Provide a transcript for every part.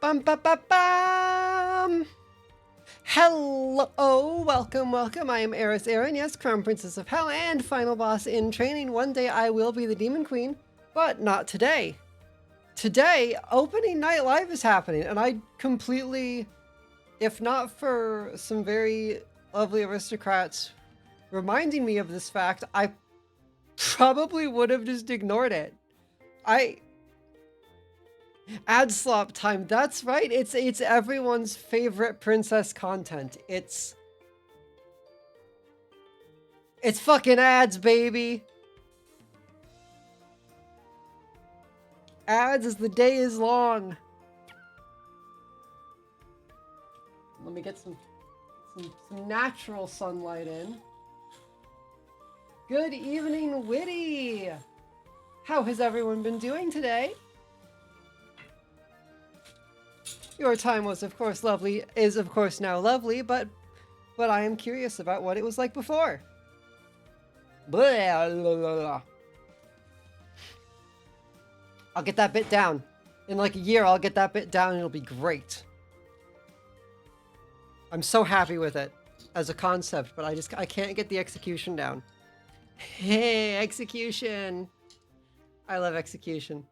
Bum, ba, ba, bum. Hello, welcome. I am Eris Erin, yes, Crown Princess of Hell and Final Boss in training. One day I will be the Demon Queen, but not today. Today, opening night live is happening, and I completely, if not for some very lovely aristocrats reminding me of this fact, I probably would have just ignored it. Ad slop time. That's right. It's everyone's favorite princess content. It's fucking ads, baby. Ads as the day is long. Let me get some natural sunlight in. Good evening, Witty. How has everyone been doing today? Your time was, of course, lovely, is, of course, now lovely, but I am curious about what it was like before. Blah, blah, blah, blah. I'll get that bit down. In like a year, I'll get that bit down and it'll be great. I'm so happy with it as a concept, but I can't get the execution down. Hey, execution. I love execution.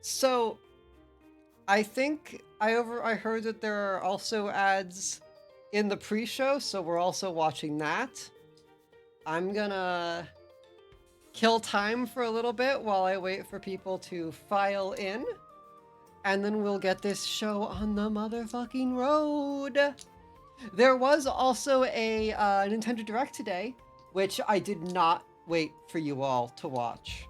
So, I think I heard that there are also ads in the pre-show, so we're also watching that. I'm gonna kill time for a little bit while I wait for people to file in, and then we'll get this show on the motherfucking road. There was also a Nintendo Direct today, which I did not wait for you all to watch.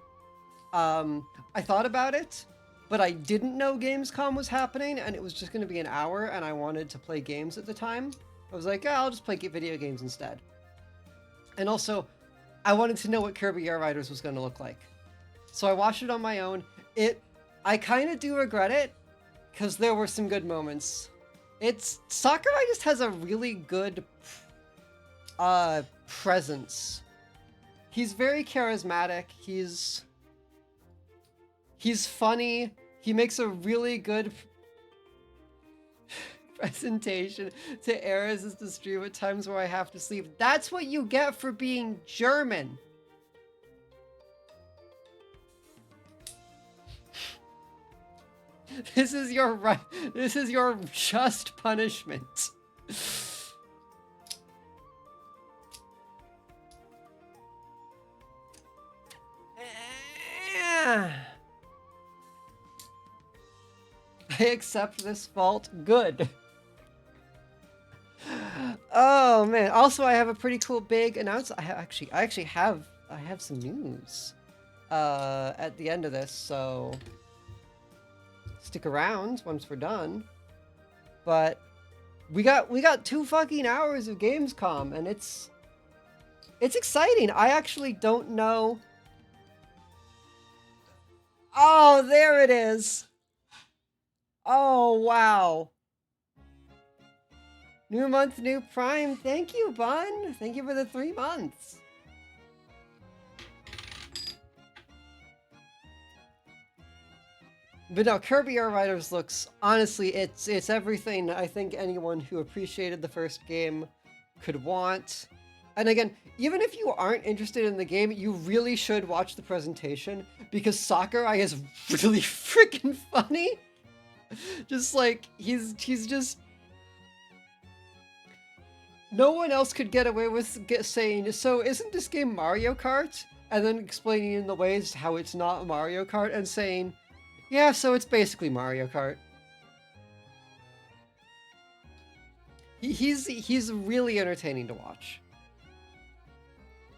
I thought about it, but I didn't know Gamescom was happening, and it was just going to be an hour, and I wanted to play games at the time. I was like, I'll just play video games instead. And also, I wanted to know what Kirby Air Riders was going to look like. So I watched it on my own. I kind of do regret it, because there were some good moments. Sakurai just has a really good presence. He's very charismatic. He's funny. He makes a really good presentation to Eris as the stream at times where I have to sleep. That's what you get for being German. This is your just punishment. I accept this fault. Good. Oh man. Also, I have a pretty cool big announcement. I actually have some news at the end of this, so stick around once we're done. But we got 2 fucking hours of Gamescom, and it's exciting. I actually don't know. Oh, there it is. Oh, wow. New month, new prime. Thank you, Bun. Thank you for the 3 months. But no, Kirby Air Riders looks, honestly, it's everything I think anyone who appreciated the first game could want. And again, even if you aren't interested in the game, you really should watch the presentation, because Sakurai is really freaking funny. Just like, he's just... No one else could get away with saying, so isn't this game Mario Kart? And then explaining in the ways how it's not Mario Kart, and saying, yeah, so it's basically Mario Kart. He's really entertaining to watch.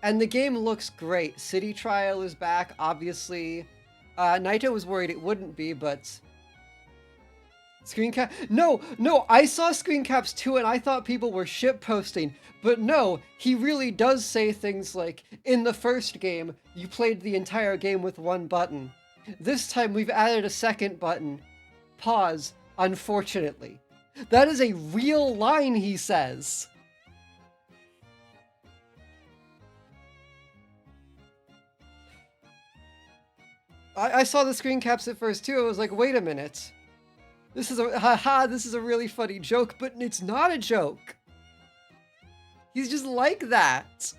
And the game looks great. City Trial is back, obviously. Naito was worried it wouldn't be, but... Screen cap? No, I saw screen caps too, and I thought people were shitposting. But no, he really does say things like, in the first game, you played the entire game with 1 button. This time we've added a 2nd button. Pause, unfortunately. That is a real line he says. I saw the screen caps at first too. I was like, wait a minute. This is a really funny joke, but it's not a joke. He's just like that.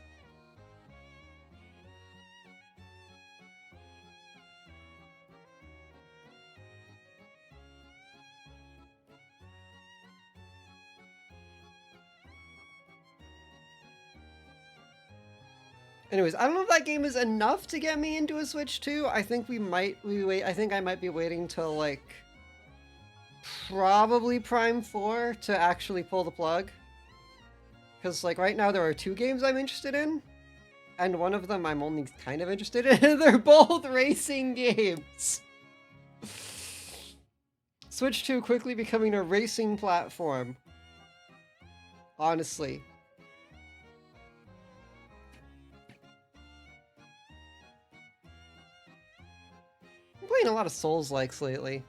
Anyways, I don't know if that game is enough to get me into a Switch 2. I think I think I might be waiting till like probably Prime 4 to actually pull the plug. Because like right now there are 2 games I'm interested in, and one of them I'm only kind of interested in. They're both racing games. Switch 2 quickly becoming a racing platform. Honestly. I'm playing a lot of Souls-likes lately.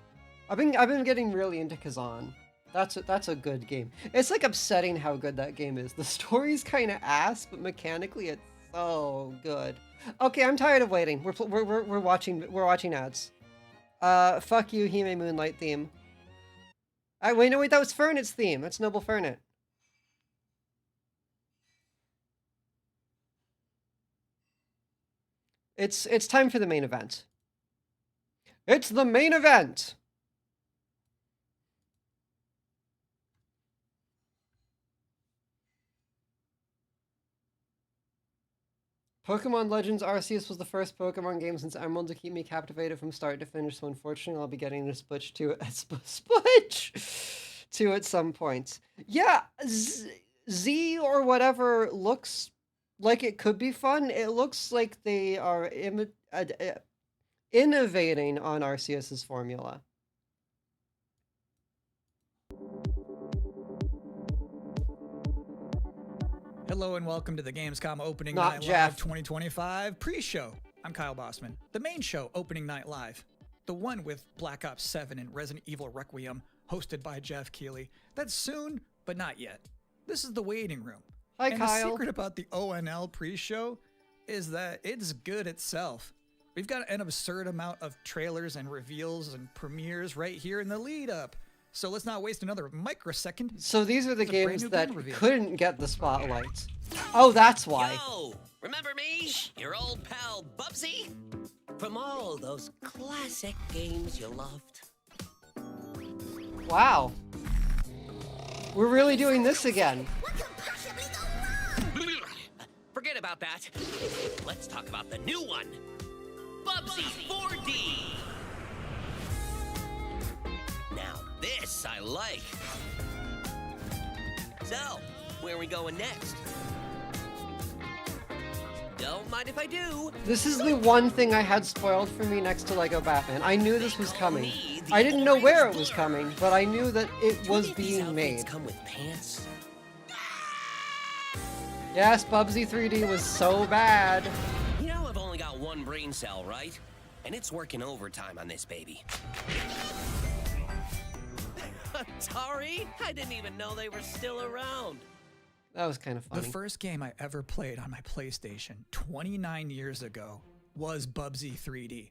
I've been getting really into Kazan. That's a good game. It's like upsetting how good that game is. The story's kind of ass, but mechanically it's so good. Okay, I'm tired of waiting. We're watching ads. Fuck you, Hime Moonlight theme. Wait, no, wait, that was Fernet's theme. That's Noble Fernet. It's time for the main event. It's the main event! Pokemon Legends Arceus was the first Pokemon game since Emerald to keep me captivated from start to finish, so unfortunately I'll be getting a Splitch 2 at some point. Yeah, Z or whatever looks like it could be fun. It looks like they are innovating on Arceus's formula. Hello and welcome to the Gamescom Opening Not Night Jeff. Live 2025 pre-show. I'm Kyle Bossman. The main show, Opening Night Live. The one with Black Ops 7 and Resident Evil Requiem, hosted by Jeff Keighley. That's soon, but not yet. This is the waiting room. Hi, and Kyle. The secret about the ONL pre-show is that it's good itself. We've got an absurd amount of trailers and reveals and premieres right here in the lead up. So let's not waste another microsecond. So these are the games that game reveal. couldn't get the spotlight. Oh, that's why. Yo, remember me? Your old pal Bubsy? From all those classic games you loved. Wow. We're really doing this again. What could possibly go wrong? Forget about that. Let's talk about the new one. Bubsy 4D. Now this I like. So, where are we going next? Don't mind if I do. This is the one thing I had spoiled for me next to Lego Batman. I knew this was coming. I didn't know where it was coming, but I knew that it was being made. Come with pants. Yes, Bubsy 3D was so bad. You know I've only got one brain cell, right? And it's working overtime on this baby. Atari? I didn't even know they were still around. That was kind of funny. The first game I ever played on my PlayStation 29 years ago was Bubsy 3D.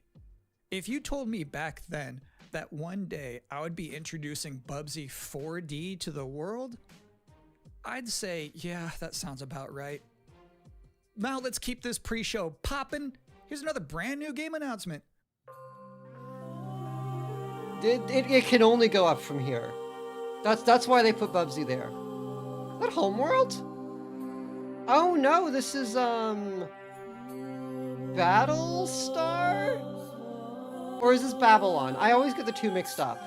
If you told me back then that one day I would be introducing Bubsy 4D to the world, I'd say, yeah, that sounds about right. Now let's keep this pre-show popping. Here's another brand new game announcement. It can only go up from here. That's why they put Bubsy there. Is that Homeworld? Oh no, this is Battlestar? Or is this Babylon? I always get the two mixed up.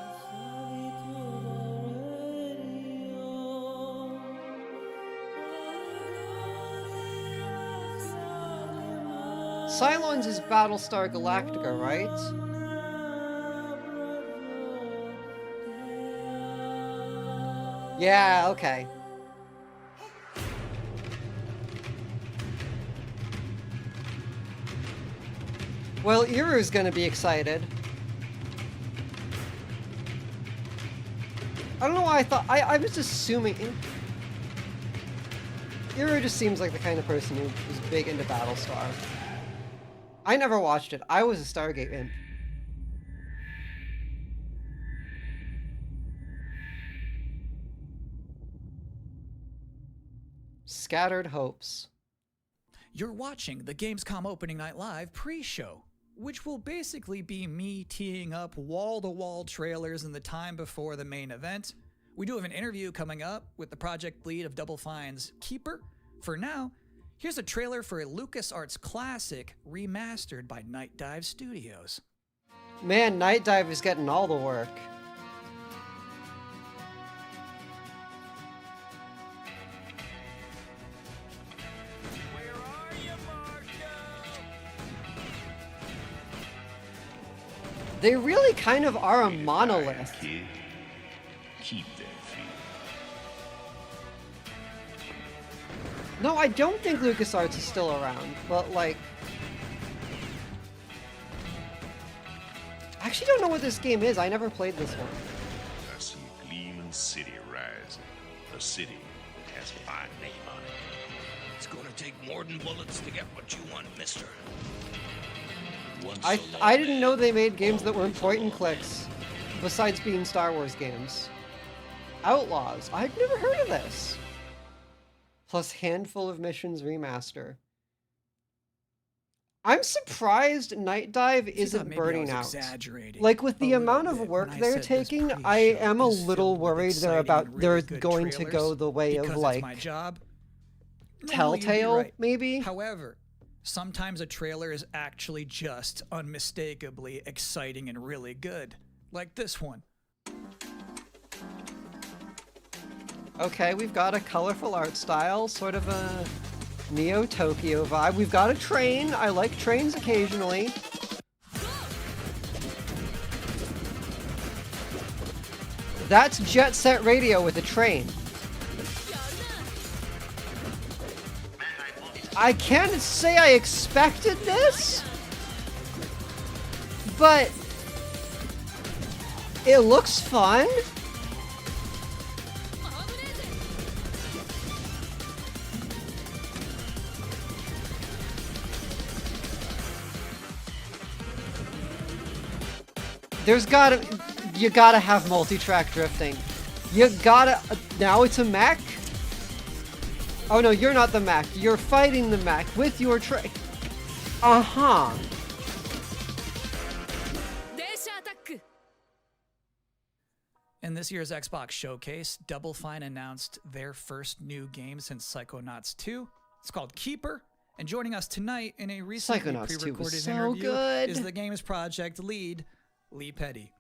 Cylons is Battlestar Galactica, right? Yeah, okay. Well, Iru's gonna be excited. I don't know why I thought... I was assuming... Iru just seems like the kind of person who's big into Battlestar. I never watched it. I was a Stargate imp. Scattered hopes. You're watching the Gamescom Opening Night Live pre-show, which will basically be me teeing up wall-to-wall trailers in the time before the main event. We do have an interview coming up with the project lead of Double Fine's Keeper. For now, here's a trailer for a LucasArts classic remastered by Night Dive Studios. Man, Night Dive is getting all the work. They really kind of are a monolith. Kid, keep that fear. No, I don't think LucasArts is still around, but like... I actually don't know what this game is. I never played this one. I see a gleaming city rising. A city that has my name on it. It's gonna take more than bullets to get what you want, mister. Once I didn't know they made games that weren't point and clicks, besides being Star Wars games. Outlaws. I've never heard of this. Plus Handful of Missions Remaster. I'm surprised Night Dive isn't burning out. Like with the amount of work they're taking, I am a little worried they're going to go the way of like Telltale, maybe. However, sometimes a trailer is actually just unmistakably exciting and really good, like this one. Okay, we've got a colorful art style, sort of a Neo-Tokyo vibe. We've got a train. I like trains occasionally. That's Jet Set Radio with a train. I can't say I expected this, but it looks fun. You gotta have multi-track drifting. Now it's a mech? Oh no, you're not the mech. You're fighting the mech with your train. Uh-huh. In this year's Xbox Showcase, Double Fine announced their first new game since Psychonauts 2. It's called Keeper. And joining us tonight in a recently pre-recorded interview is the game's project lead, Lee Petty.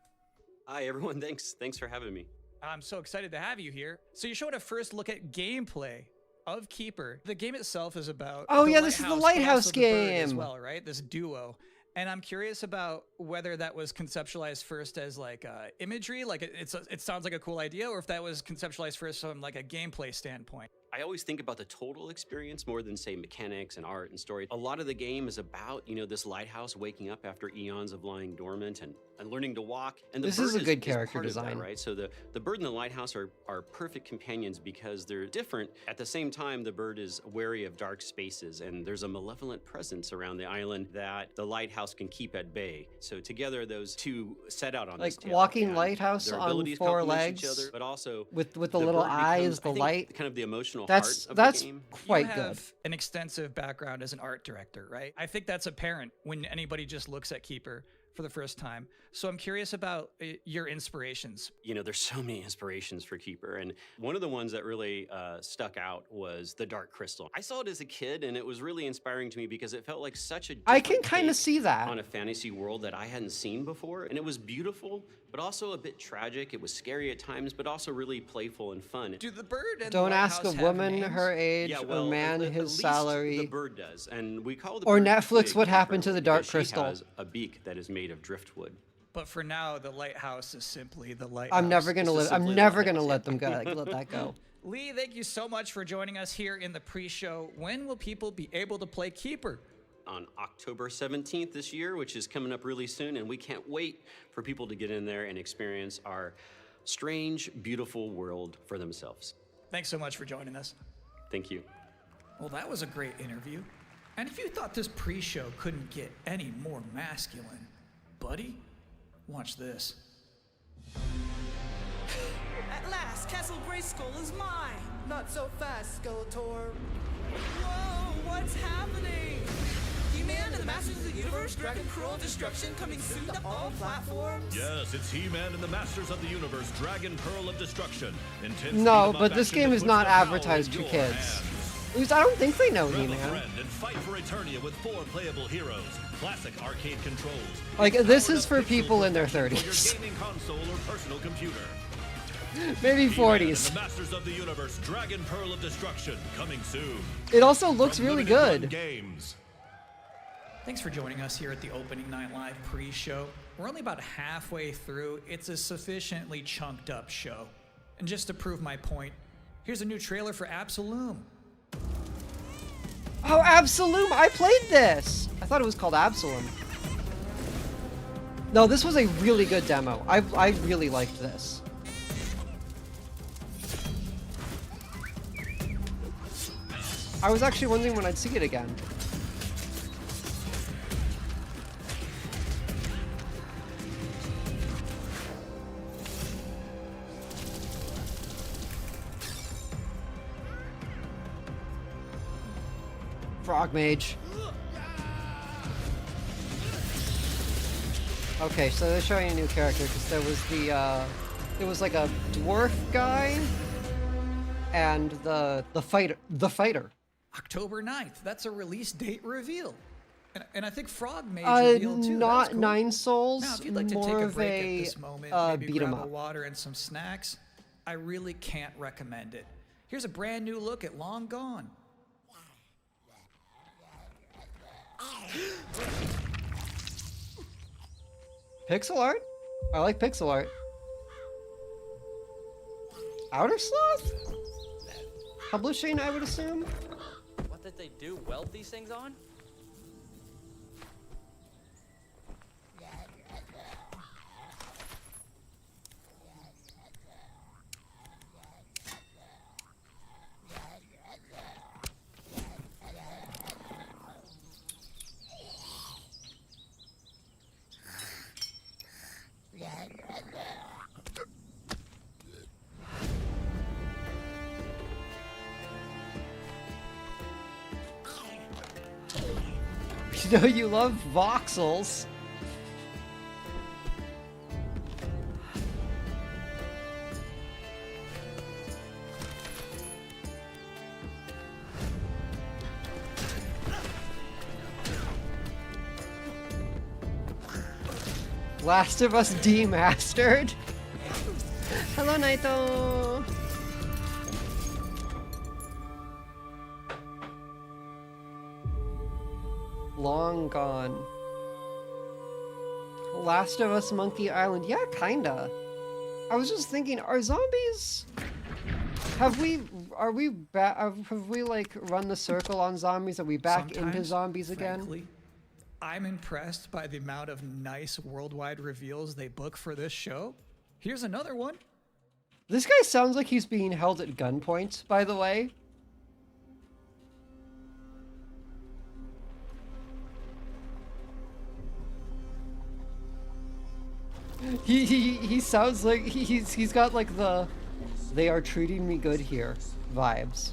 Hi everyone, thanks for having me. I'm so excited to have you here. So you showed a first look at gameplay of Keeper. The game itself is about this is the Lighthouse game as well, right? This duo. And I'm curious about whether that was conceptualized first as like imagery, like it sounds like a cool idea, or if that was conceptualized first from like a gameplay standpoint. I always think about the total experience more than say mechanics and art and story. A lot of the game is about, this lighthouse waking up after eons of lying dormant and learning to walk. And this is a good character design, right? So the bird and the lighthouse are perfect companions because they're different. At the same time, the bird is wary of dark spaces, and there's a malevolent presence around the island that the lighthouse can keep at bay. So together, those two set out on this like walking lighthouse on four legs, each other, but also with the little eyes, the light, kind of the emotional. That's quite good. You have an extensive background as an art director, right? I think that's apparent when anybody just looks at Keeper for the first time. So I'm curious about your inspirations. There's so many inspirations for Keeper, and one of the ones that really stuck out was the Dark Crystal. I saw it as a kid, and it was really inspiring to me because it felt like such a I can kind of see that on a fantasy world that I hadn't seen before, and it was beautiful, but also a bit tragic. It was scary at times, but also really playful and fun. Do the bird and don't the ask a woman names? her age, or man his salary. The bird does, and we call the or bird Netflix what happened to the Dark Crystal. She has a beak that is made of driftwood. But for now, the lighthouse is simply the lighthouse. I'm never gonna let them go. Let that go. Lee, thank you so much for joining us here in the pre-show. When will people be able to play Keeper? On October 17th this year, which is coming up really soon, and we can't wait for people to get in there and experience our strange, beautiful world for themselves. Thanks so much for joining us. Thank you. Well, that was a great interview. And if you thought this pre-show couldn't get any more masculine, buddy, watch this. At last, Castle Grayskull is mine! Not so fast, Skeletor. Whoa, what's happening? He-Man and the Masters of the Universe, Dragon Pearl Destruction coming soon to all platforms? Yes, it's He-Man and the Masters of the Universe, Dragon Pearl of Destruction. Intense No, beat-em-up but this action game that is puts not the power advertised in to your kids. hands. At least I don't think they know Grab a He-Man. friend and fight for Eternia with 4 playable heroes. Classic arcade controls. Like, It's this powered is up for pixel people in their perfection 30s. For your gaming console or personal computer. Maybe He-Man and 40s. the Masters of the Universe, Dragon Pearl of Destruction, coming soon. It also looks From really Limited Run good. Games. Thanks for joining us here at the Opening Night Live pre-show. We're only about halfway through. It's a sufficiently chunked up show. And just to prove my point, here's a new trailer for Absolum. Oh, Absolum! I played this! I thought it was called Absalom. No, this was a really good demo. I really liked this. I was actually wondering when I'd see it again. Frog Mage. Okay, so they're showing a new character because there was there was like a dwarf guy and the fighter. October 9th. That's a release date reveal. And I think Frog Mage revealed too. That was Not cool. Nine Souls. Now, if you'd like to more take a of break a at this moment, maybe beat 'em grab a up. water and some snacks, I really can't recommend it. Here's a brand new look at Long Gone. Pixel art? I like pixel art. Outer Sloth? Publishing, I would assume? What did they do? Weld these things on? You know you love voxels. Last of Us demastered. Hello, Naito. Long Gone. Last of Us Monkey Island. Yeah, kinda. I was just thinking, are zombies... Have we like run the circle on zombies? Are we back into Sometimes, zombies again? frankly, I'm impressed by the amount of nice worldwide reveals they book for this show. Here's another one. This guy sounds like he's being held at gunpoint, by the way. He sounds like he's got like the "they are treating me good here" vibes.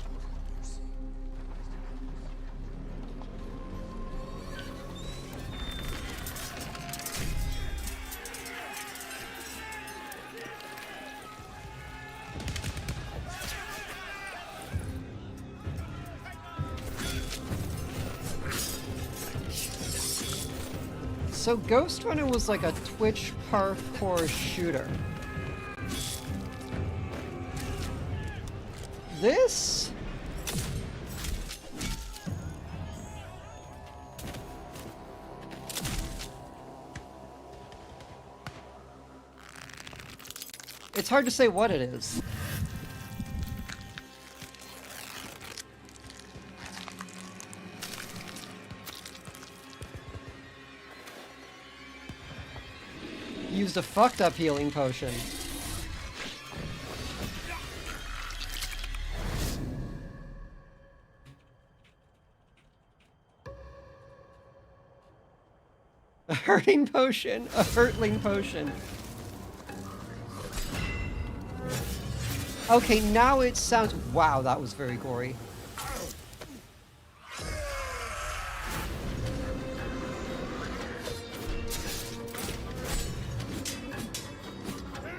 So Ghost Runner was like a Twitch parkour shooter. This? It's hard to say what it is. Used a fucked up healing potion. A hurting potion, a hurtling potion. Okay, now it sounds... Wow, that was very gory.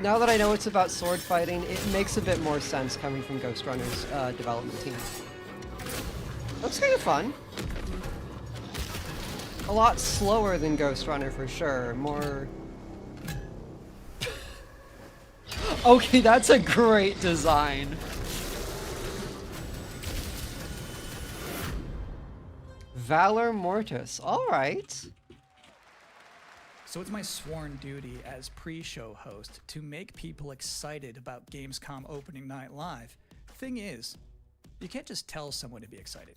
Now that I know it's about sword fighting, it makes a bit more sense coming from Ghost Runner's development team. Looks kind of fun. A lot slower than Ghost Runner for sure. More... Okay, that's a great design. Valor Mortis. Alright. So it's my sworn duty as pre-show host to make people excited about Gamescom opening night live. Thing is, you can't just tell someone to be excited.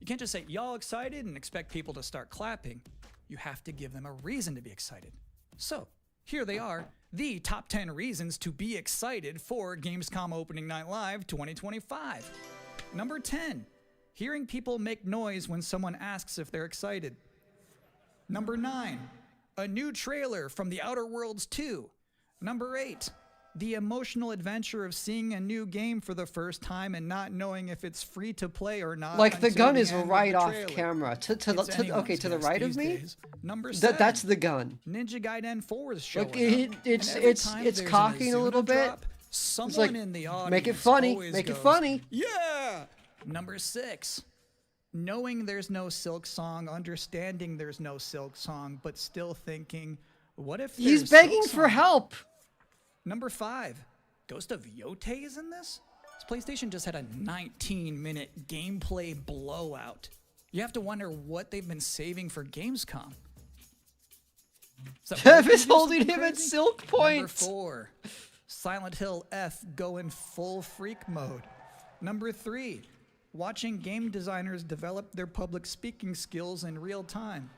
You can't just say, y'all excited, and expect people to start clapping. You have to give them a reason to be excited. So, here they are, the top 10 reasons to be excited for Gamescom Opening Night Live 2025. Number 10, hearing people make noise when someone asks if they're excited. Number 9, a new trailer from The Outer Worlds 2. Number 8, the emotional adventure of seeing a new game for the first time and not knowing if it's free to play or not. Like, the gun is end of right the off trailer. camera. Okay, to the Guess right of these me? days. Number 7, That's the gun. Ninja Gaiden 4 is showing Look, up. it's And every time it's there's cocking a Azuna little bit. drop, someone It's like, in the audience make it funny, always make it goes, funny. Yeah. Number 6, knowing there's no Silk Song, understanding there's no Silk Song, but still thinking, what if He's there's begging Silk for Song? help. Number 5, Ghost of Yotei is in this? This PlayStation just had a 19-minute gameplay blowout. You have to wonder what they've been saving for Gamescom. Jeff is holding him at Silk Point. Number 4, Silent Hill F going full freak mode. Number 3, watching game designers develop their public speaking skills in real time.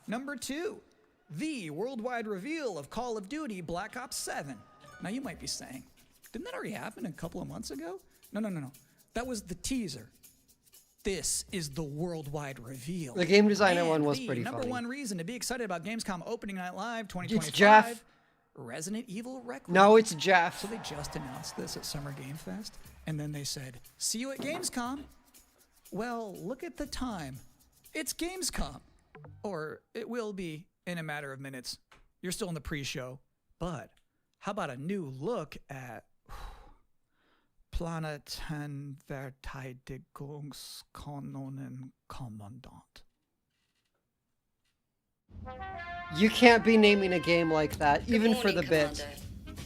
Number 2, the worldwide reveal of Call of Duty Black Ops 7. Now you might be saying, didn't that already happen a couple of months ago? No. That was the teaser. This is the worldwide reveal. The game designer And one was the pretty number funny. one reason to be excited about Gamescom Opening Night Live 2025. It's Jeff. Resident Evil Requiem. No, it's Jeff. So they just announced this at Summer Game Fest, and then they said, see you at Gamescom. Well, look at the time. It's Gamescom. Or it will be in a matter of minutes. You're still in the pre-show. But how about a new look at Planeten-Verteidigungskanonen Kommandant? You can't be naming a game like that, even for the bit. Commander.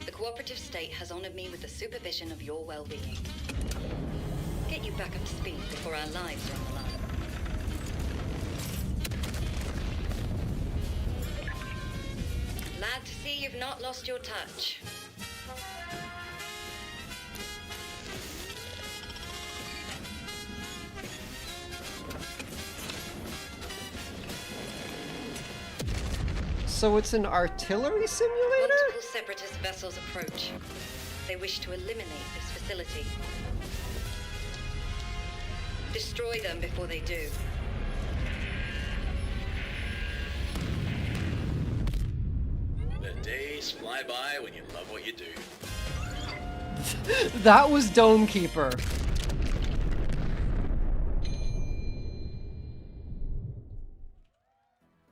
The cooperative state has honored me with the supervision of your well-being. Get you back up to speed before our lives are on the line. Glad to see you've not lost your touch. So it's an artillery simulator? Multiple separatist vessels approach. They wish to eliminate this facility. Destroy them before they do. The days fly by when you love what you do. That was Dome Keeper.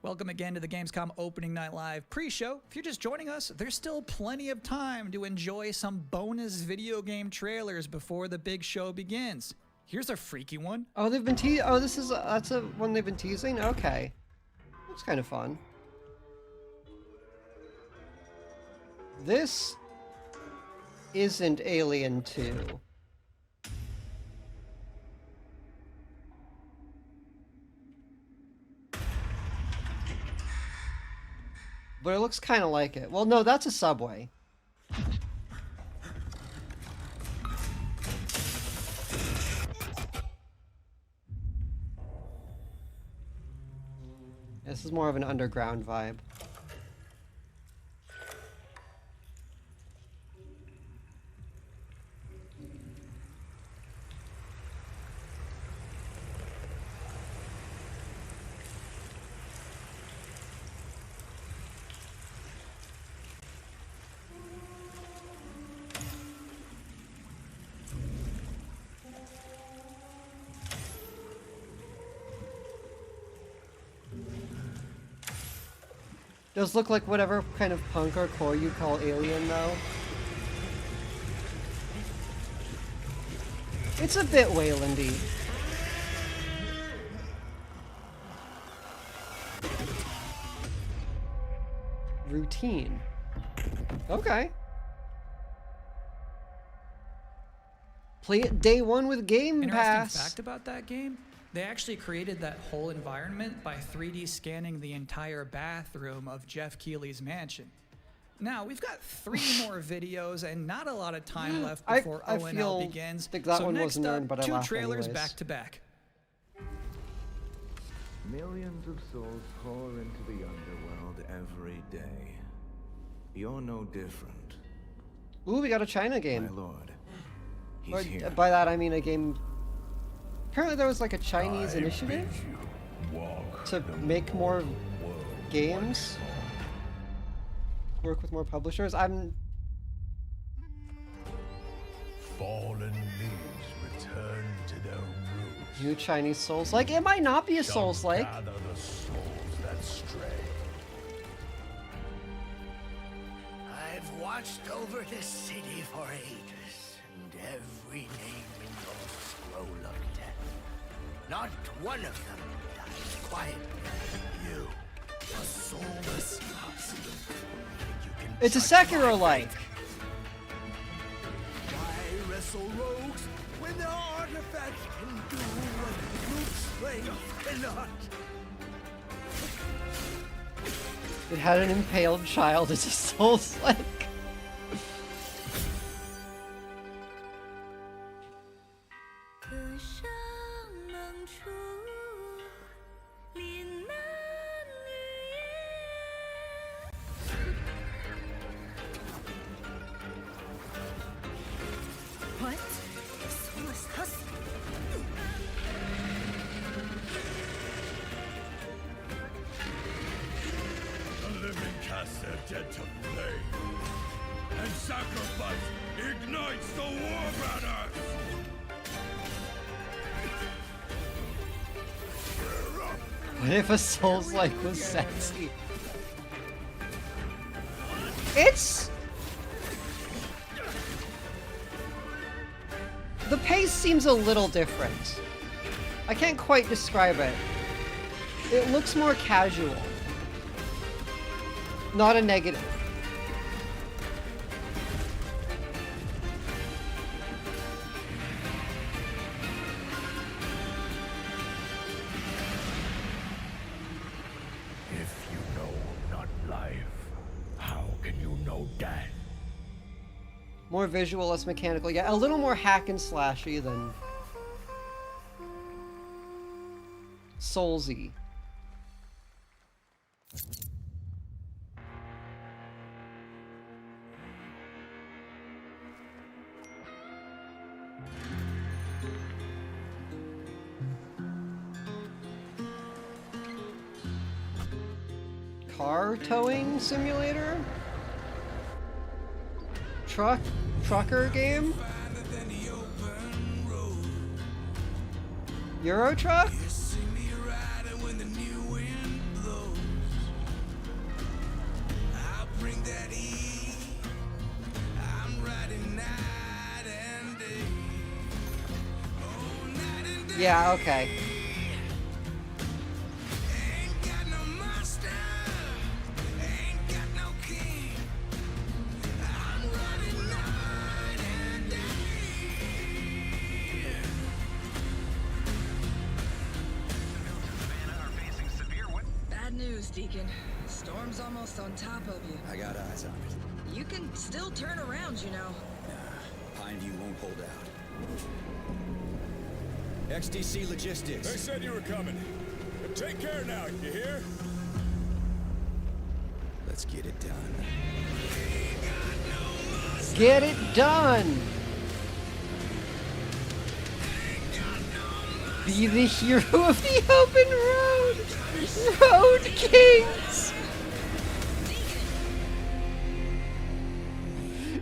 Welcome again to the Gamescom Opening Night Live pre-show. If you're just joining us, there's still plenty of time to enjoy some bonus video game trailers before the big show begins. Here's a freaky one. Oh, they've been that's a one they've been teasing? Okay. Looks kind of fun. This isn't Alien 2. But it looks kind of like it. Well, no, that's a subway. This is more of an underground vibe. Does look like whatever kind of punk or core you call alien, though. It's a bit Waylandy. Routine. Okay. Play it day one with Game Pass. Interesting fact about that game, they actually created that whole environment by 3D scanning the entire bathroom of Jeff Keighley's mansion. Now, we've got 3 more videos and not a lot of time left before ONL begins. Think that so one next wasn't up, earned, but I 2 laughed trailers anyways. back to back. Millions of souls pour into the underworld every day. You're no different. Ooh, we got a China game. My lord. Or, He's here. by that I mean a game. Apparently there was like a Chinese initiative to make more games. Work with more publishers. Fallen leaves return to their roots. New Chinese Souls-like. It might not be a Souls-like. Gather the souls that stray. I've watched over this city for ages, and every name in your scroll of death. Not one of them dies quietly. You, a soulless husk. It's a Sekiro-like. Why wrestle rogues when their artifacts can do what brute strength cannot? It had an impaled child as a Souls-like. What? Soulless husk? The living cast their dead to flame, and sacrifice ignites the war banners! What if a Souls-like was sexy? It's... The pace seems a little different. I can't quite describe it. It looks more casual. Not a negative. If you know not life, how can you know death? More visual, less mechanical. Yeah, a little more hack and slashy than Soulsy. Car towing simulator? Trucker game? Euro truck? Yeah, okay. Bad news, Deacon. Storm's almost on top of you. I got eyes on it. You can still turn around, you know. Pineview won't hold out. XDC Logistics. They said you were coming. But take care now, you hear? Let's get it done. Get it done! Be the hero of the open road! Road Kings!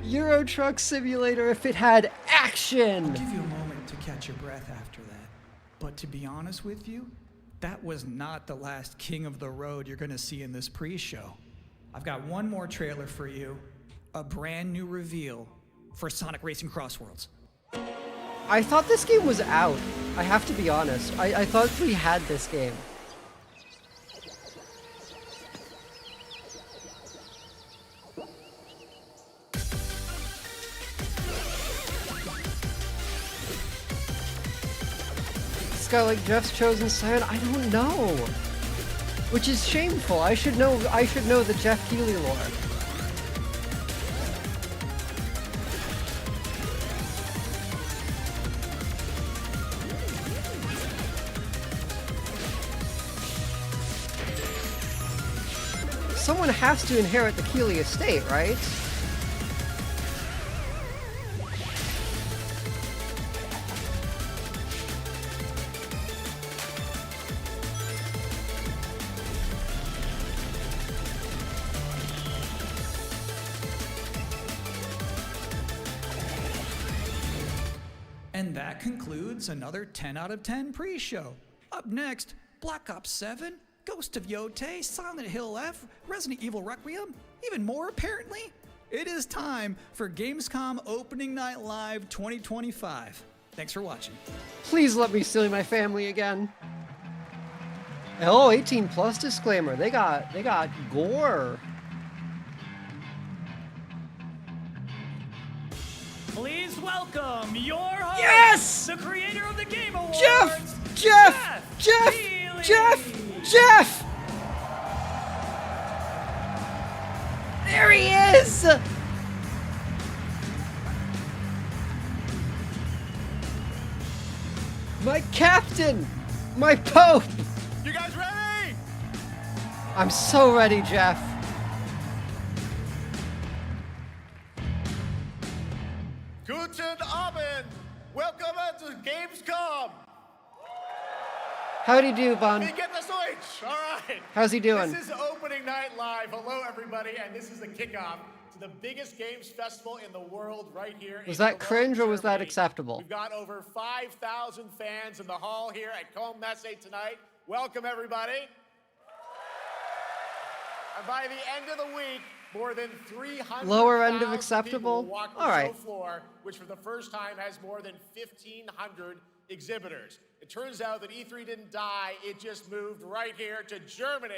Euro Truck Simulator if it had action! I'll give you a moment to catch your breath after that. But to be honest with you, that was not the last king of the road you're going to see in this pre-show. I've got one more trailer for you. A brand new reveal for Sonic Racing Crossworlds. I thought this game was out. I have to be honest. I thought we had this game. It's got like Jeff's chosen side. I don't know. Which is shameful. I should know the Jeff Keighley lore. Someone has to inherit the Keighley estate, right? And that concludes another 10 out of 10 pre-show. Up next, Black Ops 7, Ghost of Yotei, Silent Hill F, Resident Evil Requiem, even more apparently. It is time for Gamescom Opening Night Live 2025. Thanks for watching. Please let me see my family again. Oh, 18 plus disclaimer. They got gore. Please welcome your host, Yes! the creator of the Game Awards, Jeff! There he is! My captain! My pope! You guys ready? I'm so ready, Jeff. Guten Abend! Welcome to Gamescom! How'd he do, Bon? Wie geht das Deutsch? All right. How's he doing? This is Opening Night Live. Hello, everybody, and this is the kickoff to the biggest games festival in the world right here. Was that cringe or was that acceptable? We've got over 5,000 fans in the hall here at Com Messe tonight. Welcome, everybody. And by the end of the week, more than 300,000 lower end of acceptable? people will walk the All right. show floor, which for the first time has more than 1,500 exhibitors. It turns out that E3 didn't die, it just moved right here to Germany.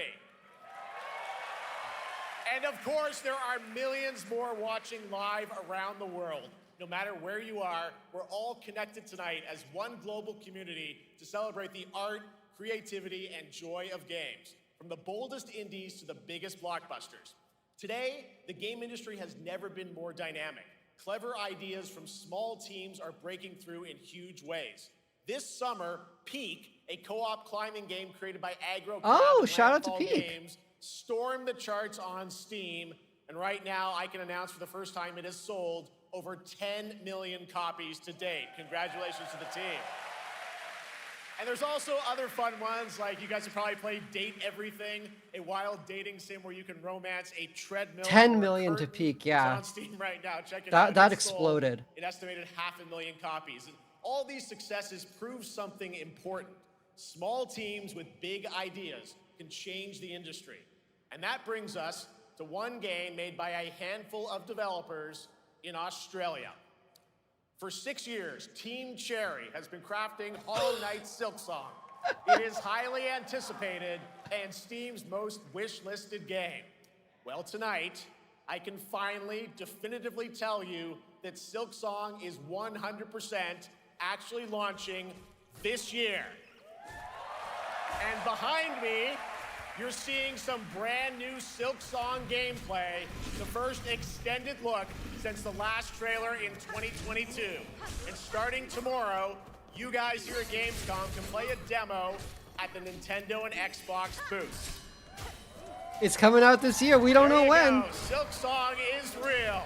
And of course, there are millions more watching live around the world. No matter where you are, we're all connected tonight as one global community to celebrate the art, creativity, and joy of games, from the boldest indies to the biggest blockbusters. Today, the game industry has never been more dynamic. Clever ideas from small teams are breaking through in huge ways. This summer, Peak, a co-op climbing game created by Agro shout out to Landfall Peak. Games, stormed the charts on Steam, and right now I can announce for the first time it has sold over 10 million copies to date. Congratulations to the team. And there's also other fun ones, like you guys have probably played Date Everything, a wild dating sim where you can romance a treadmill. 10 million to peak, yeah. It's on Steam right now. Check it out. That It sold exploded. an estimated 500,000 copies. And all these successes prove something important. Small teams with big ideas can change the industry. And that brings us to one game made by a handful of developers in Australia. For 6 years, Team Cherry has been crafting Hollow Knight Silksong. It is highly anticipated and Steam's most wish-listed game. Well, tonight, I can finally definitively tell you that Silksong is 100% actually launching this year. And behind me, you're seeing some brand new Silksong gameplay, the first extended look since the last trailer in 2022. And starting tomorrow, you guys here at Gamescom can play a demo at the Nintendo and Xbox booths. It's coming out this year. We don't know when. Go. Silksong is real.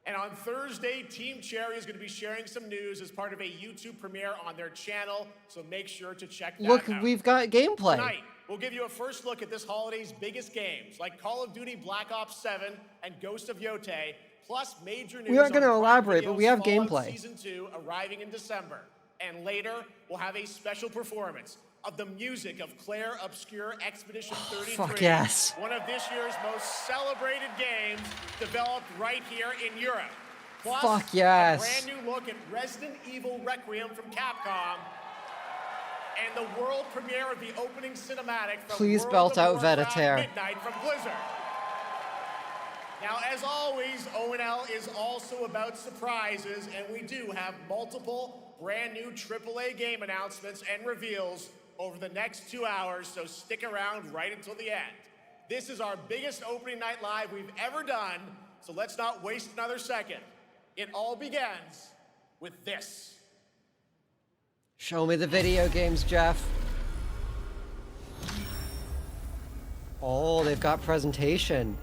And on Thursday, Team Cherry is going to be sharing some news as part of a YouTube premiere on their channel, so make sure to check that Look, out. we've got gameplay. Tonight, we'll give you a first look at this holiday's biggest games, like Call of Duty Black Ops 7 and Ghost of Yotei, plus major news We aren't going to on Prime elaborate, but Video's we have Fallout gameplay. Season 2 arriving in December. And later, we'll have a special performance, of the music of Claire Obscure Expedition 33. Fuck yes. One of this year's most celebrated games developed right here in Europe. Plus, Fuck yes. a brand new look at Resident Evil Requiem from Capcom. And the world premiere of the opening cinematic from Please World belt of out Warcraft Vedater. Midnight from Blizzard. Now, as always, ONL is also about surprises, and we do have multiple brand new AAA game announcements and reveals over the next 2 hours, so stick around right until the end. This is our biggest opening night live we've ever done, so let's not waste another second. It all begins with this. Show me the video games, Jeff. Oh, they've got presentation.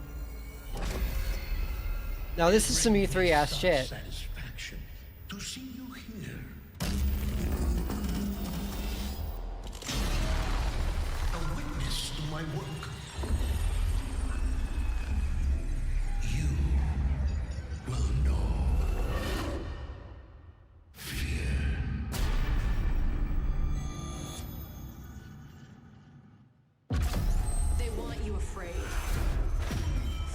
Now this is some E3 ass shit. Satisfaction to see you here. A witness to my work. You will know fear. They want you afraid.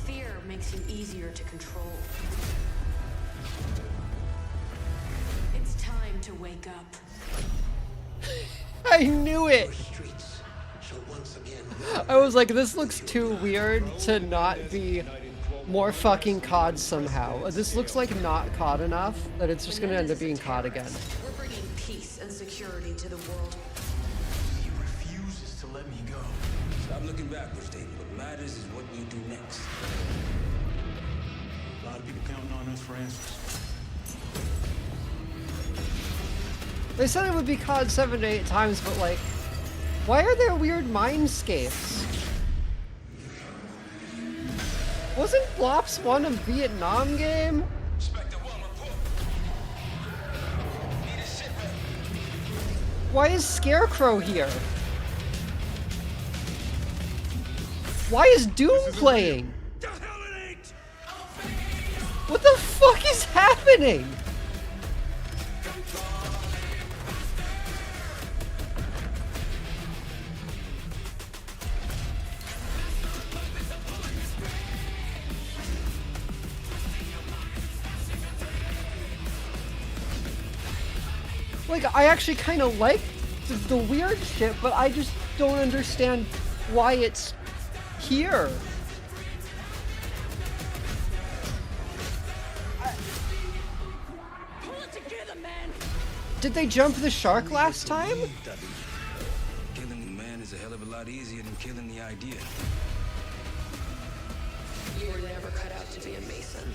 Fear makes you easier to control. It's time to wake up. I knew it! I was like, this looks too weird to not be more fucking COD somehow. This looks like not COD enough that it's just gonna end up being COD again. We're bringing peace and security to the world. He refuses to let me go. Stop looking backwards, David. What matters is what you do next. A lot of people counting on us for answers. They said it would be COD 7 to 8 times, but like, why are there weird mindscapes? Wasn't Blops 1 a Vietnam game? Why is Scarecrow here? Why is Doom playing? What the fuck is happening? Like, I actually kind of like the weird shit, but I just don't understand why it's here. Pull it together, man! Did they jump the shark last time? Killing the man is a hell of a lot easier than killing the idea. You were never cut out to be a Mason.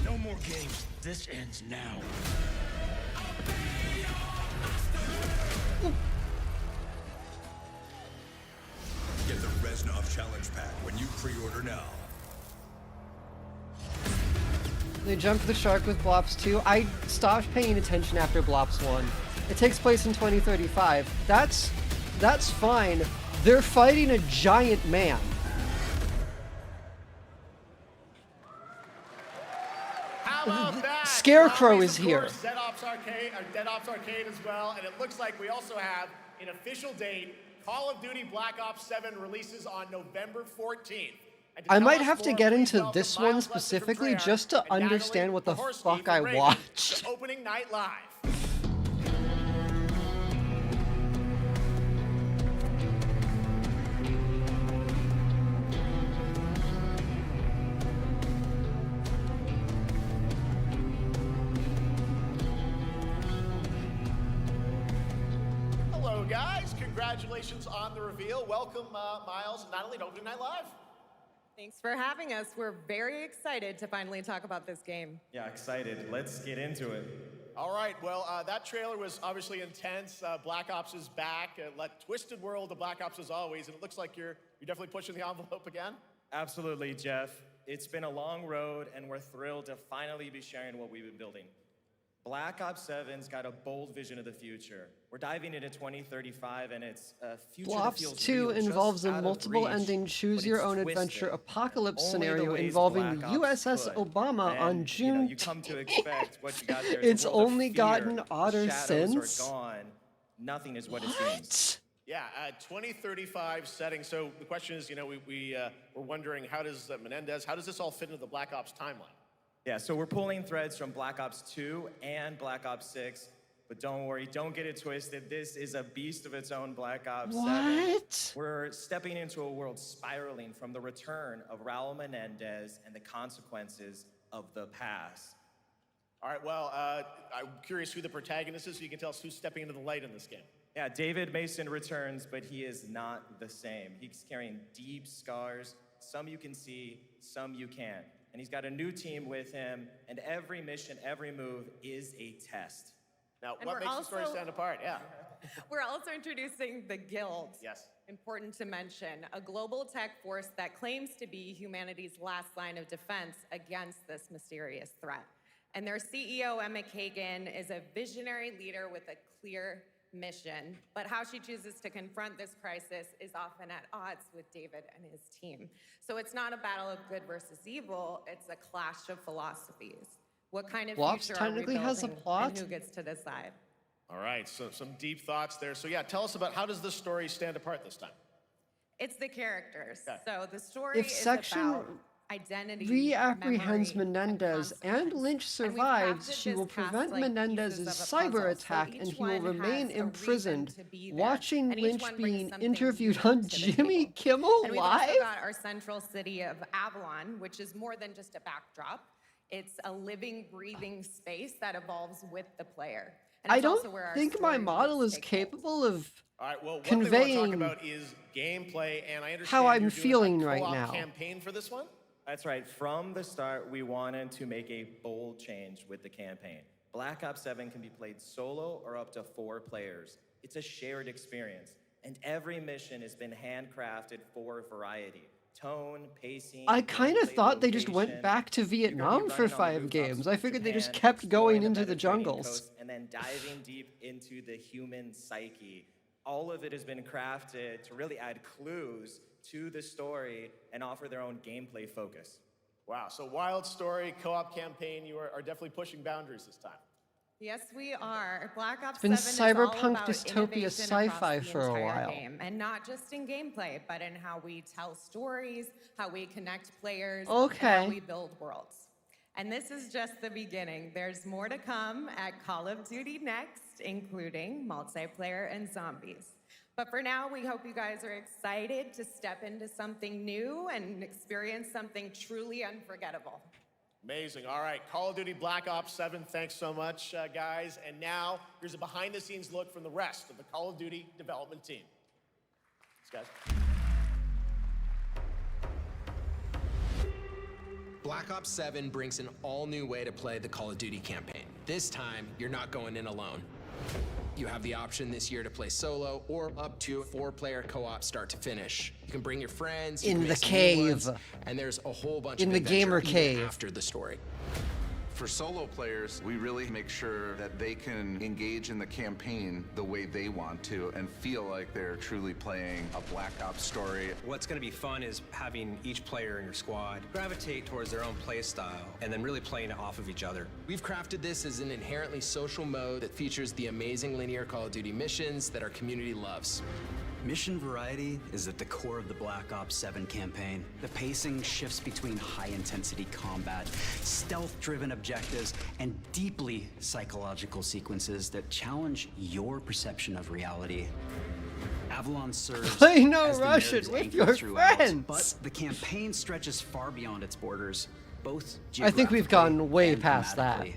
No more games. This ends now. Get the Reznov Challenge Pack when you pre-order now. They jumped the shark with Blops 2. I stopped paying attention after Blops 1. It takes place in 2035. That's fine. They're fighting a giant man. How about that? Scarecrow is here. Dead Ops Arcade as well, and it looks like we also have an official date. Call of Duty Black Ops 7 releases on November 14th. I might have to get into this one specifically just to understand what the fuck I watched. Opening night live. Hello, guys. Congratulations on the reveal. Welcome, Miles and Natalie to Opening Night Live. Thanks for having us. We're very excited to finally talk about this game. Yeah, excited. Let's get into it. All right, well, that trailer was obviously intense. Black Ops is back. Twisted world of Black Ops as always, and it looks like you're definitely pushing the envelope again. Absolutely, Jeff. It's been a long road, and we're thrilled to finally be sharing what we've been building. Black Ops 7's got a bold vision of the future. We're diving into 2035, and it's a future that Blops feels 2 real, just involves a out of multiple reach, ending but choose it's your own twisted. adventure apocalypse Only the scenario ways involving Black the Ops USS could. Obama And, on June. you come to expect what you got there. It's only gotten odder Shadows since. are gone. Nothing is what it seems. Yeah, 2035 setting. So the question is, we're wondering, how does Menendez, how does this all fit into the Black Ops timeline? Yeah, so we're pulling threads from Black Ops 2 and Black Ops 6. But don't worry, don't get it twisted. This is a beast of its own, Black Ops 7. What? We're stepping into a world spiraling from the return of Raul Menendez and the consequences of the past. All right, well, I'm curious who the protagonist is, so you can tell us who's stepping into the light in this game. Yeah, David Mason returns, but he is not the same. He's carrying deep scars. Some you can see, some you can't. And he's got a new team with him, and every mission, every move is a test. Now, what makes the story stand apart? Yeah. We're also introducing the Guild. Yes. Important to mention, a global tech force that claims to be humanity's last line of defense against this mysterious threat. And their CEO, Emma Kagan, is a visionary leader with a clear mission, but how she chooses to confront this crisis is often at odds with David and his team. So it's not a battle of good versus evil, it's a clash of philosophies. What kind of Flops future are we technically has a building, plot? and who gets to decide? All right, so some deep thoughts there. So yeah, tell us about how does this story stand apart this time? It's the characters. Okay. So the story If is Section about identity, reapprehends memory, Menendez and Lynch survives, she will prevent Menendez's cyber attack and he will remain imprisoned. Watching Lynch being interviewed on Jimmy Kimmel And we've also Live? got our central city of Avalon, which is more than just a backdrop. It's a living, breathing space that evolves with the player. And I it's don't also where our think my story model is takes capable of All right, well, what conveying we want to talk about is gameplay, and I understand how I'm you're doing feeling a right co-op now. campaign for this one? That's right. From the start, we wanted to make a bold change with the campaign. Black Ops 7 can be played solo or up to 4 players. It's a shared experience, and every mission has been handcrafted for variety. Tone, pacing. I kind of gameplay thought they just location. went back to You're gonna be Vietnam for running on 5 rooftops games. of I figured they just Japan, kept going exploring into the Mediterranean jungles. coast, and then diving deep into the human psyche. All of it has been crafted to really add clues to the story and offer their own gameplay focus. Wow, so wild story, co-op campaign, you are definitely pushing boundaries this time. Yes, we are. Black Ops It's been 7 is all cyberpunk about dystopia innovation sci-fi across the for a entire while. game, and not just in gameplay, but in how we tell stories, how we connect players, Okay. and how we build worlds. And this is just the beginning. There's more to come at Call of Duty Next, including multiplayer and zombies. But for now, we hope you guys are excited to step into something new and experience something truly unforgettable. Amazing. All right, Call of Duty Black Ops 7, thanks so much, guys. And now, here's a behind-the-scenes look from the rest of the Call of Duty development team. Thanks, guys. Black Ops 7 brings an all-new way to play the Call of Duty campaign. This time, you're not going in alone. You have the option this year to play solo or up to 4-player co-op start to finish. You can bring your friends, you In can the make some new ones, cave. and there's a whole bunch In of the adventure gamer even cave. after the story. For solo players, we really make sure that they can engage in the campaign the way they want to and feel like they're truly playing a Black Ops story. What's going to be fun is having each player in your squad gravitate towards their own play style and then really playing it off of each other. We've crafted this as an inherently social mode that features the amazing linear Call of Duty missions that our community loves. Mission variety is at the core of the Black Ops 7 campaign. The pacing shifts between high-intensity combat, stealth-driven objectives, and deeply psychological sequences that challenge your perception of reality. Avalon serves Play no as the Russian narrative's with anchor your throughout, friends. but the campaign stretches far beyond its borders, both I think we've gone way and past that. thematically.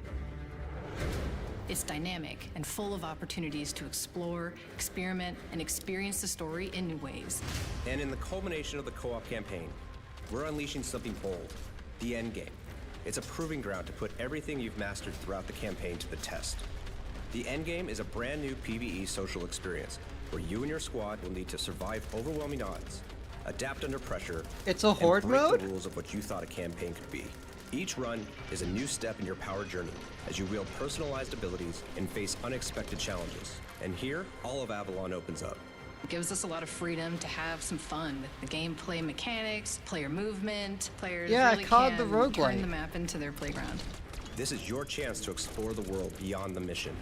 It's dynamic and full of opportunities to explore, experiment, and experience the story in new ways. And in the culmination of the co-op campaign, we're unleashing something bold, the end game. It's a proving ground to put everything you've mastered throughout the campaign to the test. The end game is a brand new PvE social experience where you and your squad will need to survive overwhelming odds, adapt under pressure, It's a horde and break mode? the rules of what you thought a campaign could be. Each run is a new step in your power journey as you wield personalized abilities and face unexpected challenges. And here, all of Avalon opens up. It gives us a lot of freedom to have some fun with the gameplay mechanics, player movement. Players Yeah, really COD can the roguelike. turn the map into their playground. This is your chance to explore the world beyond the mission.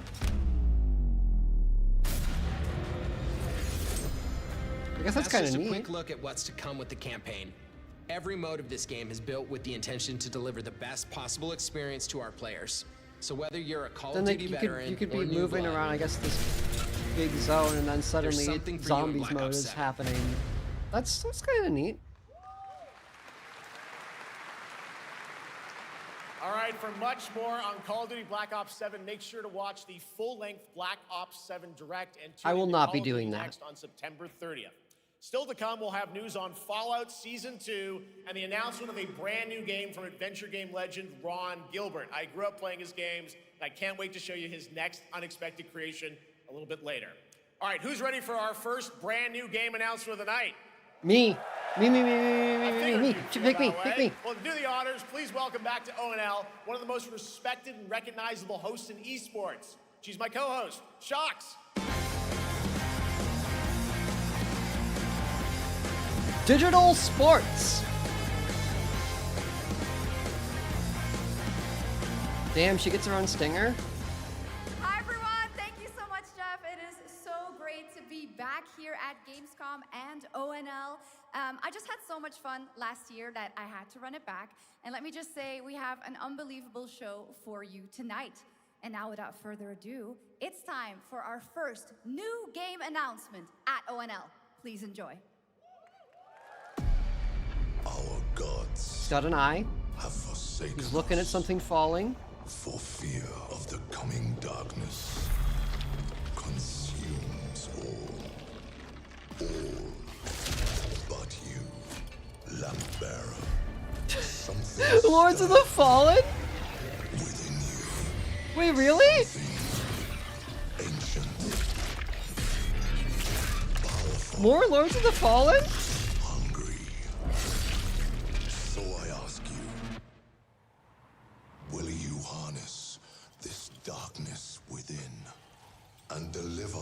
I guess that's kind of just a neat. quick look at what's to come with the campaign. Every mode of this game is built with the intention to deliver the best possible experience to our players. So whether you're a Call of Then Duty you veteran could or be new moving blood, around, I guess, this big zone, and then suddenly something for you in zombies Black mode Ops is 7. happening. That's kind of neat. All right, for much more on Call of Duty Black Ops 7, make sure to watch the full-length Black Ops 7 Direct and tune I will in to not Call be of Duty doing that. next on September 30th. Still to come, we'll have news on Fallout Season 2 and the announcement of a brand new game from adventure game legend Ron Gilbert. I grew up playing his games, and I can't wait to show you his next unexpected creation a little bit later. All right, who's ready for our first brand new game announcement of the night? Me. I figured you'd feel Pick me, that pick way. me. Well, to do the honors, please welcome back to ONL, one of the most respected and recognizable hosts in esports. She's my co-host, Shox. Digital sports. Damn, she gets her own stinger. Hi everyone, thank you so much, Jeff. It is so great to be back here at Gamescom and ONL. I just had so much fun last year that I had to run it back. And let me just say, we have an unbelievable show for you tonight. And now without further ado, it's time for our first new game announcement at ONL. Please enjoy. Our gods He's got an eye. have forsaken He's looking at something falling. for fear of the coming darkness. Consumes all but you, lamp bearer. Something Lords of the Fallen? within you, Wait, really? ancient, More Lords of the Fallen? hungry. So I ask you, will you harness this darkness within and deliver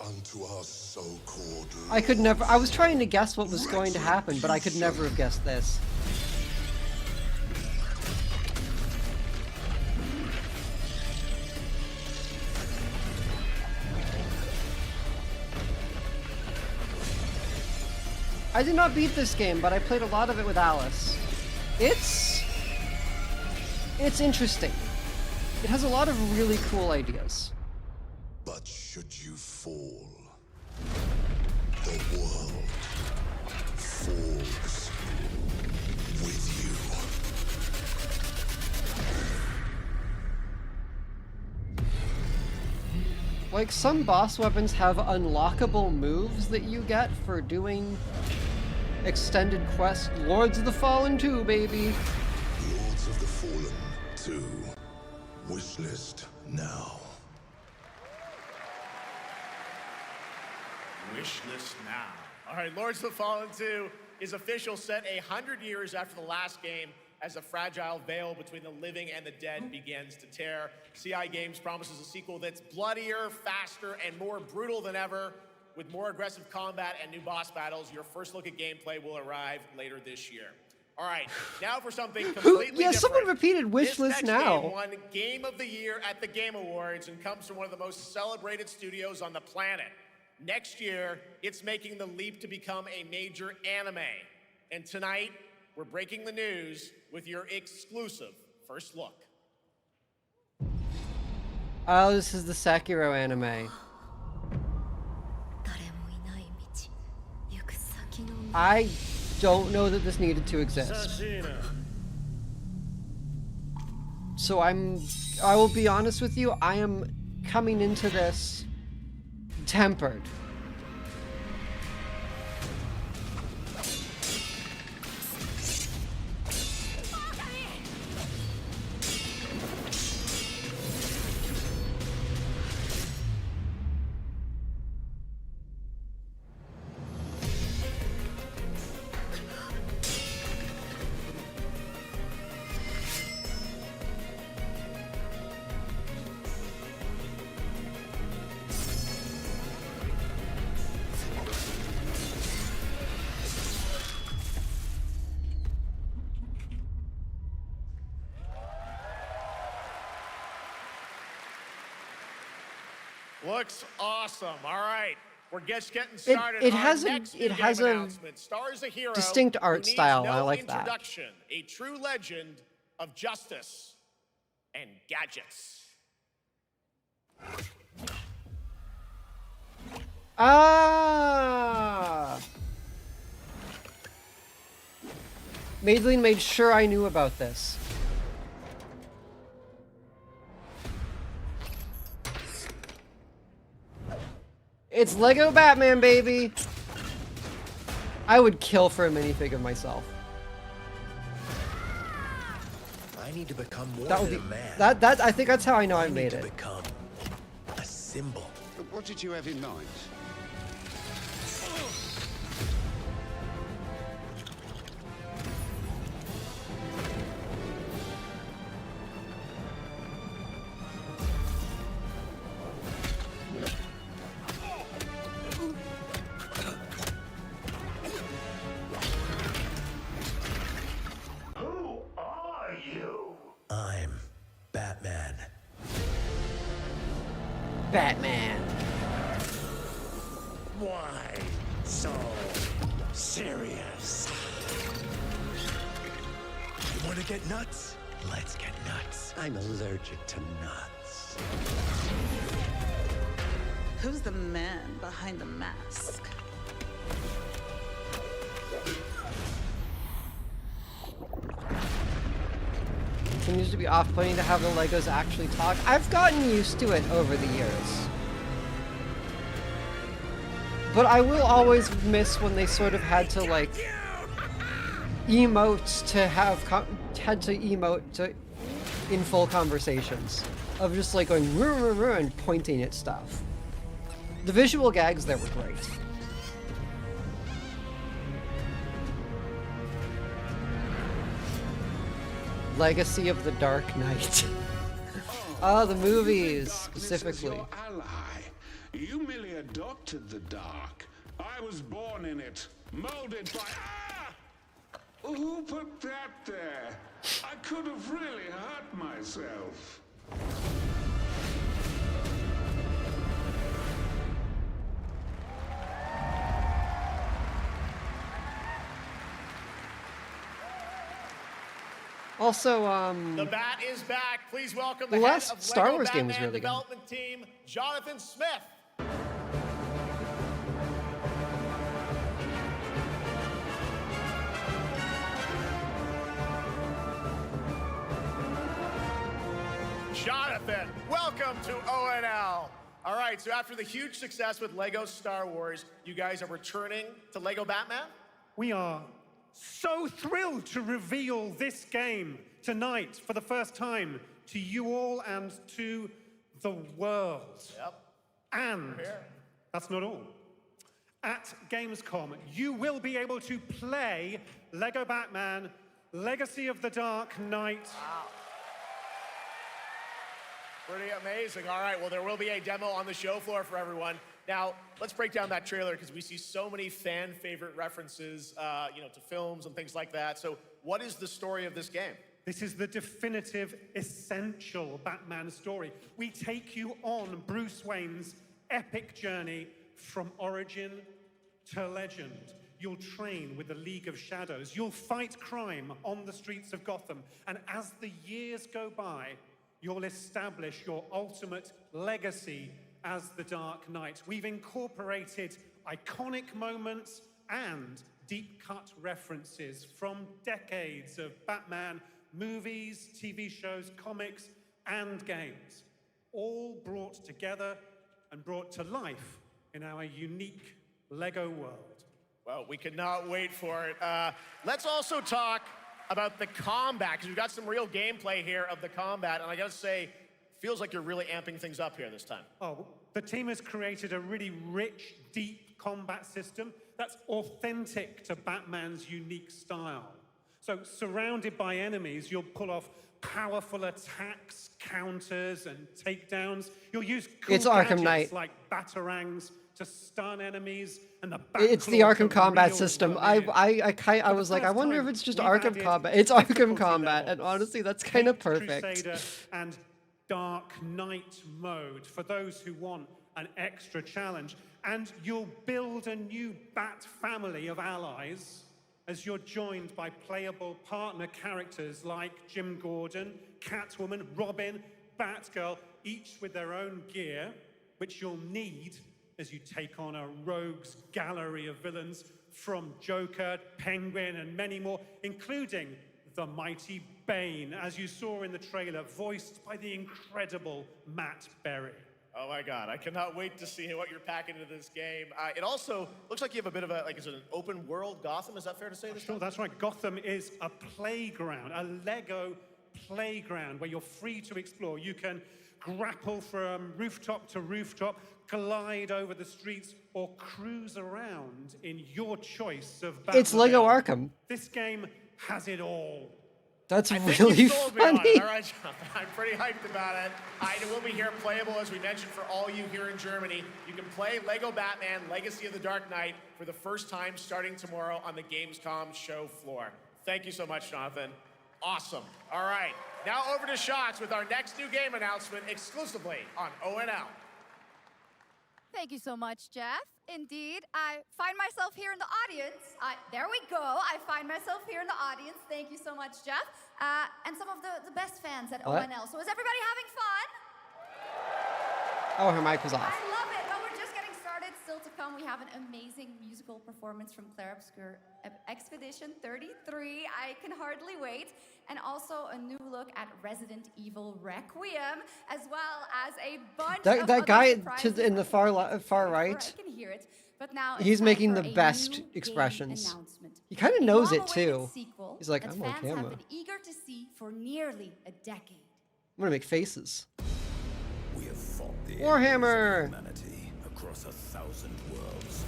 unto our so-called I could never. I was trying to guess what was going to happen, but I could never have guessed this. I did not beat this game, but I played a lot of it with Alice. It's interesting. It has a lot of really cool ideas. But should you fall, the world falls with you. Like, some boss weapons have unlockable moves that you get for doing extended quests. Lords of the Fallen 2, baby. Lords of the Fallen 2. Wishlist now. Wishlist now. All right, Lords of the Fallen 2 is official, set 100 years after the last game, as the fragile veil between the living and the dead begins to tear. CI Games promises a sequel that's bloodier, faster, and more brutal than ever. With more aggressive combat and new boss battles, your first look at gameplay will arrive later this year. All right, now for something completely different. Someone repeated This wishlist next now. game won Game of the Year at the Game Awards and comes from one of the most celebrated studios on the planet. Next year, it's making the leap to become a major anime. And tonight, we're breaking the news with your exclusive first look. Oh, this is the Sekiro anime. I don't know that this needed to exist. So I will be honest with you, I am coming into this tempered. Looks awesome. All right. We're just getting It, started. it Our has a next new it has game a announcement stars a hero distinct who art needs style. no I like that. introduction, a true legend of justice and gadgets. Ah! Madeline made sure I knew about this. It's Lego Batman, baby! I would kill for a minifig of myself. I need to become more That would than be a man. that I think that's how I know I need made to it. become a symbol. What did you have in mind? Who are you? I'm Batman. Batman. Why so serious? You want to get nuts? Let's get nuts. I'm allergic to nuts. Who's the man behind the mask? Continues to be off-putting to have the Legos actually talk. I've gotten used to it over the years. But I will always miss when they sort of had to, like, emote to have had to emote to in full conversations of just like going "Rrr, rrr, rrr," and pointing at stuff. The visual gags there were great. Legacy of the Dark Knight. Oh, the movies specifically. This is your ally. You merely adopted the dark. I was born in it, molded by. Ah! Who put that there? I could have really hurt myself. Also, The Bat is back. Please welcome the the head last of Star Lego Wars game was Batman really good. development team, Jonathan Smith. Jonathan, welcome to ONL. All right, so after the huge success with Lego Star Wars, you guys are returning to Lego Batman? We are so thrilled to reveal this game tonight for the first time to you all and to the world. Yep. And that's not all. At Gamescom, you will be able to play Lego Batman Legacy of the Dark Knight. Wow. Pretty amazing. All right, well, there will be a demo on the show floor for everyone. Now, let's break down that trailer because we see so many fan favorite references, to films and things like that. So what is the story of this game? This is the definitive, essential Batman story. We take you on Bruce Wayne's epic journey from origin to legend. You'll train with the League of Shadows. You'll fight crime on the streets of Gotham. And as the years go by, you'll establish your ultimate legacy as the Dark Knight. We've incorporated iconic moments and deep-cut references from decades of Batman movies, TV shows, comics, and games, all brought together and brought to life in our unique Lego world. Well, we cannot wait for it. Let's also talk about the combat, because we've got some real gameplay here of the combat, and I gotta say, feels like you're really amping things up here this time. Oh, the team has created a really rich, deep combat system that's authentic to Batman's unique style. So, surrounded by enemies, you'll pull off powerful attacks, counters, and takedowns. You'll use cool It's Arkham gadgets Knight. like batarangs to stun enemies, and the It's the Batclaw Arkham to Combat reel system. them in. I was like, I wonder if it's just Arkham Combat. It's Arkham Combat, and honestly, that's kind of perfect. Crusader and Dark Knight mode for those who want an extra challenge. And you'll build a new Bat family of allies as you're joined by playable partner characters like Jim Gordon, Catwoman, Robin, Batgirl, each with their own gear, which you'll need as you take on a rogues gallery of villains from Joker, Penguin, and many more, including the mighty Bane, as you saw in the trailer, voiced by the incredible Matt Berry. Oh my God, I cannot wait to see what you're packing into this game. It also looks like you have a bit of a, is it an open world Gotham? Is that fair to say? Sure, that's right. Gotham is a playground, a Lego playground where you're free to explore. You can grapple from rooftop to rooftop, glide over the streets, or cruise around in your choice of Batmobile. It's Lego Arkham. This game has it all. That's I think really you sold me on funny. it. All right, John. I'm pretty hyped about it. It will be here playable, as we mentioned, for all you here in Germany. You can play Lego Batman Legacy of the Dark Knight for the first time starting tomorrow on the Gamescom show floor. Thank you so much, Jonathan. Awesome. All right, now over to Shots with our next new game announcement exclusively on ONL. Thank you so much, Jeff. Indeed, I find myself here in the audience. There we go. I find myself here in the audience. Thank you so much, Jeff. And some of the best fans at What? ONL. So is everybody having fun? Oh, her mic was off. I love it. But we're just getting started. Still to come, we have an amazing musical performance from Claire Obscure Expedition 33. I can hardly wait. And also a new look at Resident Evil Requiem, as well as a bunch of That other guy surprises. in the far I right, can hear it. But now it's he's time making for the a best new game expressions. announcement. He kind of A knows it long-awaited too. sequel He's like, that I'm on fans have camera. been eager to see for nearly a decade. I'm gonna make faces. We have fought the Warhammer! enemies of humanity across 1,000 worlds.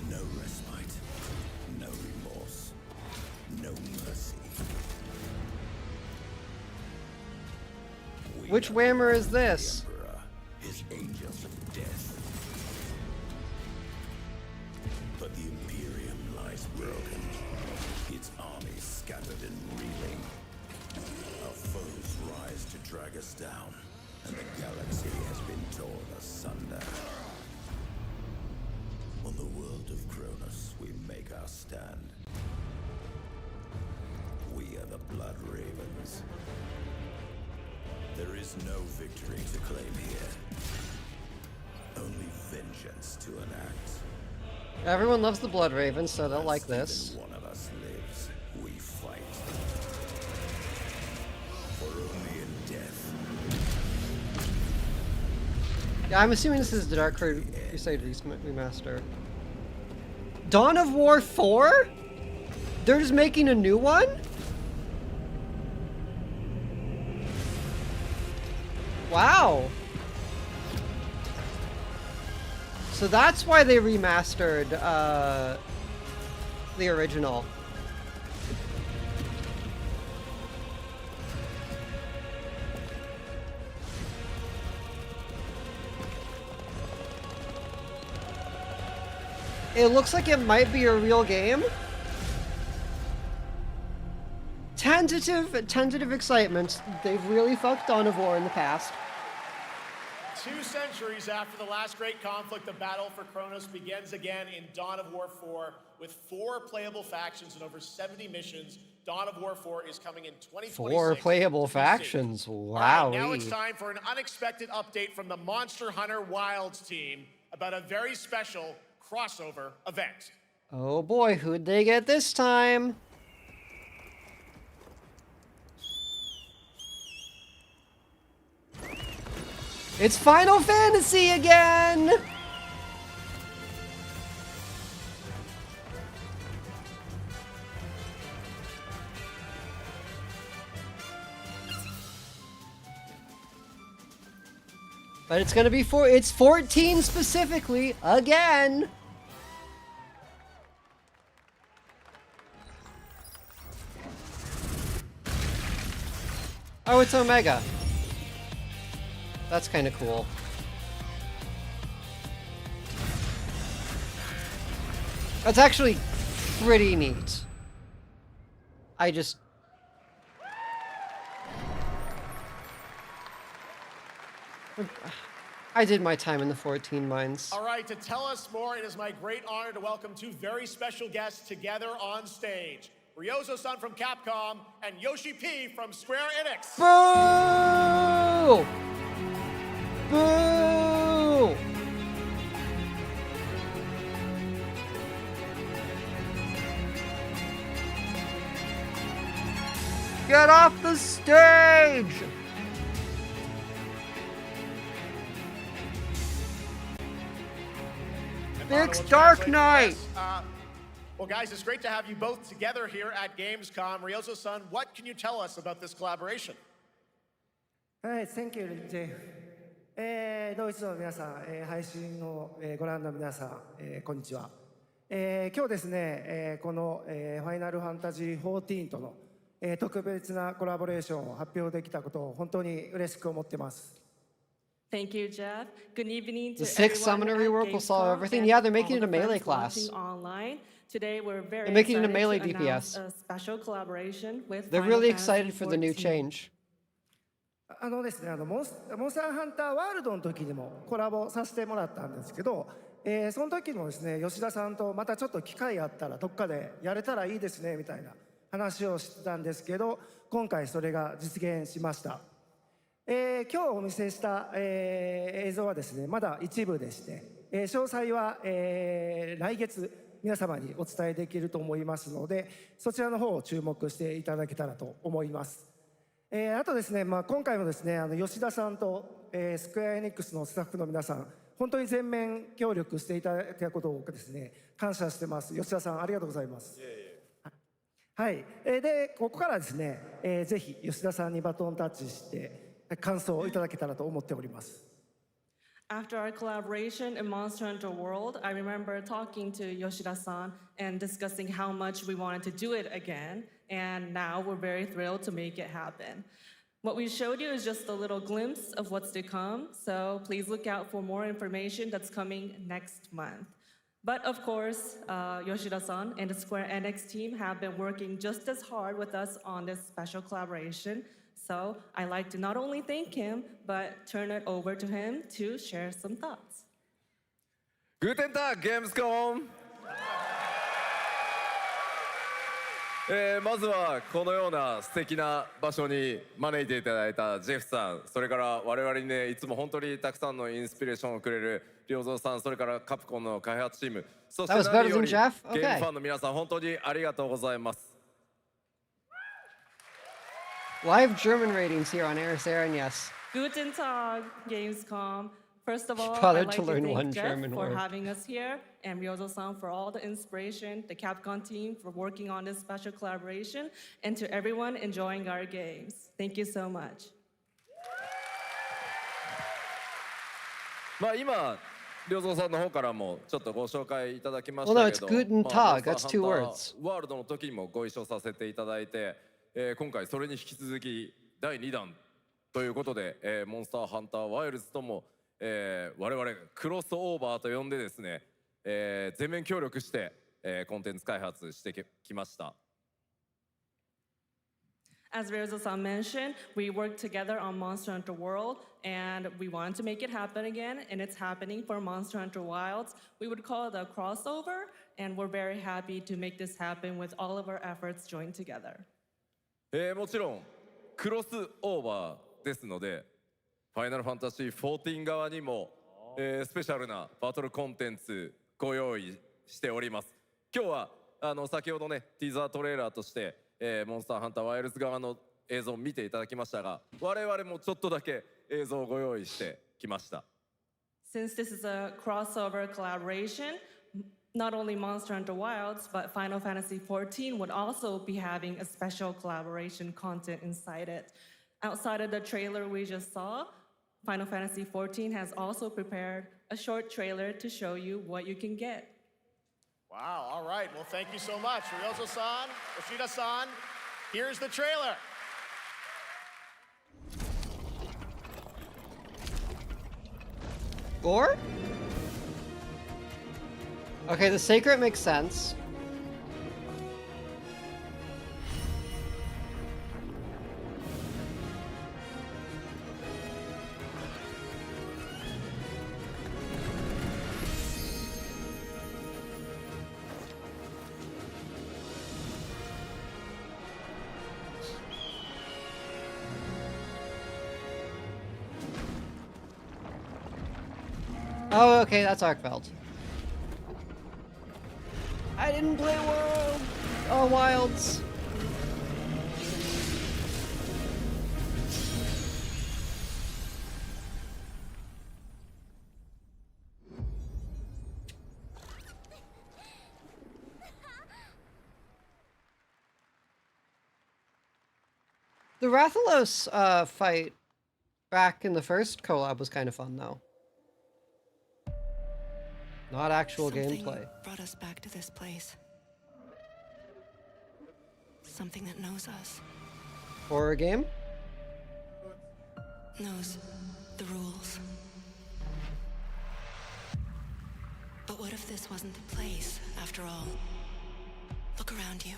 No respite, no remorse, no mercy. Which Whammer is this? Emperor, his angels of death. But the Imperium lies broken, its armies scattered and reeling. Our foes rise to drag us down, and the galaxy has been torn asunder. On the world of Cronus, we make our stand. We are the Blood Ravens. There is no victory to claim here. Only vengeance to enact. Everyone loves the Blood Ravens, so they'll like this. One of us lives, we fight. For only in death. Yeah, I'm assuming this is the Dark Crusade remaster. Dawn of War 4? They're just making a new one? Wow. So that's why they remastered the original. It looks like it might be a real game. Tentative excitement. They've really fucked Dawn of War in the past. 2 centuries after the last great conflict, the battle for Kronos begins again in Dawn of War 4 with 4 playable factions and over 70 missions. Dawn of War 4 is coming in 2026. 4 playable to PC. factions. All Wow. right, now it's time for an unexpected update from the Monster Hunter Wilds team about a very special crossover event. Oh boy, who'd they get this time? It's Final Fantasy again! But it's gonna be it's 14 specifically, again! Oh, it's Omega. That's kind of cool. That's actually pretty neat. I just... I did my time in the 14 mines. All right, to tell us more, it is my great honor to welcome two very special guests together on stage. Ryozo-san from Capcom and Yoshi P from Square Enix. Boo! Boo! Get off the stage! Big Dark Knight! Well, guys, it's great to have you both together here at Gamescom. Ryozo-san, what can you tell us about this collaboration? Alright, thank you, Jeff. ドイツの皆さん、配信をご覧の皆さん、こんにちは。今日ですね、このファイナルファンタジー14との特別なコラボレーションを発表できたことを本当に嬉しく思ってます。Thank you, Jeff. Good evening to The sixth everyone summoner at rework will solve Gamescom everything. and Yeah, they're all making it the a melee friends class. watching online. Today, we're very They're making it a excited melee to announce DPS. a special collaboration with They're Final really Fantasy excited for the new 14. change. ですね、モンスターハンターワールドの時にもコラボさせてもらったんですけど、その時もですね、吉田さんとまたちょっと機会あったらどっかでやれたらいいですねみたいな話をしてたんですけど、今回それが実現しました。今日お見せした、映像はですね、まだ一部でして、詳細は、来月皆様にお伝えできると思いますので、そちらの方を注目していただけたらと思います。あとですね、今回もですね、吉田さんと、スクエアエニックスのスタッフの皆さん、本当に全面協力していただいたことをですね、感謝してます。吉田さん、ありがとうございます。はい。で、ここからですね、ぜひ吉田さんにバトンタッチして、感想をいただけたらと思っております。After our collaboration in Monster Hunter World, I remember talking to Yoshida-san and discussing how much we wanted to do it again, and now we're very thrilled to make it happen. What we showed you is just a little glimpse of what's to come, so please look out for more information that's coming next month. But of course, Yoshida-san and the Square Enix team have been working just as hard with us on this special collaboration. So I'd like to not only thank him, but turn it over to him to share some thoughts. Guten Tag, Gamescom! まずはこのような素敵な場所に招いていただいたジェフさん、それから我々にね、いつも本当にたくさんのインスピレーションをくれる良三さん、それからカプコンの開発チーム、そして何よりゲームファンの皆さん、本当にありがとうございます。Live German ratings here on Eris Aaron, yes. Guten Tag, Gamescom. First of all, Bothered I'd like to learn thank one Jeff German for word. having us here, and Ryozo-san for all the inspiration, the Capcom team for working on this special collaboration, and to everyone enjoying our games. Thank you so much. まあ今、良三さんの方からもちょっとご紹介いただきまし Well, た no, け it's ど、Guten ま Tag. あ That's two words. ワールドの時にもご一緒させていただいて、今回それに引き続き第2弾ということで、モンスターハンターワイルズとも、我々クロスオーバーと呼んでですね、全面協力して、コンテンツ開発してきました。As Ryozo-san mentioned, we worked together on Monster Hunter World, and we wanted to make it happen again, and it's happening for Monster Hunter Wilds. We would call it a crossover, and we're very happy to make this happen with all of our efforts joined together. もちろんクロスオーバーですので、ファイナルファンタジー14側にも、スペシャルなバトルコンテンツご用意しております。今日は先ほどねティザートレーラーとして、モンスターハンターワイルズ側の映像を見ていただきましたが、我々もちょっとだけ映像をご用意してきました。Since this is a crossover collaboration, not only Monster Hunter Wilds, but Final Fantasy XIV would also be having a special collaboration content inside it. Outside of the trailer we just saw, Final Fantasy XIV has also prepared a short trailer to show you what you can get. Wow, all right. Well, thank you so much. Ryozo-san, Yoshida-san, here's the trailer. Gore? Okay, the Sacred makes sense. Oh, okay, that's Arkfeld. I didn't play World. Oh, Wilds. The Rathalos fight back in the first collab was kind of fun, though. Not actual Something gameplay. brought us back to this place. Something that knows us. Horror game? Knows the rules. But what if this wasn't the place, after all? Look around you.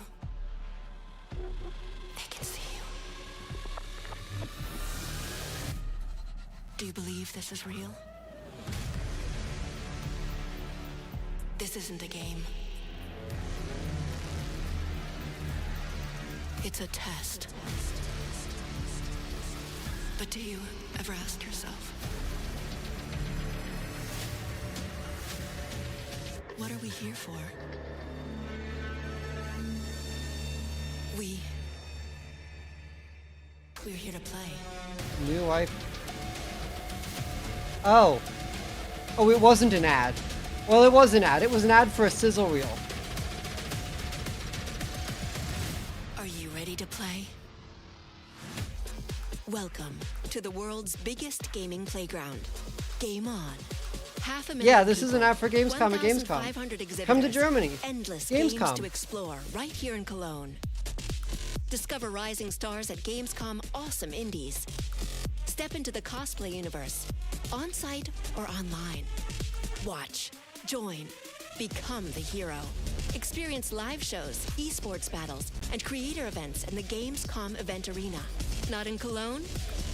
They can see you. Do you believe this is real? This isn't a game. It's a test. But do you ever ask yourself, what are we here for? We're here to play. New life. Oh. Oh, it wasn't an ad. Well, it was an ad. It was an ad for a sizzle reel. Are you ready to play? Welcome to the world's biggest gaming playground. Game on. 500,000 Yeah, this is an people, ad for Gamescom at Gamescom. 1,500 exhibitors, Come to Germany. Endless Gamescom. games to explore right here in Cologne. Discover rising stars at Gamescom Awesome Indies. Step into the cosplay universe, on-site or online. Watch, join, become the hero. Experience live shows, esports battles, and creator events in the Gamescom event arena. Not in Cologne?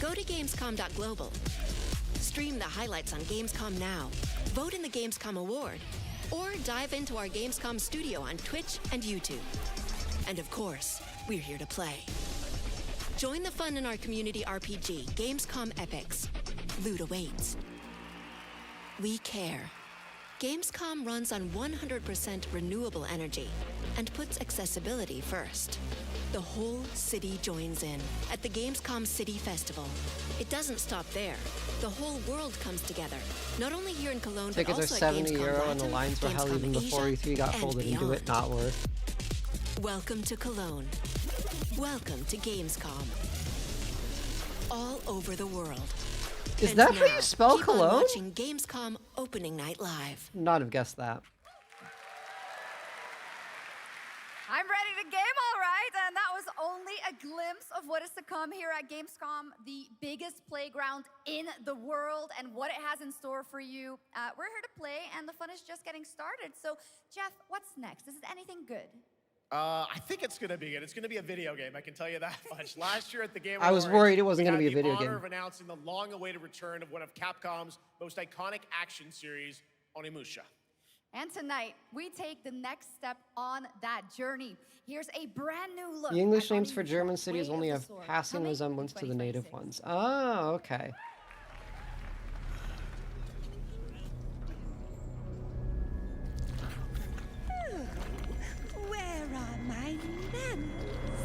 Go to Gamescom.global. Stream the highlights on Gamescom Now, vote in the Gamescom Award, or dive into our Gamescom studio on Twitch and YouTube. And of course, we're here to play. Join the fun in our community RPG, Gamescom Epics. Loot awaits. We care. Gamescom runs on 100% renewable energy and puts accessibility first. The whole city joins in at the Gamescom City Festival. It doesn't stop there. The whole world comes together, not only here in Cologne, but Tickets are also at €70 Gamescom and the Latin, lines were held Gamescom even before Asia, E3 got and folded into it. beyond. Not worth. Welcome to Cologne. Welcome to Gamescom. All over the world. Is And that how now, you spell keep on Cologne? watching Gamescom opening night live. Not have guessed that. I'm ready to game, all right, and that was only a glimpse of what is to come here at Gamescom, the biggest playground in the world, and what it has in store for you. We're here to play, and the fun is just getting started. So, Jeff, what's next? Is it anything good? I think it's going to be good. It's going to be a video game, I can tell you that much. Last year at the Game I was Awards, worried it wasn't we gonna had be a video the honor game. of announcing the long-awaited return of one of Capcom's most iconic action series, Onimusha. And tonight, we take the next step on that journey. Here's a brand new look. The English at names for Onimusha, German cities Way only of the have Sword, passing coming in resemblance to the native 2026. ones. Oh, okay. Where are my manners?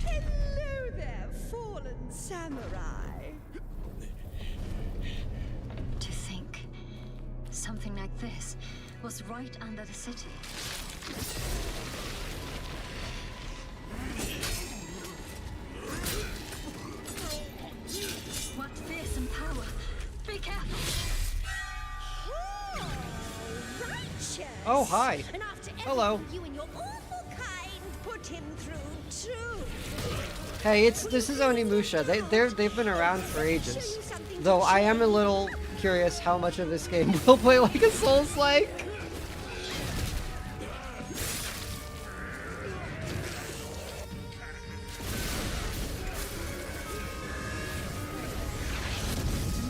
Hello there, fallen samurai. To think something like this was right under the city. What fearsome power! Be careful! Righteous. Oh, hi. And after Hello. everything you and your awful kind put him through too. Hey, this is Onimusha. They've been around for ages. Though I am a little curious how much of this game will play like a Souls-like.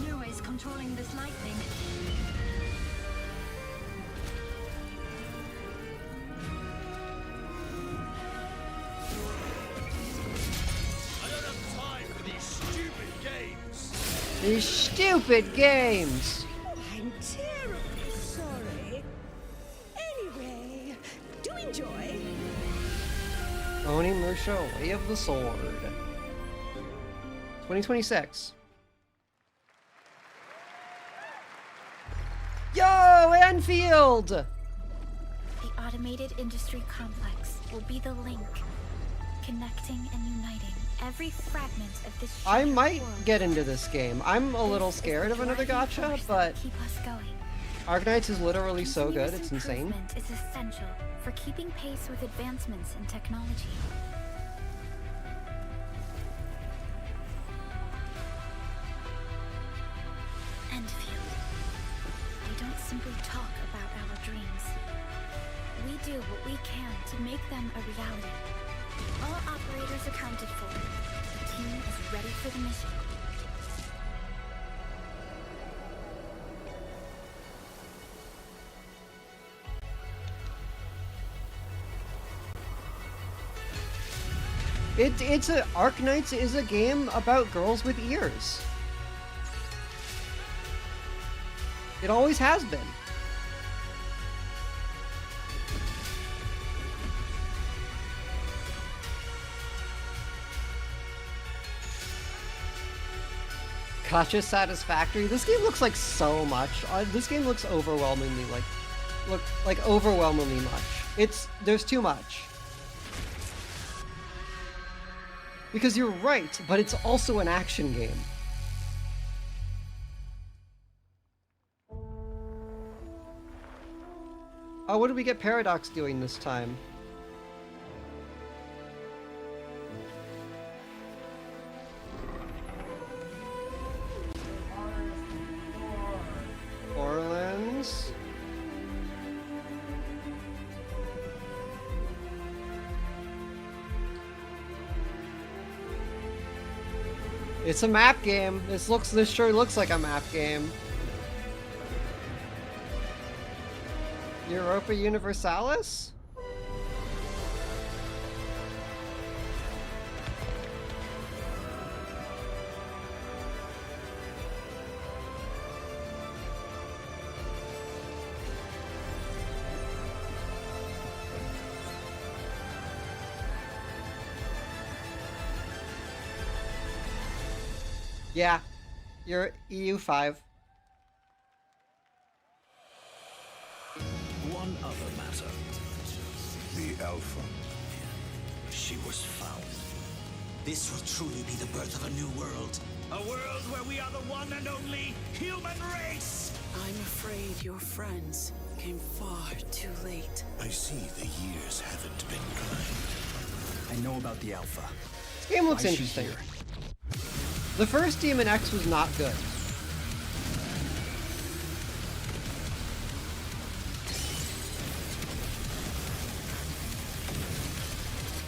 No ways controlling this lightning. I don't have time for these stupid games. These stupid games. I'm terrified. Show, Way of the Sword. 2026. Yo, Anfield! The automated industry complex will be the link, connecting and uniting every fragment of this I shattered might world. get into this game. I'm a little This is scared the of another driving gacha, force but that keep us going. Arknights is literally so good, Continuous it's insane. improvement is essential for keeping pace with advancements in technology. Enfield. We don't simply talk about our dreams. We do what we can to make them a reality. All operators accounted for. The team is ready for the mission. Arknights is a game about girls with ears. It always has been. Gacha Satisfactory. This game looks like so much. This game looks overwhelmingly overwhelmingly much. There's too much. Because you're right, but it's also an action game. Oh, what did we get Paradox doing this time? Orleans. It's a map game. This sure looks like a map game. Europa Universalis? Yeah, you're EU5. One other matter. The Alpha. She was found. This will truly be the birth of a new world. A world where we are the one and only human race! I'm afraid your friends came far too late. I see the years haven't been kind. I know about the Alpha. This game looks Why is she interesting. here? The first Demon X was not good.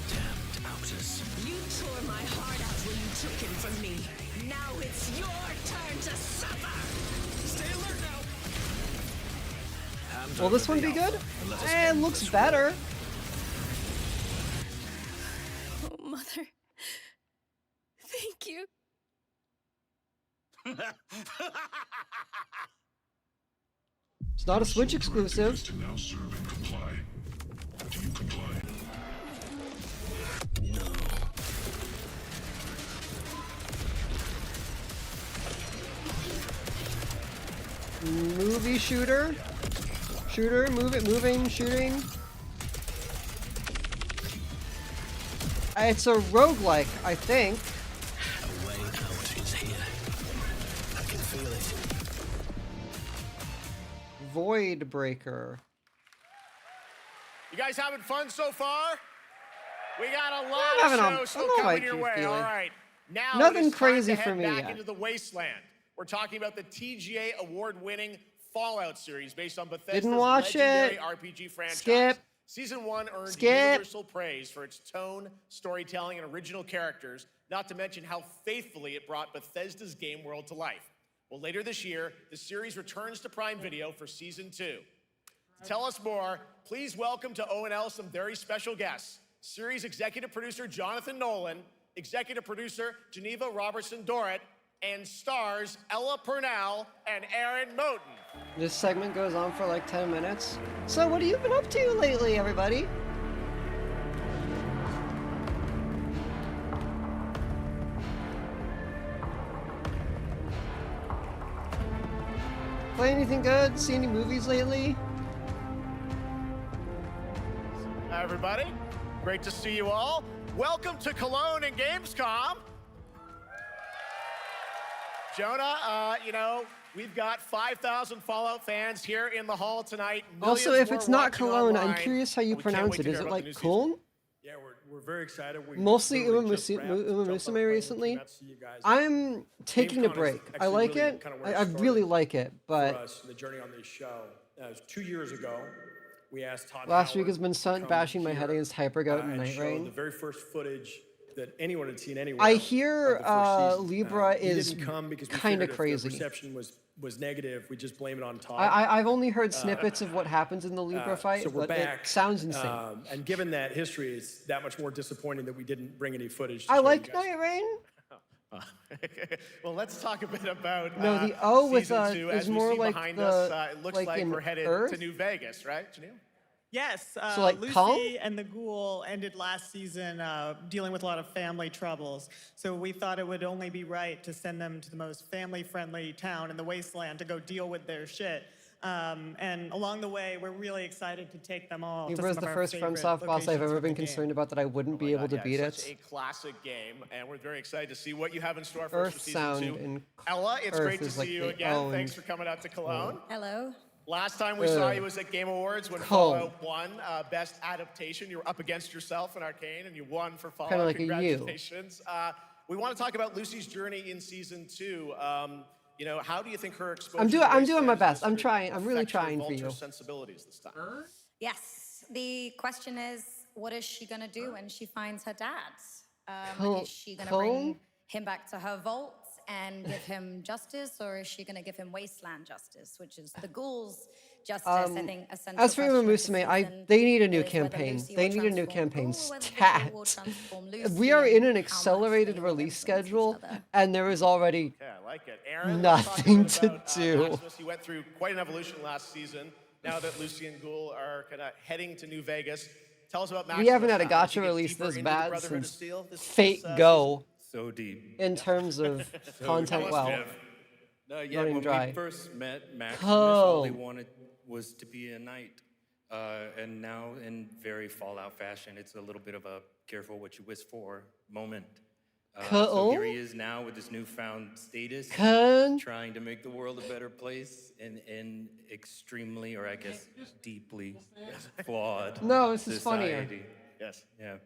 Damned outers. You tore my heart out when you took him from me. Now it's your turn to suffer! Stay alert now! Will this one be good? It looks better. Oh, Mother. Thank you. It's not a Switch exclusive. To now serve and comply. Do you comply? Movie shooter. Moving, shooting. It's a roguelike, I think. A way out is here. I can feel it. Void Breaker. You guys having fun so far? We got a I'm lot having of a- shows still I'm coming like your you way. feeling. All right. Now Nothing it is time crazy to for head me back yet. into the wasteland. We're talking about the TGA award-winning Fallout series based on Bethesda's Didn't watch legendary it. RPG franchise. Skip. Season 1 earned Skip. universal praise for its tone, storytelling, and original characters, not to mention how faithfully it brought Bethesda's game world to life. Well, later this year, the series returns to Prime Video for Season 2. To tell us more, please welcome to ONL some very special guests. Series executive producer Jonathan Nolan, executive producer Geneva Robertson-Dorrit, and stars Ella Purnell and Aaron Moten. This segment goes on for like 10 minutes. So what have you been up to lately, everybody? Play anything good? See any movies lately? Hi, everybody. Great to see you all. Welcome to Cologne and Gamescom. Jonah, you know, we've got 5,000 Fallout fans here in the hall tonight. Also, Millions if it's more not watching Cologne, online. I'm curious how you We can't pronounce wait it. to Is hear it about the like new season. Cologne? Yeah, we're very excited. We Mostly literally just wrapped, Uma jumped on a Musume plane, recently. came out to see you guys. I'm taking a Gamescom is break. I actually like really it. kind of where I it really started like it, for but us, the journey on this show. It was 2 years ago. We asked Todd last week Howard has been to sun come bashing my here, head against Hypergoat and and Night show Rain. the very first footage that anyone had seen anywhere. I hear of the first season. Libra He is didn't come because we kind of figured if crazy. the reception was negative, we just blame it on Todd. I've only heard snippets of what happens in the Libra fight, so we're but back. it sounds insane. And given that history, it's that much more disappointing that we didn't bring any footage. To I show like you guys. Night Rain. Well, let's talk a bit about No, the O with season 2. is As we more see like behind the us, it looks like in we're headed Earth. to New Vegas, right, Janelle? Yes, So, like, Lucy calm? and the Ghoul ended last season dealing with a lot of family troubles. So we thought it would only be right to send them to the most family-friendly town in the wasteland to go deal with their shit. And along the way, we're really excited to take them all to Libra is some the of our first favorite FromSoft boss I've locations ever of been the game. concerned about that I wouldn't be able to beat Such it. a classic game, and we're very excited to see what you have in store for us Earth, for season Sound, 2. and Ella, it's Earth great to is like see you they again. own- Thanks for coming out to Cologne. Hello. Last time we saw you was at Game Awards when Cool. Fallout won Best Adaptation. You were up against yourself in Arcane, and you won for Fallout. Kinda like a you. Congratulations. We want to talk about Lucy's journey in season 2. You know, how do you think her exposure? I'm to doing my Wasteland's best. I'm history trying. I'm really affects her trying for vulture you. sensibilities this time? Yes. The question is, what is she gonna do when she finds her dad? Col- Is she gonna Cole? bring him back to her vault and give him justice, or is she gonna give him wasteland justice, which is the ghouls' justice? I think a central As for Uma question of the Musume, season they need a new is whether campaign. Lucy They will need a new transform campaign Ghoul or whether the Ghoul will stat. transform Lucy We are in and an how much accelerated they will release influence each schedule, other. and there is already Yeah, I like it. Aaron, let's talk a nothing bit to about, do. Maximus. You went through quite an evolution last season. Now that Lucy and Ghoul are kind of heading to New Vegas, tell us about Maximus. We haven't had a How did gacha you get release deeper this into the bad Brotherhood of since Steel Fate this Go So deep. in terms of content. Well, No, yeah, running when dry. we first met Maximus, Cool. all he wanted was to be a knight. And now, in very Fallout fashion, it's a little bit of a careful what you wish for moment. So Cool. here he is now with his newfound status, Cool. trying to make the world a better place in extremely, or I guess deeply flawed No, this is funnier. society. Yes. Yeah.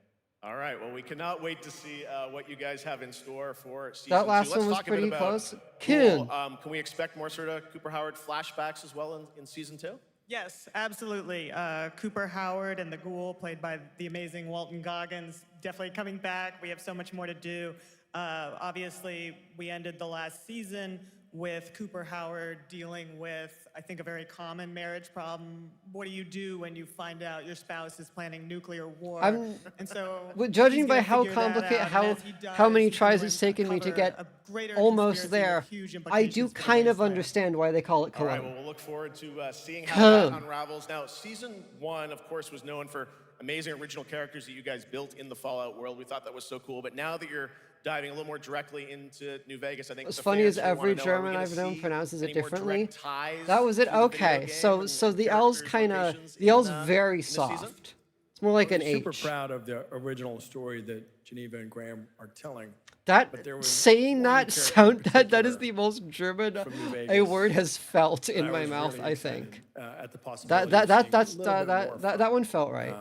All right. Well, we cannot wait to see what you guys have in store for season That 2. last Let's one was talk a bit pretty about close. Ghoul. Cool. Can we expect more sort of Cooper Howard flashbacks as well in season 2? Yes, absolutely. Cooper Howard and the Ghoul, played by the amazing Walton Goggins, definitely coming back. We have so much more to do. Obviously, we ended the last season with Cooper Howard dealing with, I think, a very common marriage problem. What do you do when you find out your spouse is planning nuclear war? I'm- and so, Well, judging he's by gonna how figure that complicated, out, and how as he does, many he's tries gonna it's taken me to uncover get a greater almost conspiracy there, with huge I do implications for the kind of wasteland. understand why they call it All right, Cologne. well, we'll look forward to seeing how that Cool. unravels. Now, season 1, of course, was known for amazing original characters that you guys built in the Fallout world. We thought that was so cool. But now that you're diving a little more directly into New Vegas, I think As the funny fans as will every wanna know, are we German gonna I've known see pronounces it any more differently. direct ties That was it. to the video Okay, game so and the L's characters, kind of locations the L's in very this season? soft. It's more like an We're H. super proud of the original story that Geneva and Graham are telling. That But there was saying one that character sound in that is the most German from New a Vegas word has felt in I my was mouth. really I excited, think at the possibility that of seeing a that's little bit more that one felt right.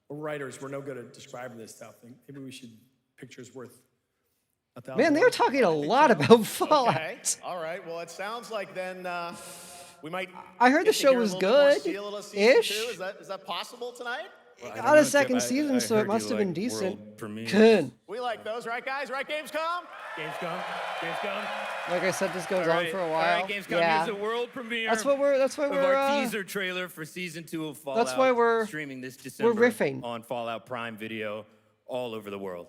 We're writers, we're no good at describing this stuff. Maybe we should pictures worth 1,000 Man, they were words. talking a lot about Fallout. Okay. All right. Well, it sounds like then we might. I heard the get to show hear a was little bit more good, Seal of season ish. 2. Is that possible tonight? It got a second season, so it must have been decent. Good. We like those, right, guys? Right, Gamescom? Gamescom. Like I said, this goes All on right, for a all while. right, Gamescom, yeah. here's the world premiere. That's why we're of our teaser trailer for season 2 of Fallout. That's why we're streaming this December riffing on Fallout Prime Video all over the world.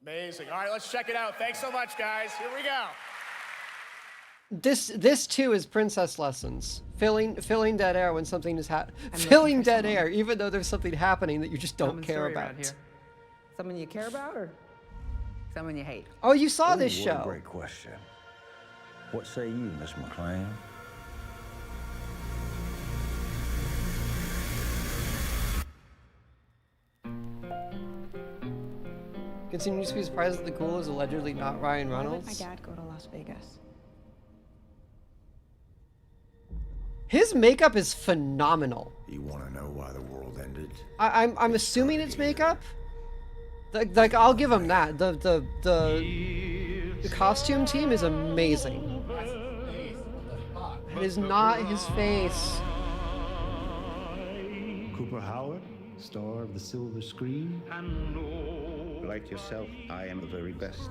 Amazing. All right, let's check it out. Thanks so much, guys. Here we go. This too is princess lessons. Filling dead air when something is filling dead air, even though there's something happening that you just don't care about. Someone you care about or someone you hate? Oh, you saw this What a show. great question. What say you, Miss McLean? Continues to be surprised that the ghoul is allegedly not Ryan Why would my Reynolds. dad go to Las Vegas? His makeup is phenomenal. You want to know why the world ended? I'm assuming it's makeup. Like I'll give him that. The costume team is amazing. It is not his face. Cooper Howard, star of the silver screen. Like yourself, I am the very best.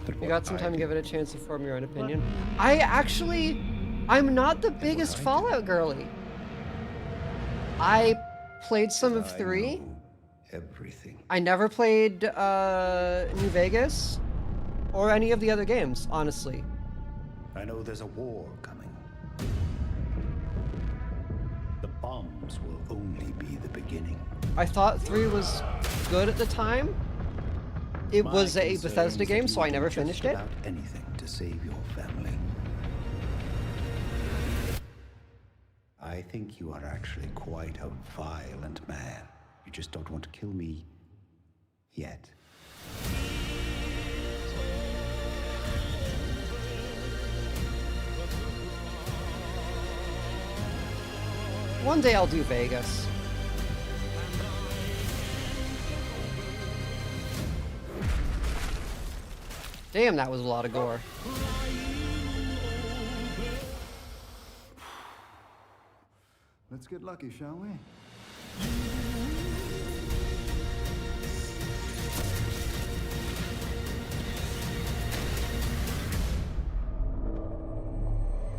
But You got some time to give it a chance to form your own opinion. I'm not the biggest Fallout girly. I played some of 3. Everything. I never played New Vegas or any of the other games, honestly. I know there's a war coming. The bombs will only be the beginning. I thought 3 was good at the time. It was a Bethesda game, so I never finished it. Anything to save your family. I think you are actually quite a violent man. You just don't want to kill me yet. One day I'll do Vegas. Damn, that was a lot of gore. Let's get lucky, shall we?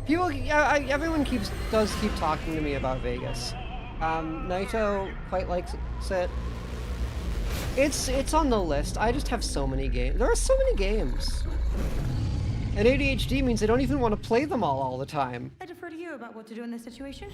People, everyone does keep talking to me about Vegas. Naito quite likes it. It's on the list. I just have so many games. There are so many games. And ADHD means I don't even want to play them all the time. I defer to you about what to do in this situation.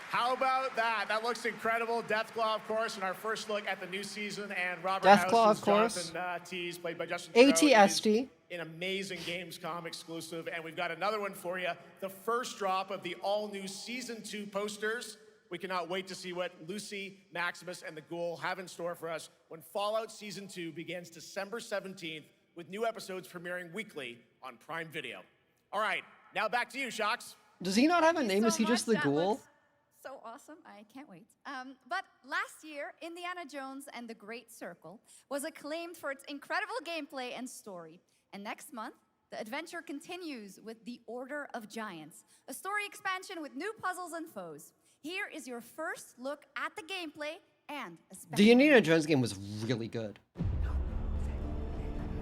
How about that? That looks incredible. Deathclaw, of course, in our first look at the new season, and Robert Deathclaw, House of course. Jonathan Tease, played by Justin Trudeau. ATST. An amazing Gamescom exclusive, and we've got another one for you. The first drop of the all-new Season 2 posters. We cannot wait to see what Lucy, Maximus, and the Ghoul have in store for us when Fallout Season 2 begins December 17th, with new episodes premiering weekly on Prime Video. All right, now back to you, Shocks. Does he not have a name? Is he just the Ghoul? So awesome, I can't wait. But last year, Indiana Jones and the Great Circle was acclaimed for its incredible gameplay and story. And next month, the adventure continues with The Order of Giants, a story expansion with new puzzles and foes. Here is your first look at the gameplay and a special... The Indiana Jones game was really good.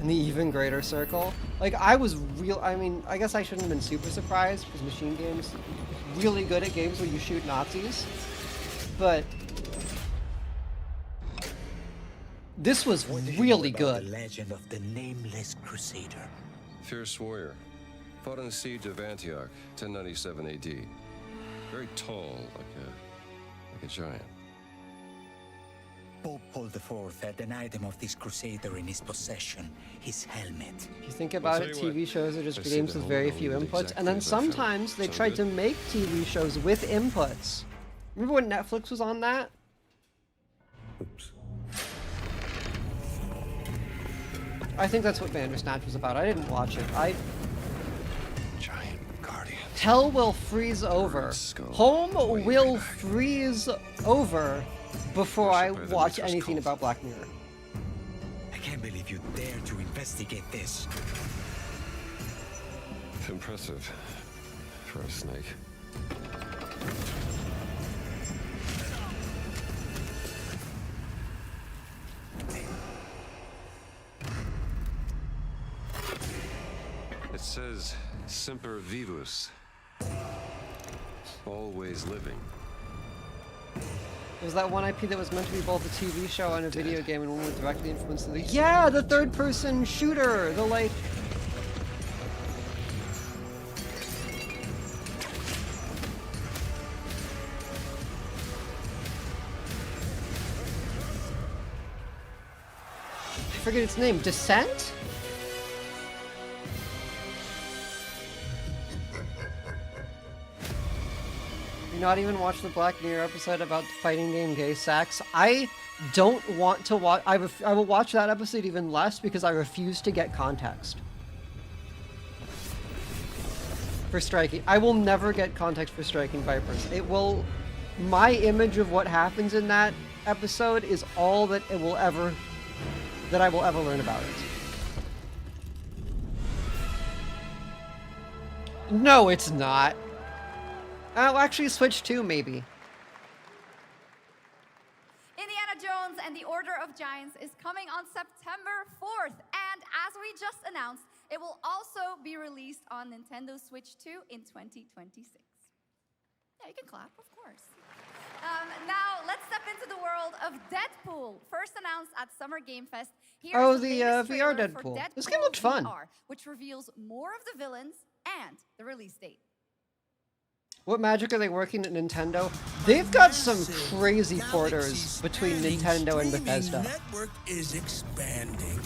And the Even Greater Circle. Like, I mean, I guess I shouldn't have been super surprised, because Machine Games really good at games where you shoot Nazis. But this was really good. The legend of the nameless crusader. Fierce warrior. Fought in the siege of Antioch, 1097 AD. Very tall, like a giant. Pope Paul IV had an item of this crusader in his possession, his helmet. If you think about it, TV shows are just games with very few inputs, and then sometimes they tried to make TV shows with inputs. Remember when Netflix was on that? Oops. I think that's what Bandersnatch was about. I didn't watch it. Giant guardian. Hell will freeze over. Home will freeze over before I watch anything about Black Mirror. I can't believe you dare to investigate this. Impressive for a snake. It says Semper Vivus. Always living. It was that one IP that was meant to be both a TV show and a video game, and one was directly influenced the... Yeah, the third-person shooter! The, like... I forget its name. Descent? not even watch the Black Mirror episode about the fighting game gay sex? I don't want to watch. I will watch that episode even less because I refuse to get context for striking. I will never get context for striking vipers. It will. My image of what happens in that episode is all that it will ever. That I will ever learn about it. No, it's not. I'll actually switch to maybe. Indiana Jones and the Order of Giants is coming on September 4th. And as we just announced, it will also be released on Nintendo Switch 2 in 2026. Yeah, you can clap, of course. Now, let's step into the world of Deadpool. First announced at Summer Game Fest. Here's the latest VR trailer for Deadpool. This game looked fun. VR, which reveals more of the villains and the release date. What magic are they working at Nintendo? They've got some crazy porters between Nintendo and Bethesda. Network is expanding.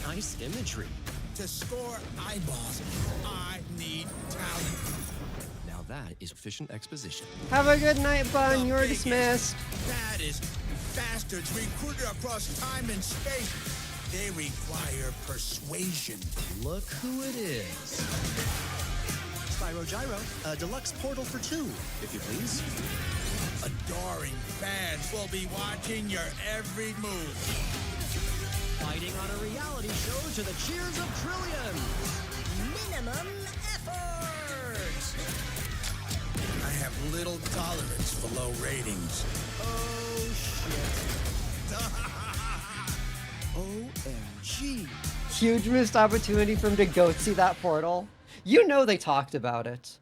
Nice imagery. To score eyeballs, I need talent. Now that is efficient exposition. Have a good night, Bun. You're dismissed. That is bastards recruited across time and space. They require persuasion. Look who it is. Spyro Gyro, a deluxe portal for 2, if you please. Adoring fans will be watching your every move. Fighting on a reality show to the cheers of trillions. Minimum effort. I have little tolerance for low ratings. Oh, shit. OMG. Huge missed opportunity for him to go see that portal. You know they talked about it.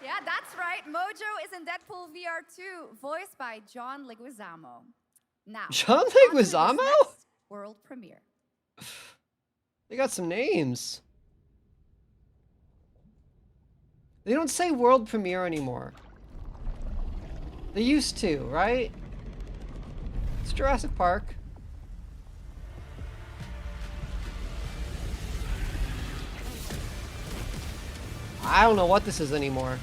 Yeah, that's right. Mojo is in Deadpool VR 2, voiced by John Leguizamo. Now, John on to this Leguizamo? next world premiere. They got some names. They don't say world premiere anymore. They used to, right? It's Jurassic Park. I don't know what this is anymore.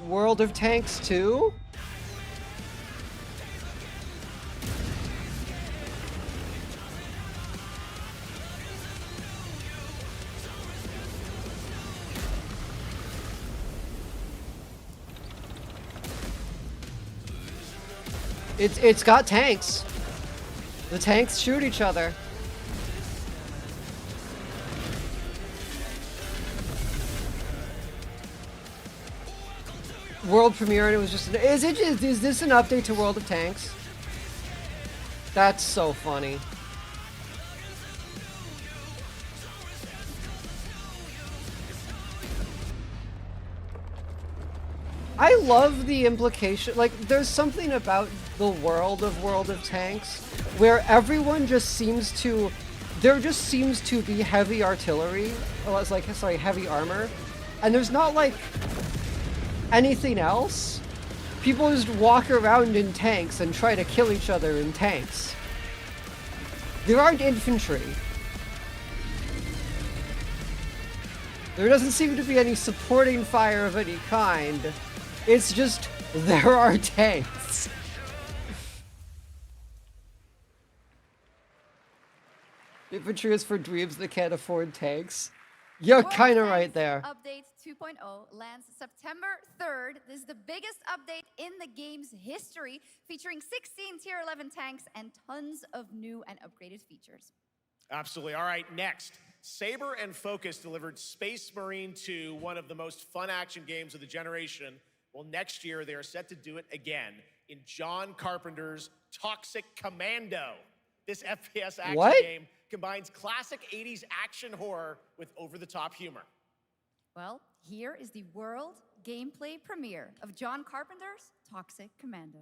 World of Tanks 2? It's got tanks. The tanks shoot each other. World premiere and it was just is this an update to World of Tanks? That's so funny. I love the implication, like there's something about the world of Tanks where everyone just seems to, there just seems to be heavy artillery, oh, it's like, sorry, heavy armor, and there's not like anything else. People just walk around in tanks and try to kill each other in tanks. There aren't infantry. There doesn't seem to be any supporting fire of any kind. It's just, there are tanks. Infantry is for dweebs that can't afford tanks. You're kind of right there. Update 2.0 lands September 3rd. This is the biggest update in the game's history, featuring 16 Tier 11 tanks and tons of new and upgraded features. Absolutely. All right, next. Saber and Focus delivered Space Marine 2, one of the most fun action games of the generation. Well, next year, they are set to do it again in John Carpenter's Toxic Commando. This FPS action game combines classic 80s action horror with over-the-top humor. Well, here is the world gameplay premiere of John Carpenter's Toxic Commando.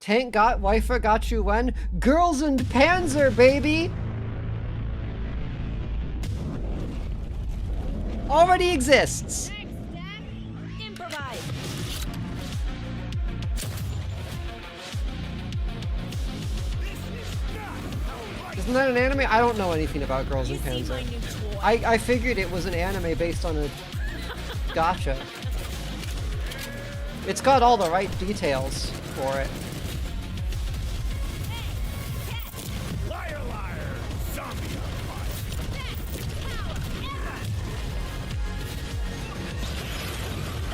Tank got, wifer got you when? Girls and Panzer, baby! Already exists. Improvise. There's Wasn't that an anime? I don't know anything about Girls in Panzer. I figured it was an anime based on a gacha. It's got all the right details for it. Liar, liar! Zombie on fire!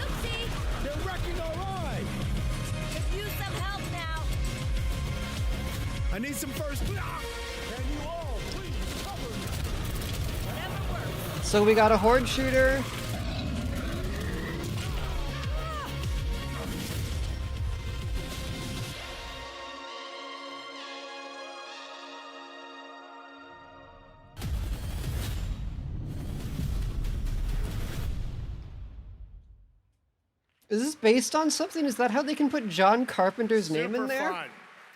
Oopsie! They're wrecking our ride! Could use some help now. I need some first. Can you all please cover me? Whatever works. So we got a horde shooter. Is this based on something? Is that how they can put John Carpenter's name in there? Fun.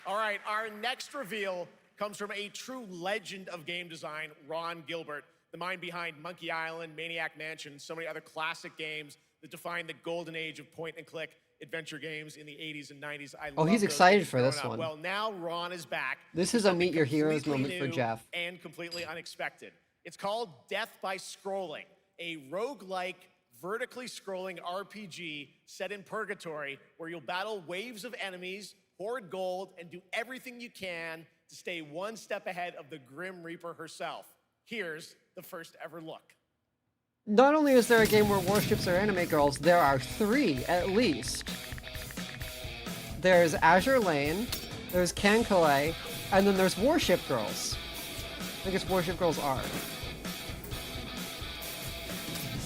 All right, our next reveal comes from a true legend of game design, Ron Gilbert, the mind behind Monkey Island, Maniac Mansion, and so many other classic games that defined the golden age of point-and-click adventure games in the 80s and 90s. Oh, he's excited for this one. Well, now Ron is back. This is a Meet Your Heroes Completely moment for new Jeff. And completely unexpected. It's called Death by Scrolling, a roguelike, vertically scrolling RPG set in purgatory where you'll battle waves of enemies, hoard gold, and do everything you can to stay one step ahead of the Grim Reaper herself. Here's the first ever look. Not only is there a game where warships are anime girls, there are 3 at least. There's Azure Lane, there's Kankale, and then there's Warship Girls. I think it's Warship Girls R.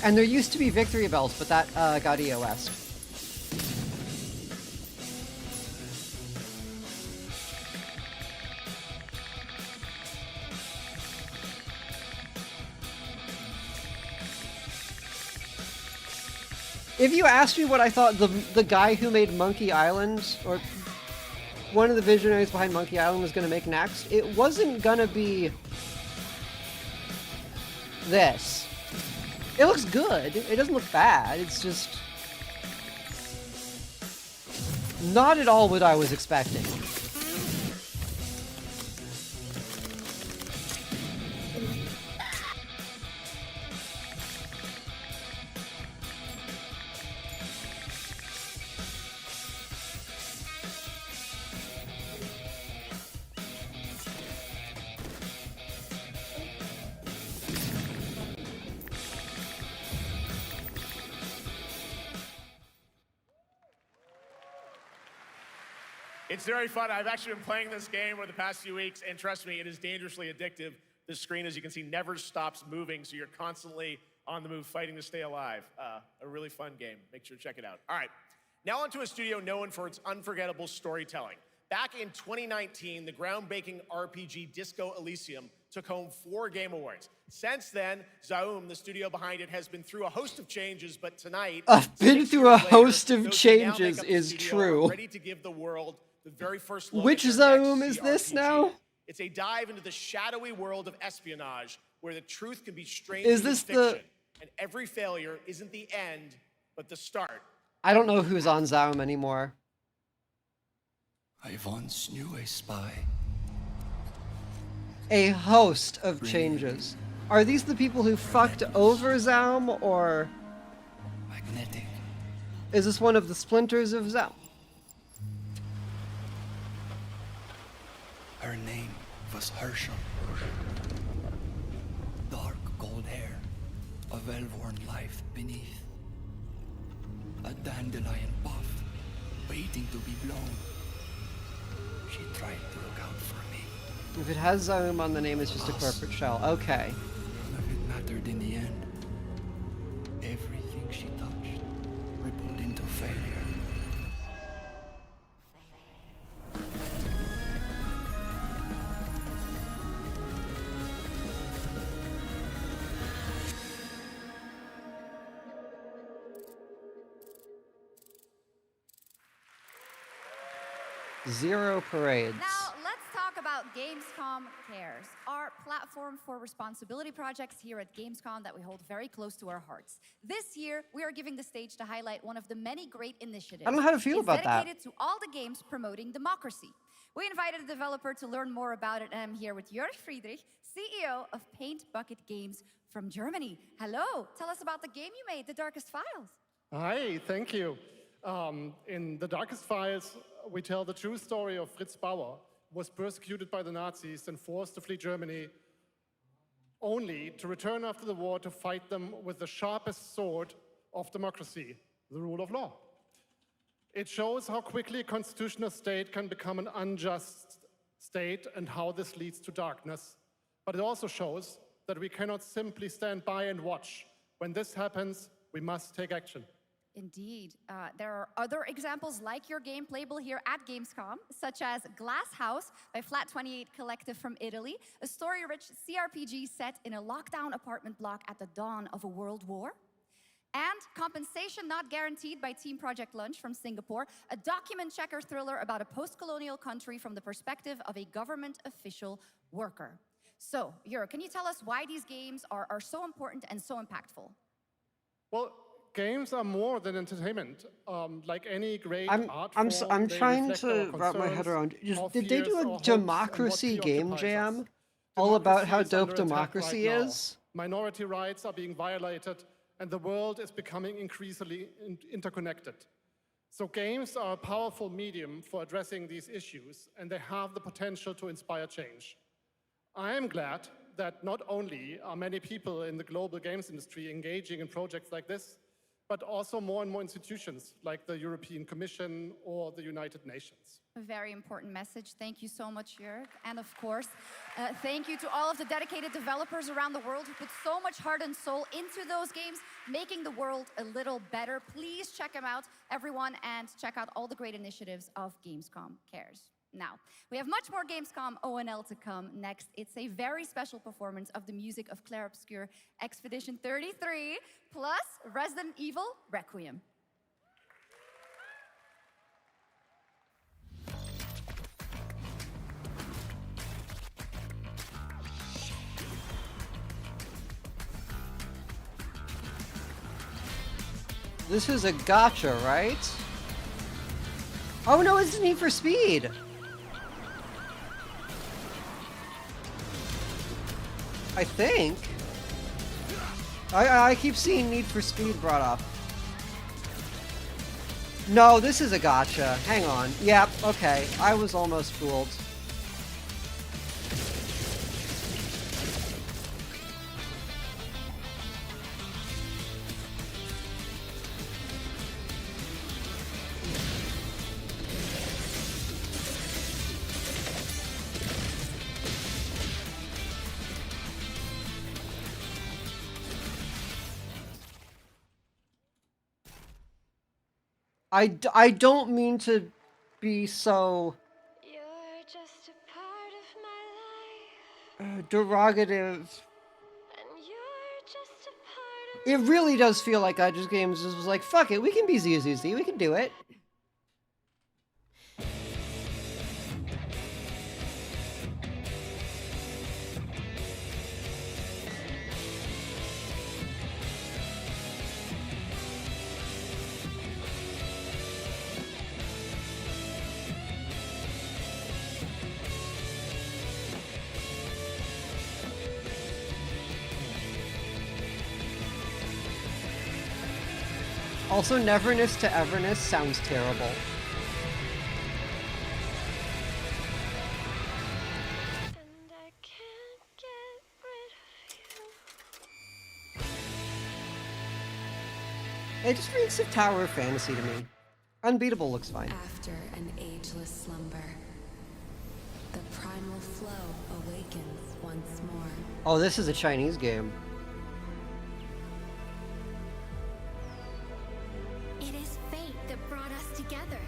And there used to be Victory Bells, but that got EOS. If you asked me what I thought the guy who made Monkey Island, or one of the visionaries behind Monkey Island, was going to make next, it wasn't going to be this. It looks good. It doesn't look bad. It's just not at all what I was expecting. It's very fun. I've actually been playing this game over the past few weeks, and trust me, it is dangerously addictive. The screen, as you can see, never stops moving, so you're constantly on the move fighting to stay alive. A really fun game. Make sure to check it out. All right, now onto a studio known for its unforgettable storytelling. Back in 2019, the groundbreaking RPG Disco Elysium took home 4 Game Awards. Since then, Zaum, the studio behind it, has been through a host of changes, but tonight, I've been through a host of those who now make changes up the is studio true. are ready to give the world the very first look Which at their next Zaum is this CRPG. now? It's a dive into the shadowy world of espionage, where the truth can be stranger Is than this fiction, the- and every failure isn't the end, but the start. I don't know who's on Zaum anymore. I once knew a spy. A host of changes. Are these the people who fucked over Zaum, or Magnetic. is this one of the splinters of Zaum? Her name was Herschel. Dark gold hair, a well-worn life beneath. A dandelion puff, waiting to be blown. She tried to look out for me. If it has Zaum on the name, it's just a corporate shell. Okay. If it mattered in the end, everything she touched rippled into failure. Zero parades. Now, let's talk about Gamescom Cares, our platform for responsibility projects here at Gamescom that we hold very close to our hearts. This year, we are giving the stage to highlight one of the many great initiatives. I don't know how to feel about that. Dedicated to all the games promoting democracy. We invited a developer to learn more about it, and I'm here with Jörg Friedrich, CEO of Paint Bucket Games from Germany. Hello, tell us about the game you made, The Darkest Files. Hi, thank you. In The Darkest Files, we tell the true story of Fritz Bauer, who was persecuted by the Nazis and forced to flee Germany, only to return after the war to fight them with the sharpest sword of democracy, the rule of law. It shows how quickly a constitutional state can become an unjust state and how this leads to darkness. But it also shows that we cannot simply stand by and watch. When this happens, we must take action. Indeed. There are other examples like your game playable here at Gamescom, such as Glass House by Flat 28 Collective from Italy, a story-rich CRPG set in a lockdown apartment block at the dawn of a world war. And Compensation Not Guaranteed by Team Project Lunch from Singapore, a document checker thriller about a post-colonial country from the perspective of a government official worker. So, Jörg, can you tell us why these games are so important and so impactful? Well, games are more than entertainment. Like any great art form, I'm they trying reflect to our wrap my head concerns, around. our Did they fears, do our a hopes, and what democracy game preoccupies jam? us. All about how Democracy is dope under attack democracy right now. is? Minority rights are being violated, and the world is becoming increasingly interconnected. So games are a powerful medium for addressing these issues, and they have the potential to inspire change. I am glad that not only are many people in the global games industry engaging in projects like this, but also more and more institutions like the European Commission or the United Nations. A very important message. Thank you so much, Jörg. And of course, thank you to all of the dedicated developers around the world who put so much heart and soul into those games, making the world a little better. Please check them out, everyone, and check out all the great initiatives of Gamescom Cares. Now, we have much more Gamescom ONL to come next. It's a very special performance of the music of Clair Obscur Expedition 33, plus Resident Evil Requiem. This is a gotcha, right? Oh no, it's Need for Speed! I think. I keep seeing Need for Speed brought up. No, this is a gotcha. Hang on. Yep, okay. I was almost fooled. I don't mean to be so You're just a part of my life. Derogative. And you're just a part It really does feel like I Just Games was like, fuck it, we can be ZZZ, we can do it. Also, Neverness to Everness sounds terrible. It just reeks of Tower of Fantasy to me. Unbeatable looks fine. After an ageless slumber, the primal flow awakens once more. Oh, this is a Chinese game. It is fate that brought us together.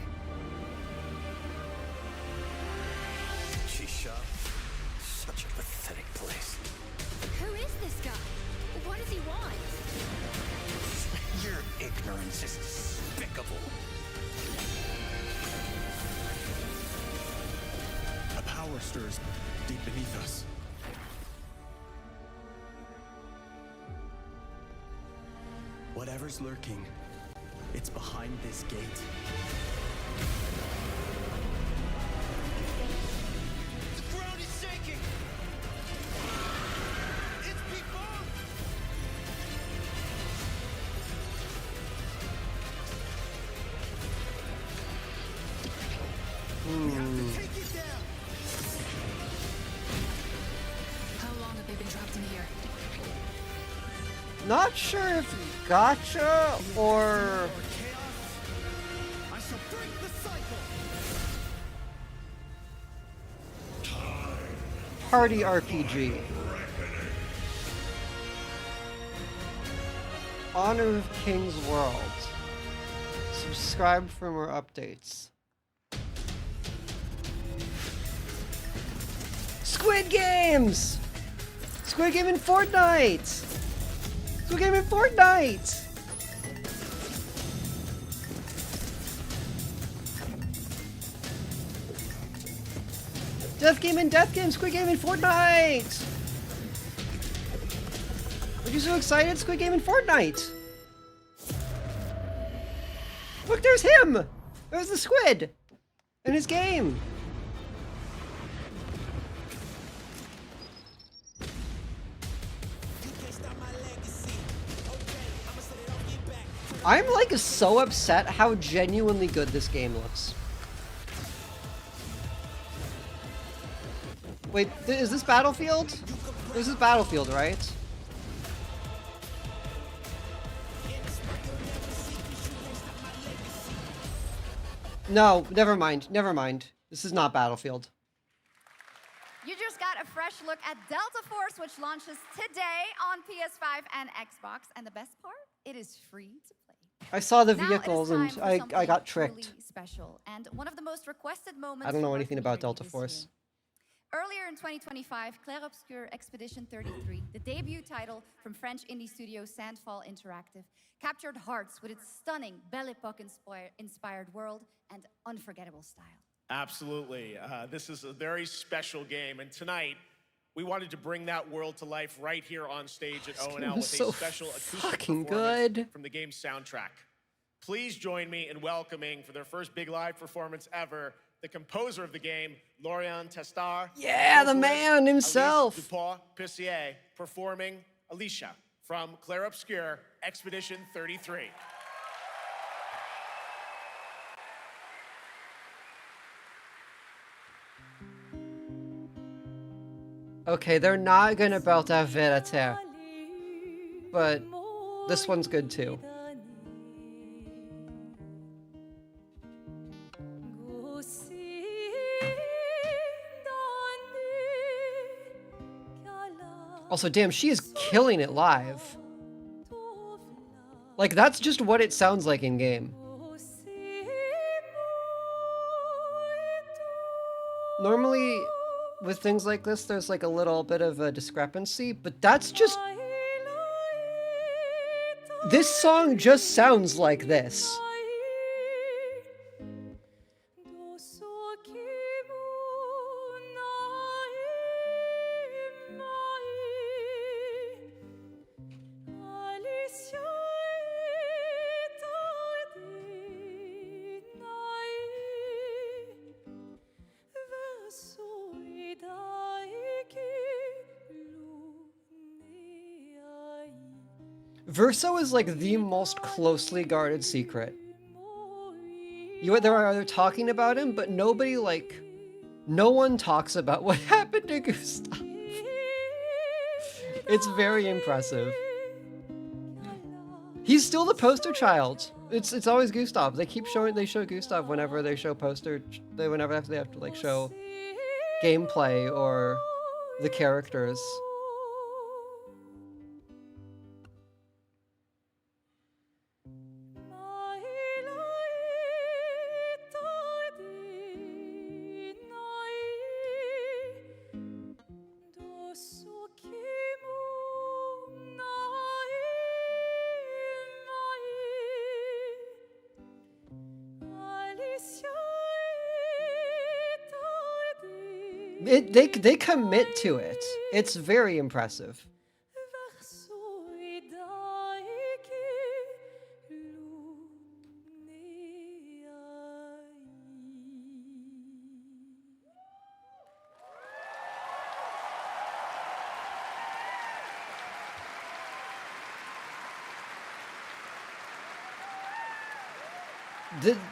Shisha, such a pathetic place. Who is this guy? What does he want? Your ignorance is despicable. A power stirs deep beneath us. Whatever's lurking, it's behind this gate. The ground is shaking! It's people! We have to take it down! How long have they been trapped in here? Not sure if gotcha or I shall break the cycle! party RPG. Honor of King's World. Subscribe for more updates. Squid Games! Squid Game in Fortnite! Squid Game in Fortnite! Death Game in Death Game! Squid Game in Fortnite! Are you so excited? Squid Game in Fortnite! Look, there's him! There's the squid! In his game! I'm like so upset how genuinely good this game looks. Wait, is this Battlefield? This is Battlefield, right? No, never mind. Never mind. This is not Battlefield. You just got a fresh look at Delta Force, which launches today on PS5 and Xbox. And the best part, it is free to play. I saw the Now it is vehicles time and for I something got truly tricked. special and one of the most requested moments. I don't know from our anything about community Delta this Force. year. Earlier in 2025, Clair Obscur Expedition 33, the debut title from French indie studio Sandfall Interactive, captured hearts with its stunning Belle Epoque inspired world and unforgettable style. Absolutely. This is a very special game, and tonight we wanted to bring that world to life right here on stage at game ONL was with so a special acoustic fucking performance good. from the game's soundtrack. Please join me in welcoming, for their first big live performance ever, the composer of the game, Laurent Testard. Yeah, the man himself. Dupont-Pissier, performing Alicia from Clair Obscur Expedition 33. Okay, they're not gonna belt out Verite. But this one's good too. Also, damn, she is killing it live. Like, that's just what it sounds like in game. Normally, with things like this, there's like a little bit of a discrepancy, but that's just... This song just sounds like this. Verso is like the most closely guarded secret. They're talking about him, but nobody like... No one talks about what happened to Gustav. It's very impressive. He's still the poster child. It's always Gustav. They show Gustav whenever they show whenever they have to like show gameplay or the characters. They commit to it. It's very impressive.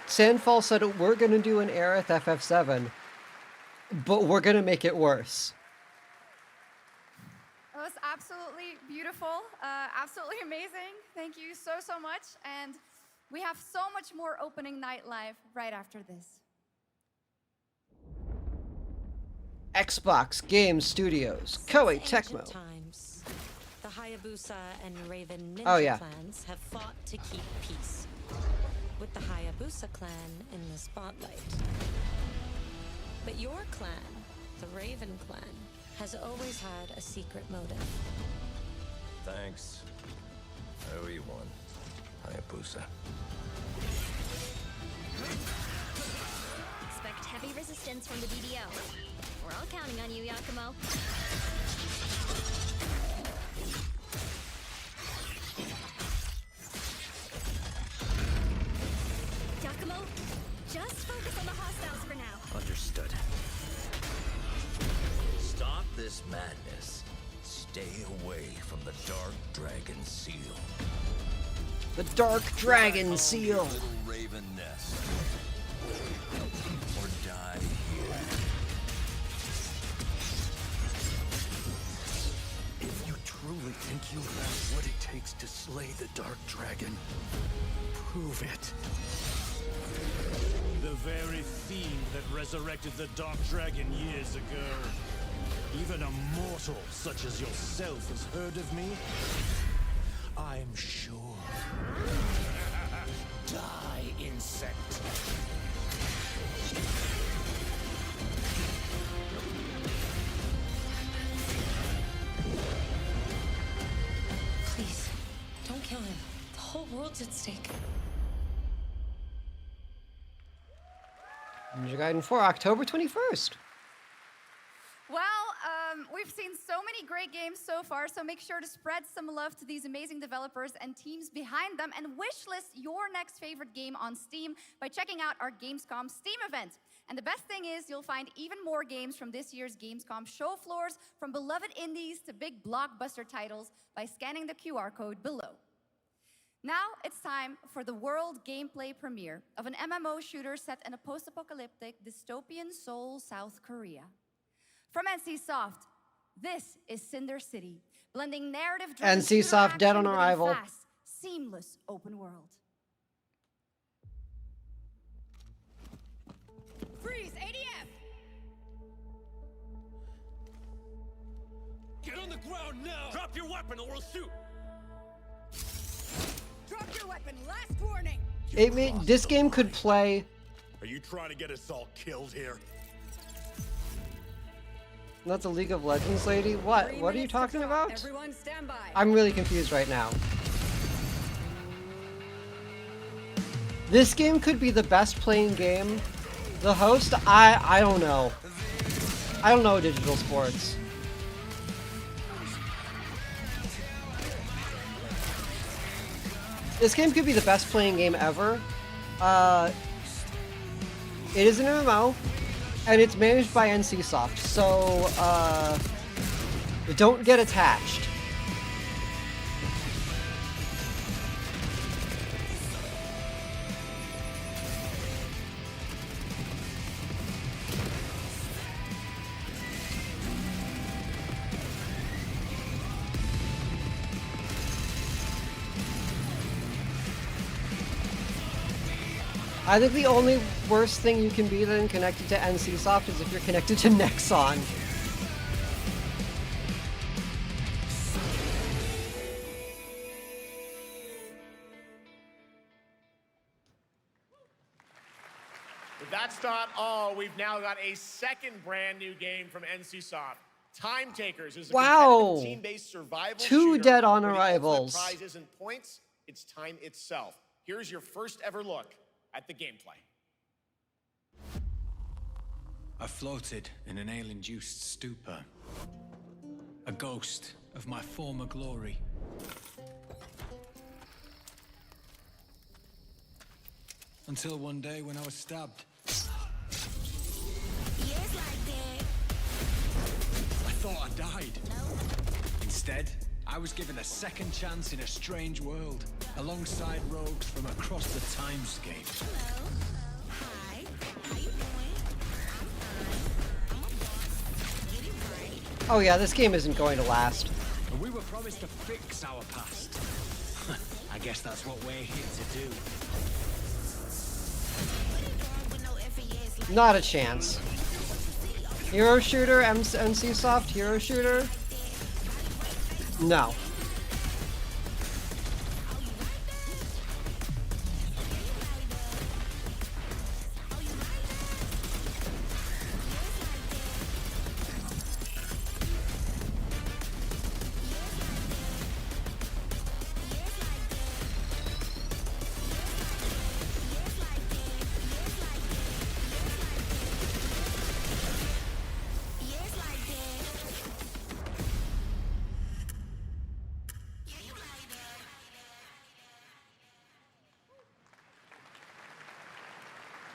Sandfall said we're gonna do an Aerith FF7, but we're gonna make it worse. It was absolutely beautiful, absolutely amazing. Thank you so, so much. And we have so much more opening night live right after this. Xbox Game Studios, Koei Tecmo. Times, the Hayabusa and Raven ninja Oh, yeah. clans have fought to keep peace, with the Hayabusa clan in the spotlight. But your clan, the Raven clan, has always had a secret motive. Thanks. I owe you one, Hayabusa. Expect heavy resistance from the DDO. We're all counting on you, Yakumo. Yakumo, just focus on the hostiles for now. Understood. Stop this madness. Stay away from the Dark Dragon Seal. The Dark Dragon Seal. Little raven nest. Or die here. If you truly think you have what it takes to slay the Dark Dragon, prove it. The very fiend that resurrected the Dark Dragon years ago. Even a mortal such as yourself has heard of me? I'm sure. Die, insect. Please, don't kill him. The whole world's at stake. Ninja Gaiden 4, October 21st. Well, we've seen so many great games so far, so make sure to spread some love to these amazing developers and teams behind them, and wishlist your next favorite game on Steam by checking out our Gamescom Steam event. And the best thing is you'll find even more games from this year's Gamescom show floors, from beloved indies to big blockbuster titles, by scanning the QR code below. Now it's time for the world gameplay premiere of an MMO shooter set in a post-apocalyptic dystopian Seoul, South Korea. From NCSoft, this is Cinder City, blending narrative-driven NCSoft dead on arrival. with a fast, seamless open world. Freeze, ADF! Get on the ground now! Drop your weapon or we'll shoot! Drop your weapon, last warning! This game could play. Are you trying to get us all killed here? Not the League of Legends lady? What? What are you talking about? Everyone stand by. I'm really confused right now. This game could be the best playing game. The host, I don't know. I don't know digital sports. This game could be the best playing game ever. It is an MMO, and it's managed by NCSoft, so don't get attached. I think the only worst thing you can be than connected to NCSoft is if you're connected to Nexon. But that's not all. We've now got a second brand new game from NCSoft. Time Takers is a competitive team-based survival Two shooter dead on where the ultimate arrivals. prize isn't points, it's time itself. Here's your first ever look at the gameplay. I floated in an ale-induced stupor, a ghost of my former glory. Until one day when I was stabbed. Years like that. I thought I died. Instead, I was given a second chance in a strange world, alongside rogues from across the timescape. Hello. Hi. How you doing? I'm a boss. Get it right. Oh yeah, this game isn't going to last. And we were promised to fix our past. I guess that's what we're here to do. Not a chance. Hero shooter, NC Soft hero shooter? No.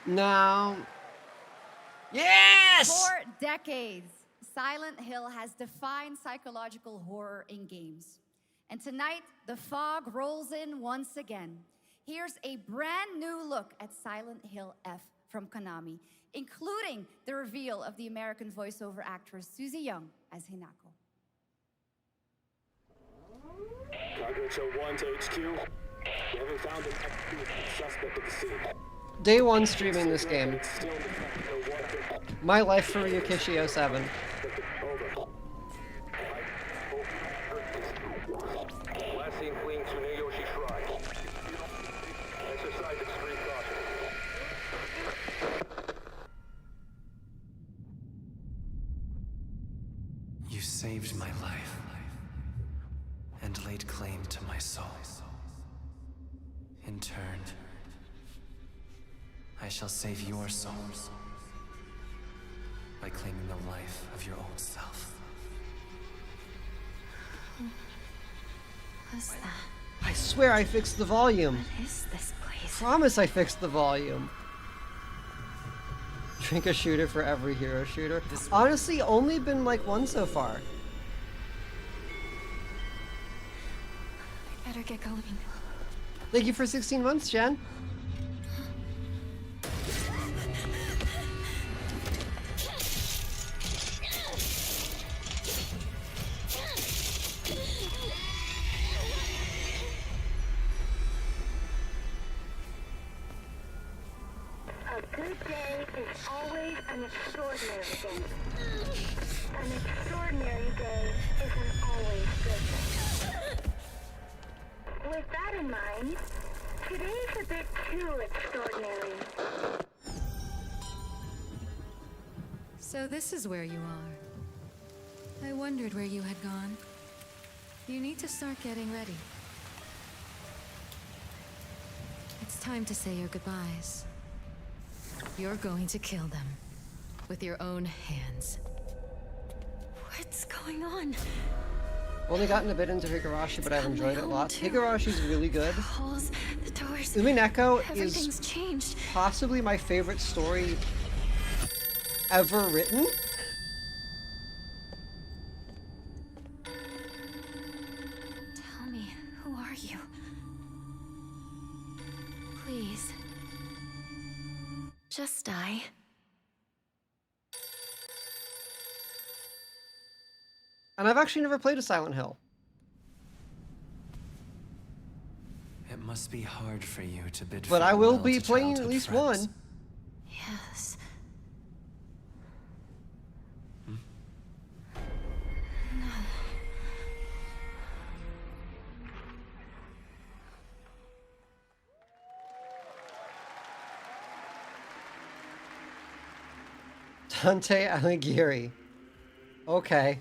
No. Yes! For decades, Silent Hill has defined psychological horror in games. And tonight, the fog rolls in once again. Here's a brand new look at Silent Hill F from Konami, including the reveal of the American voiceover actress Susie Young as Hinako. Target show 1 to HQ. We haven't found an suspect at the scene. Day one streaming this game. My life for Ryukishi 07. Last seen fleeing Tsuneyoshi Shrine. Exercise extreme caution. You saved my life and laid claim to my soul. In turn, I shall save your souls by claiming the life of your own self. What's that? I swear I fixed the volume. What is this place? Promise I fixed the volume. Drink a shooter for every hero shooter. Honestly, only been like one so far. I better get going. Thank you for 16 months, Jen. A good day is always an extraordinary day. An extraordinary day isn't always good. With that in mind, today's a bit too extraordinary. So this is where you are. I wondered where you had gone. You need to start getting ready. It's time to say your goodbyes. You're going to kill them with your own hands. What's going on? Only gotten a bit into Higurashi, but I've enjoyed it a lot. Higurashi's really good. The halls, the doors. Umineko Everything's is changed. possibly my favorite story ever written. Tell me, who are you? Please. Just die. And I've actually never played a Silent Hill. It must be hard for you to bid But I will farewell be to playing at childhood least friends. one. Yes. Dante Alighieri. Okay.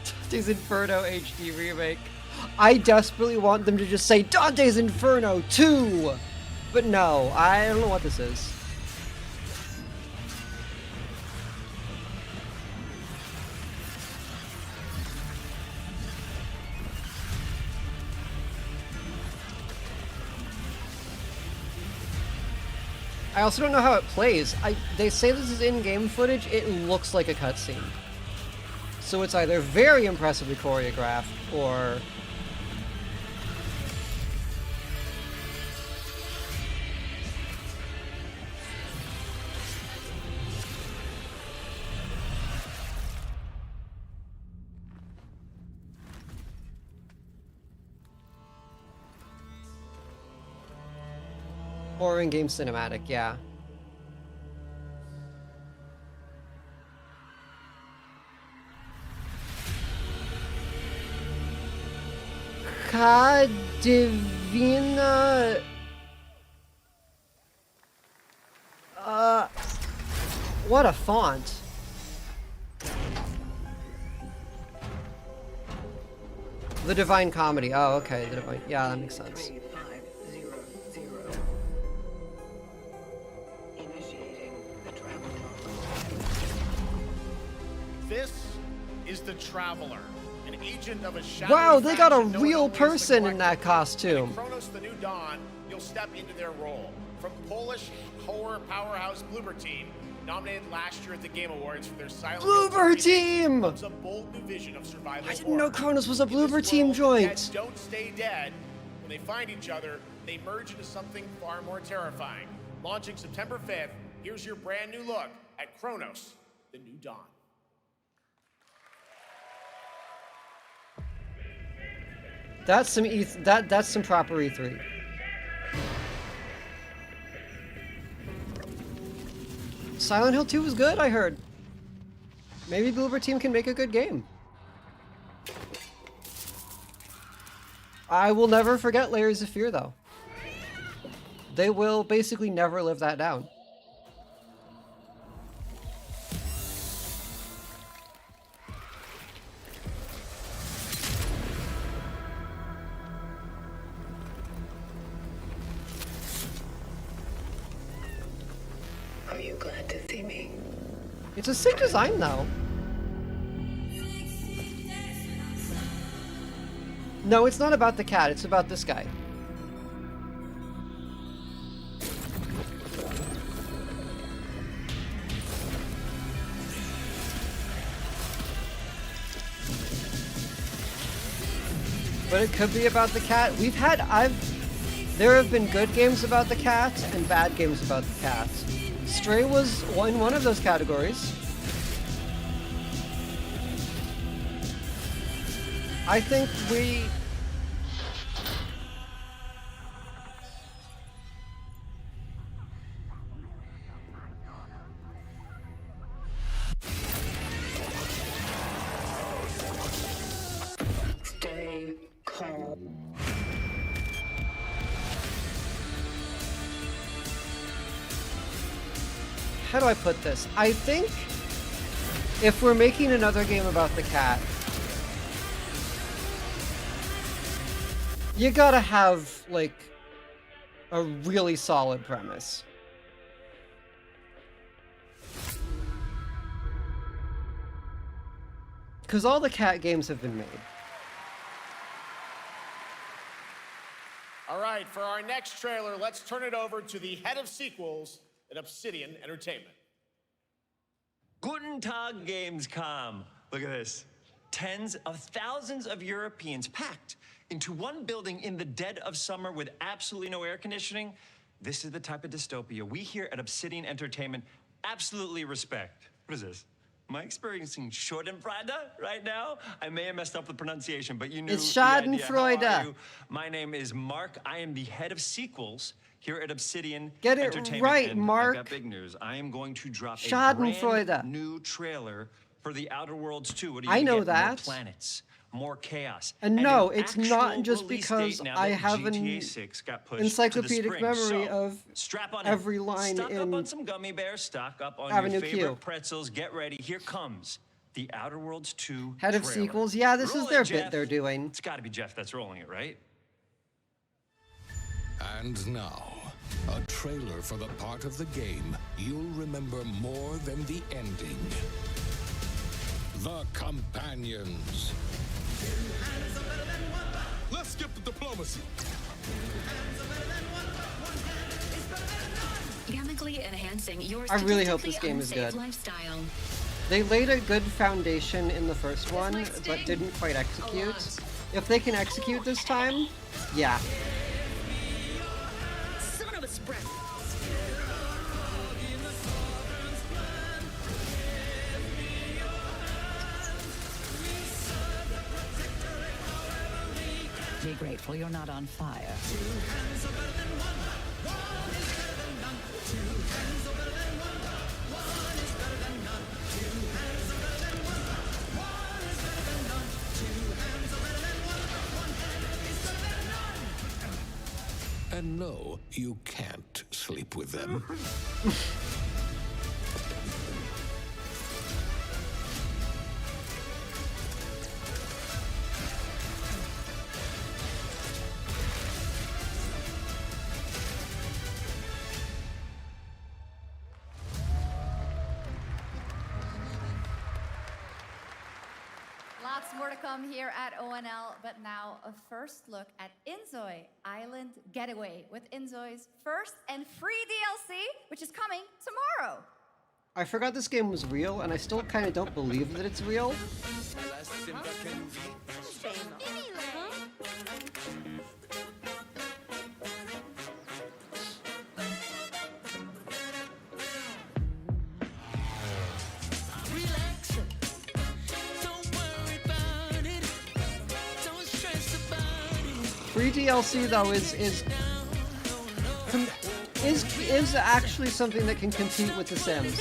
Dante's Inferno HD remake. I desperately want them to just say Dante's Inferno 2! But no, I don't know what this is. I also don't know how it plays. They say this is in-game footage. It looks like a cutscene. So it's either very impressively choreographed or... or in-game cinematic, yeah. Divina. What a font. The Divine Comedy. Oh, okay. The Divine. Yeah, that makes sense. This is the Traveler, an agent of a shadowy Wow, they got a faction known real only as the person in that Collective. costume. In Kronos: The New Dawn, you'll step into their role. From Polish horror powerhouse Bloober Team, nominated last year at the Game Awards for their Silent Hill Bloober Team! comes a bold new vision of survival I didn't horror. know Kronos was a In this Bloober Team world, the joint. dead don't stay dead. When they find each other, they merge into something far more terrifying. Launching September 5th, here's your brand new look at Kronos: The New Dawn. That's some that's some proper E3. Silent Hill 2 was good, I heard. Maybe Bloober Team can make a good game. I will never forget Layers of Fear, though. They will basically never live that down. Are you glad to see me? It's a sick design, though. No, it's not about the cat, it's about this guy. But it could be about the cat. There have been good games about the cat and bad games about the cat. Stray was in one of those categories. I think we... Stay calm. How do I put this? I think if we're making another game about the cat, you gotta have, like, a really solid premise. Because all the cat games have been made. All right, for our next trailer, let's turn it over to the head of sequels at Obsidian Entertainment. Guten Tag, Gamescom. Look at this. Tens of thousands of Europeans packed into one building in the dead of summer with absolutely no air conditioning. This is the type of dystopia we here at Obsidian Entertainment absolutely respect. What is this? Am I experiencing Schadenfreude right now? I may have messed up the pronunciation, but you knew It's the idea. Schadenfreude. How are you? My name is Mark. I am the head of sequels here at Obsidian Get it Entertainment. right, and Mark. I've got big news. I am going to drop a Schadenfreude. brand new trailer for The Outer Worlds 2. What do you I know get? More that. planets, more chaos. And no, an it's not actual just release because date now I that have an GTA 6 got pushed to the encyclopedic spring. memory So, of strap on every in. line Stock up in on some gummy bears, stock up on Avenue your favorite Q. pretzels. Get ready. Here comes The Outer Worlds 2 Head of trailer. sequels. Yeah, this Roll is their it, bit Jeff. they're doing. It's got to be Jeff that's rolling it, right? And now, a trailer for the part of the game you'll remember more than the ending. The Companions. Let's skip the diplomacy. You haven't experiencing your I really hope this statistically game is unsafe good. lifestyle. They laid a good foundation in the first one, but didn't quite execute. If they can execute this time, yeah. Son of a spread. Be grateful you're not on fire. And no, you can't sleep with them. Lots more to come here at ONL, but now a first look at Inzoi Island Getaway with Inzoi's first and free DLC, which is coming tomorrow. I forgot this game was real, and I still kind of don't believe that it's real. Free DLC though is actually something that can compete with The Sims.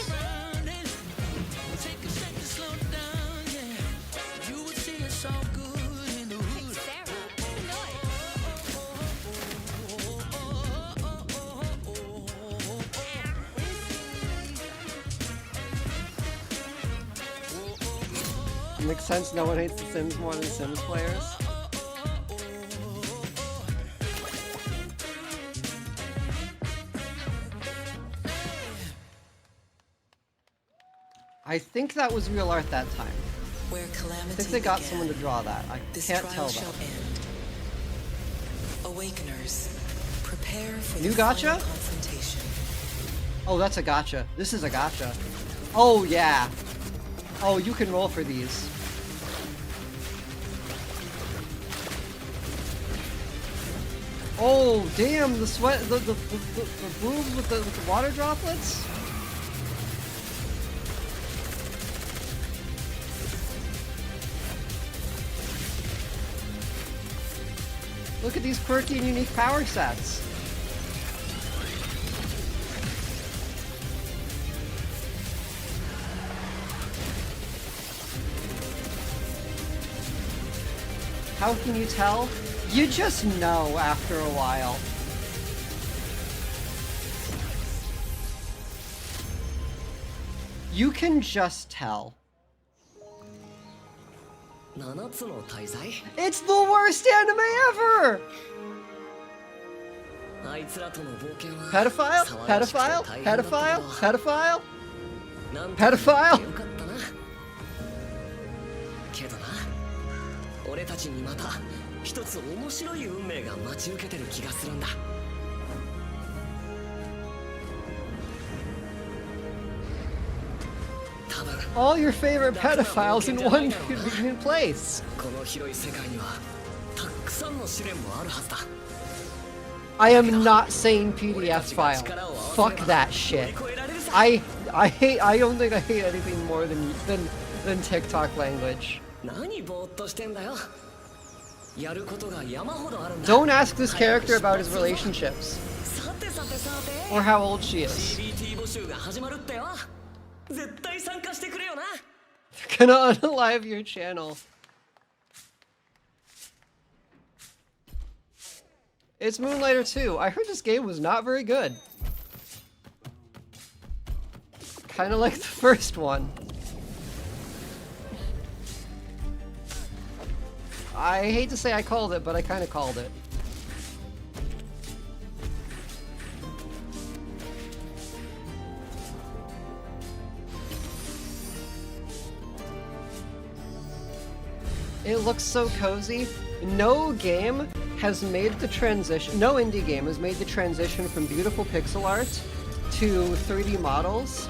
Makes sense, no one hates The Sims more than Sims players. I think that was real art that time. Where I calamity think they got began, someone to draw that. I this can't trial tell shall though. end. Awakeners, prepare for New the gacha? final confrontation. Oh, that's a gacha. This is a gacha. Oh, yeah. Oh, you can roll for these. Oh, damn, the sweat, the boobs with the water droplets? Look at these quirky and unique power sets. How can you tell? You just know after a while. You can just tell. It's the worst anime ever! Pedophile? Pedophile? Pedophile? Pedophile? Pedophile? けどな、俺たちにまた一つ面白い運命が待ち受けてる気がするんだ。All your favorite pedophiles in one convenient place. この広い世界にはたくさんの試練もあるはずだ。I am not saying PDF file. Fuck that shit. I don't think I hate anything more than TikTok language. 何ぼーっとしてんだよ。やることが山ほどあるんだ。 Don't ask this character about his relationships. さてさてさて。 Or how old she is. CBT 募集が始まるってよ。絶対参加してくれよな。 Gonna unalive your channel. It's Moonlighter 2. I heard this game was not very good. Kinda like the first one. I hate to say I called it, but I kinda called it. It looks so cozy. No game has made the transition, no indie game has made the transition from beautiful pixel art to 3D models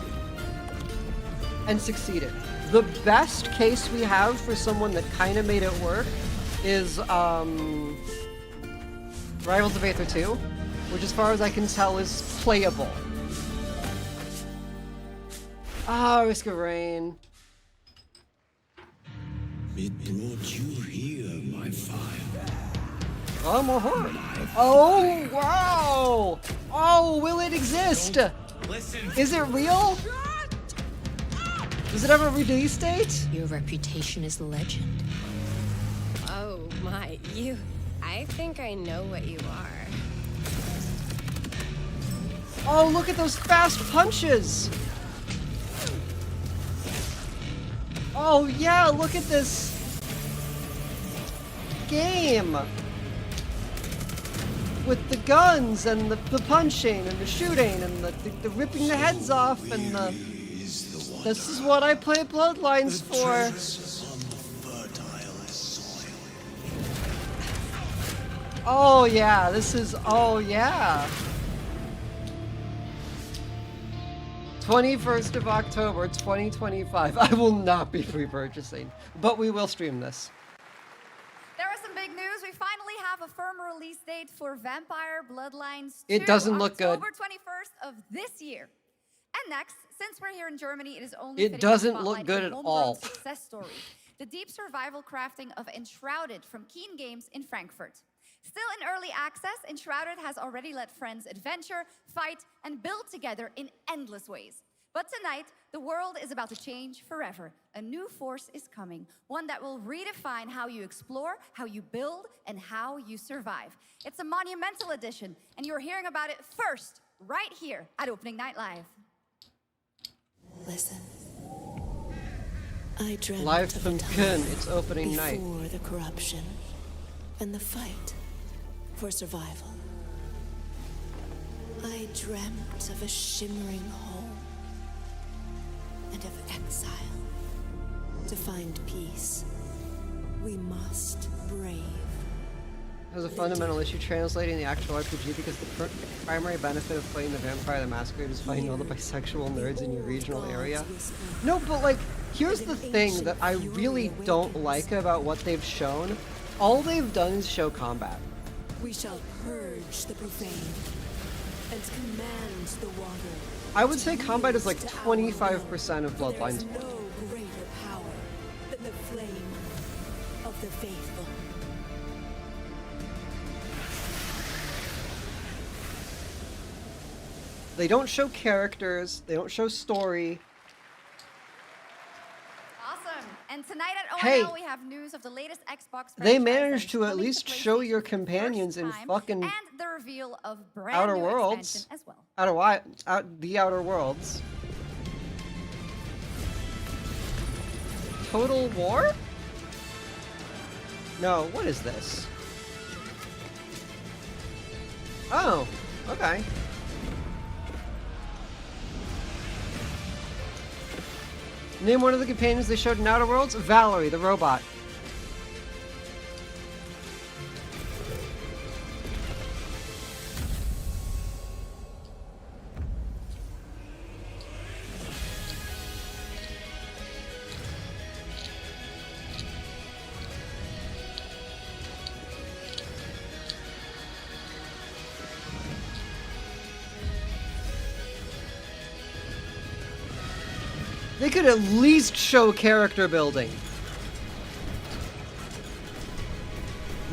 and succeeded. The best case we have for someone that kind of made it work is Rivals of Aether 2, which as far as I can tell is playable. Ah, Risk of Rain. It brought you here, my fire. Oh, more horror. Oh, wow! Oh, will it exist? Is it real? Does it have a release date? Your reputation is legend. Oh my, I think I know what you are. Oh, look at those fast punches! Oh yeah, look at this game! With the guns and the punching and the shooting and the ripping the heads off and the... This is what I play Bloodlines for. Oh yeah, this is, oh yeah. 21st of October, 2025. I will not be pre-purchasing, but we will stream this. There is some big news. We finally have a firm release date for Vampire Bloodlines 2. It doesn't look good. October 21st of this year. And next, since we're here in Germany, it is only It doesn't look good at all. Success story. The deep survival crafting of Enshrouded from Keen Games in Frankfurt. Still in early access, Enshrouded has already let friends adventure, fight, and build together in endless ways. But tonight, the world is about to change forever. A new force is coming, one that will redefine how you explore, how you build, and how you survive. It's a monumental edition, and you're hearing about it first, right here at Opening Night Live. Listen. I dreamt Live of from a time Köln, it's opening night. before the corruption and the fight for survival. I dreamt of a shimmering home and of exile. To find peace, we must brave. There's a fundamental issue translating the actual RPG because the primary benefit of playing the Vampire the Masquerade is finding all the bisexual nerds in your regional area. No, but like, here's the thing that I really don't like about what they've shown. All they've done is show combat. We shall purge the profane and command the water. I would say combat is like 25% of Bloodlines 1. No greater power than the flame of the faithful. They don't show characters, they don't show story. Awesome. And tonight at ONL, Hey, we have news of the latest Xbox they franchise managed that is to at coming least to show PlayStation your for the companions first in time, fucking and the reveal of brand Outer new Worlds. expansion as well. The Outer Worlds. Total War? No, what is this? Oh, okay. Name one of the companions they showed in Outer Worlds. Valerie, the robot. They could at least show character building.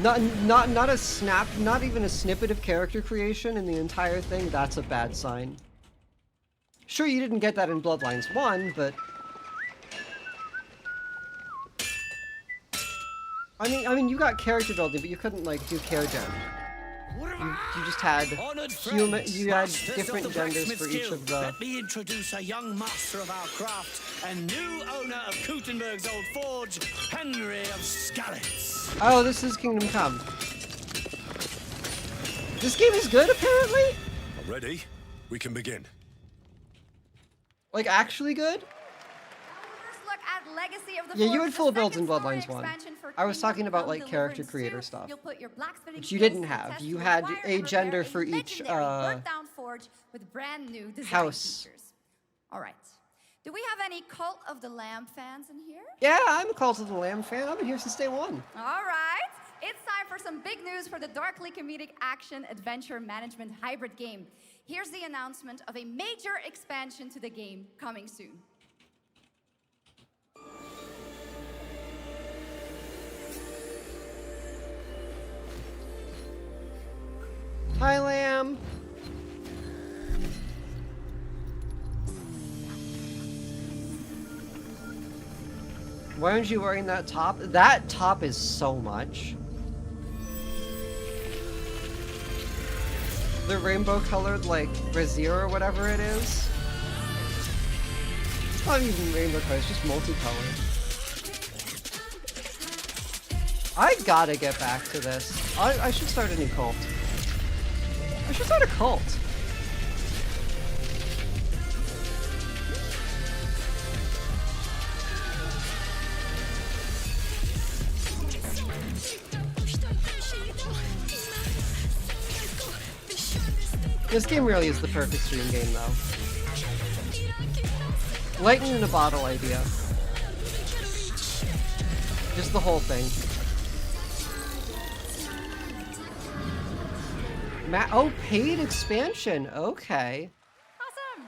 Not a snap, not even a snippet of character creation in the entire thing. That's a bad sign. Sure, you didn't get that in Bloodlines 1, but I mean, you got character building, but you couldn't like do care gen. You just had you had different genders for each of the. Let me introduce a young master of our craft and new owner of Kutenberg's old forge, Henry of Skalitz. Oh, this is Kingdom Come. This game is good, apparently. Ready? We can begin. Like actually good. First look at Legacy of the Yeah, you Forge, had the full builds in second story Bloodlines 1. expansion for I was Kingdom talking about Come like character Deliverance creator 2. stuff. You'll put your blacksmithing Which you skills didn't to the have. test You to had acquire a and gender repair for a each legendary burnt-down forge with brand new design house. features. All right. Do we have any Cult of the Lamb fans in here? Yeah, I'm a Cult of the Lamb fan. I've been here since day one. All right. It's time for some big news for the darkly comedic action adventure management hybrid game. Here's the announcement of a major expansion to the game coming soon. Hi, Lamb. Why aren't you wearing that top? That top is so much. The rainbow colored, like, brassiere or whatever it is. It's not even rainbow colored, it's just multicolored. I gotta get back to this. I should start a new cult. I should start a cult. This game really is the perfect stream game, though. Lightning in a bottle idea. Just the whole thing. Oh, paid expansion. Okay. Awesome.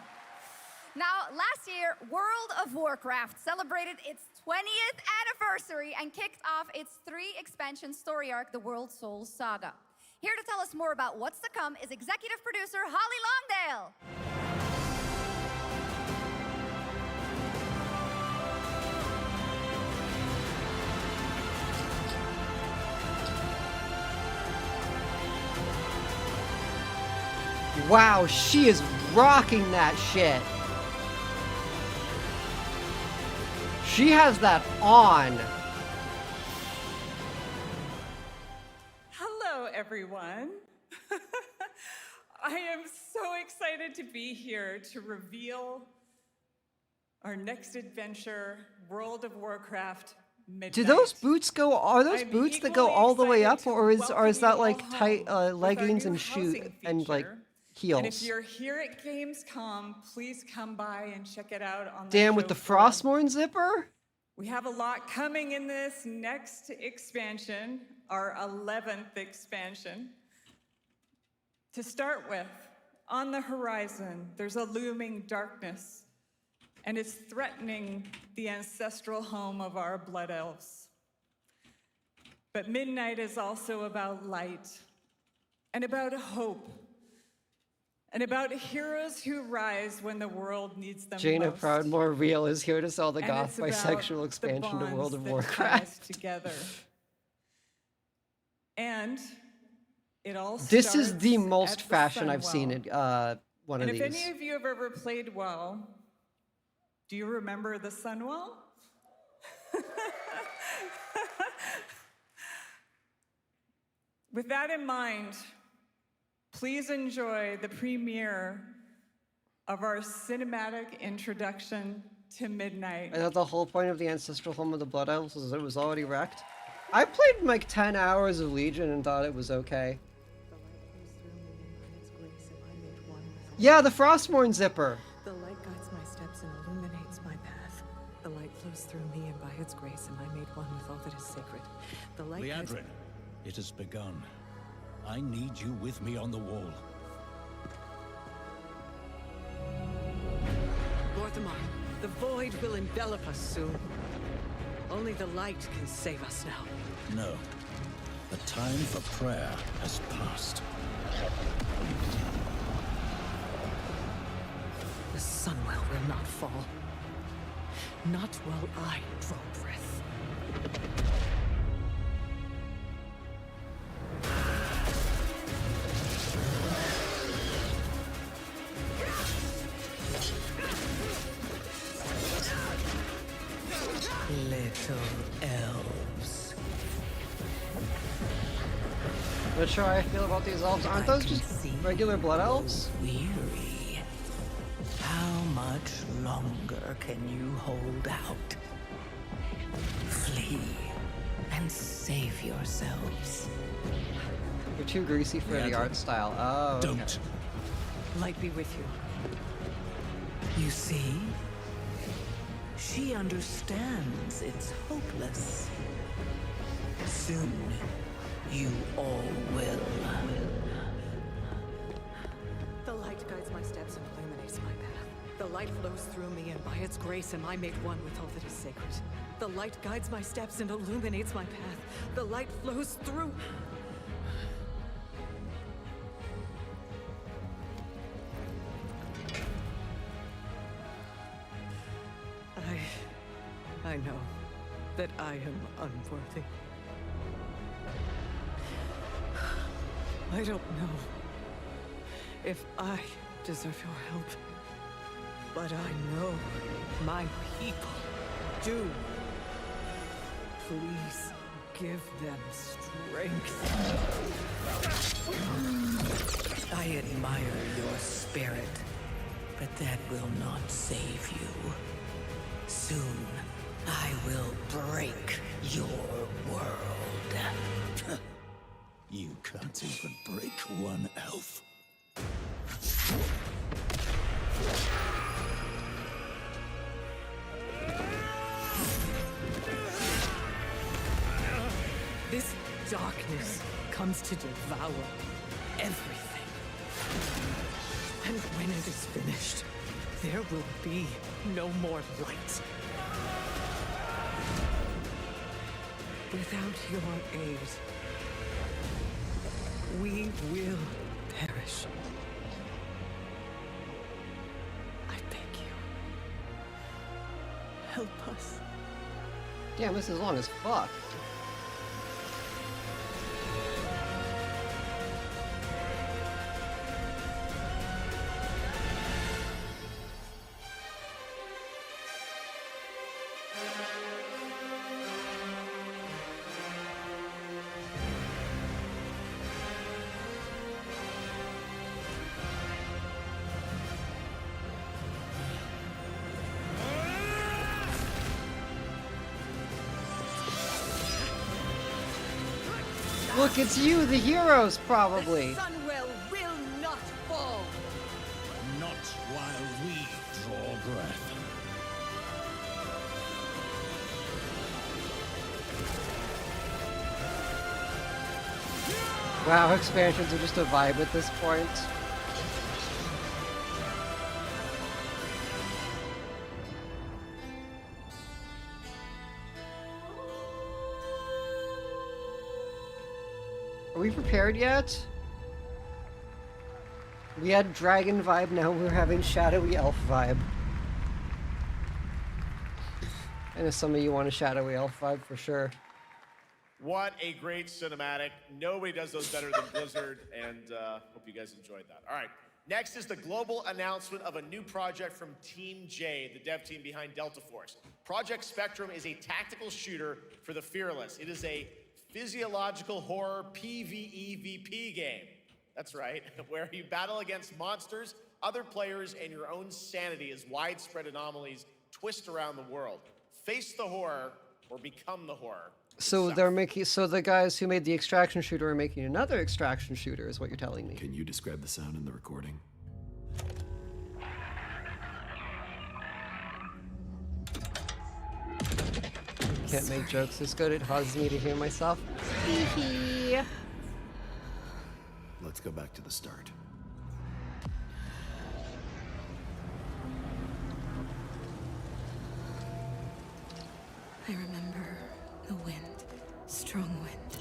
Now, last year, World of Warcraft celebrated its 20th anniversary and kicked off its 3-expansion story arc, the World Souls Saga. Here to tell us more about what's to come is executive producer Holly Longdale. Wow, she is rocking that shit. She has that on. Hello, everyone. I am so excited to be here to reveal our next adventure, World of Warcraft Midnight. Do those boots go? Are those boots that go all the way up, or is that like tight leggings and shoe and like heels? And if you're here at Gamescom, please come by and check it out on the Damn, show with the floor. Frostmourne zipper? We have a lot coming in this next expansion, our 11th expansion. To start with, on the horizon, there's a looming darkness, and it's threatening the ancestral home of our blood elves. But Midnight is also about light, and about hope, and about heroes who rise when the world needs them Jaina most. Proudmore Real is here to sell the And goth it's about bisexual the expansion to bonds World of that tie us Warcraft. together. And it all This is the starts most at the fashion I've Sunwell. seen in one of And these. if any of you have ever played WoW, do you remember the Sunwell? With that in mind, please enjoy the premiere of our cinematic introduction to Midnight. I thought the whole point of the ancestral home of the Blood Elves was that it was already wrecked. I played like 10 hours of Legion and thought it was okay. Yeah, the Frostmourne zipper. The light guides my steps and illuminates my path. The light flows through me, and by its grace am I made one with all that is sacred. The light guides... Liadrin, it has begun. I need you with me on the wall. Lorthamar, the void will envelop us soon. Only the light can save us now. No. The time for prayer has passed. The Sunwell will not fall. Not while I draw breath. Little elves. Not sure how I feel about these elves. Aren't those just regular blood elves? Weary. How much longer can you hold out? key and save yourselves. You're too greasy for the art style. Oh, okay. Don't. Light be with you. You see? She understands it's hopeless. Soon, you all will. The light guides my steps and illuminates my path. The light flows through me, and by its grace am I made one with all that is sacred. The light guides my steps and illuminates my path. The light flows through... I know that I am unworthy. I don't know if I deserve your help, but I know my people do. Please give them strength. I admire your spirit, but that will not save you. Soon, I will break your world. You can't even break one elf. This darkness comes to devour everything. And when it is finished, there will be no more light. Without your aid, we will perish. I beg you, help us. Damn, this is long as fuck. Look, it's you, the heroes, probably. Sunwell will not fall. Not while we draw breath. Wow, expansions are just a vibe at this point. Are we prepared yet? We had dragon vibe, now we're having shadowy elf vibe. I know some of you want a shadowy elf vibe for sure. What a great cinematic. Nobody does those better than Blizzard, and hope you guys enjoyed that. All right, next is the global announcement of a new project from Team J, the dev team behind Delta Force. Project Spectrum is a tactical shooter for the fearless. It is a physiological horror PvEVP game. That's right, where you battle against monsters, other players, and your own sanity as widespread anomalies twist around the world. Face the horror or become the horror. So they're making, so the guys who made the extraction shooter are making another extraction shooter, is what you're telling me. Can you describe the sound in the recording? Can't make jokes this good, it causes me to hear myself. Hee. Let's go back to the start. I remember the wind, strong wind.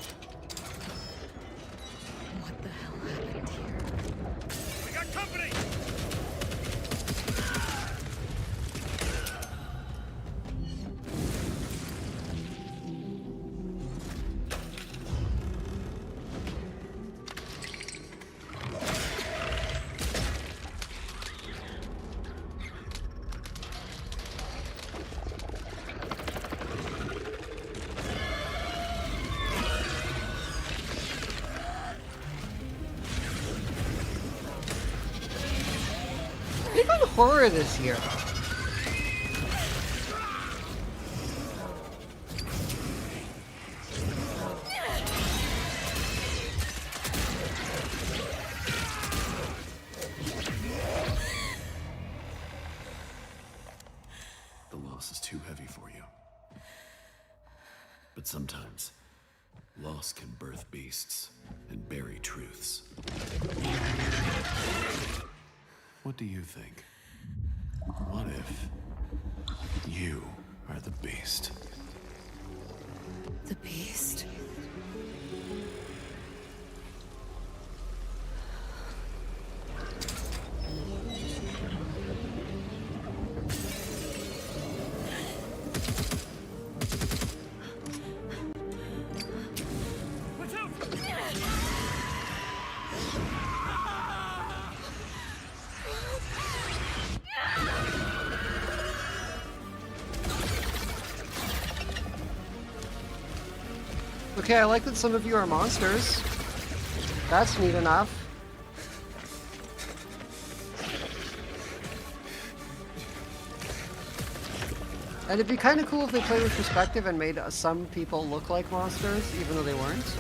What the hell happened here? We got company! Horror this year. sometimes. Loss can birth beasts and bury truths. What do you think? What if you are the beast? The beast? Okay, I like that some of you are monsters. That's neat enough. And it'd be kind of cool if they played with perspective and made some people look like monsters, even though they weren't.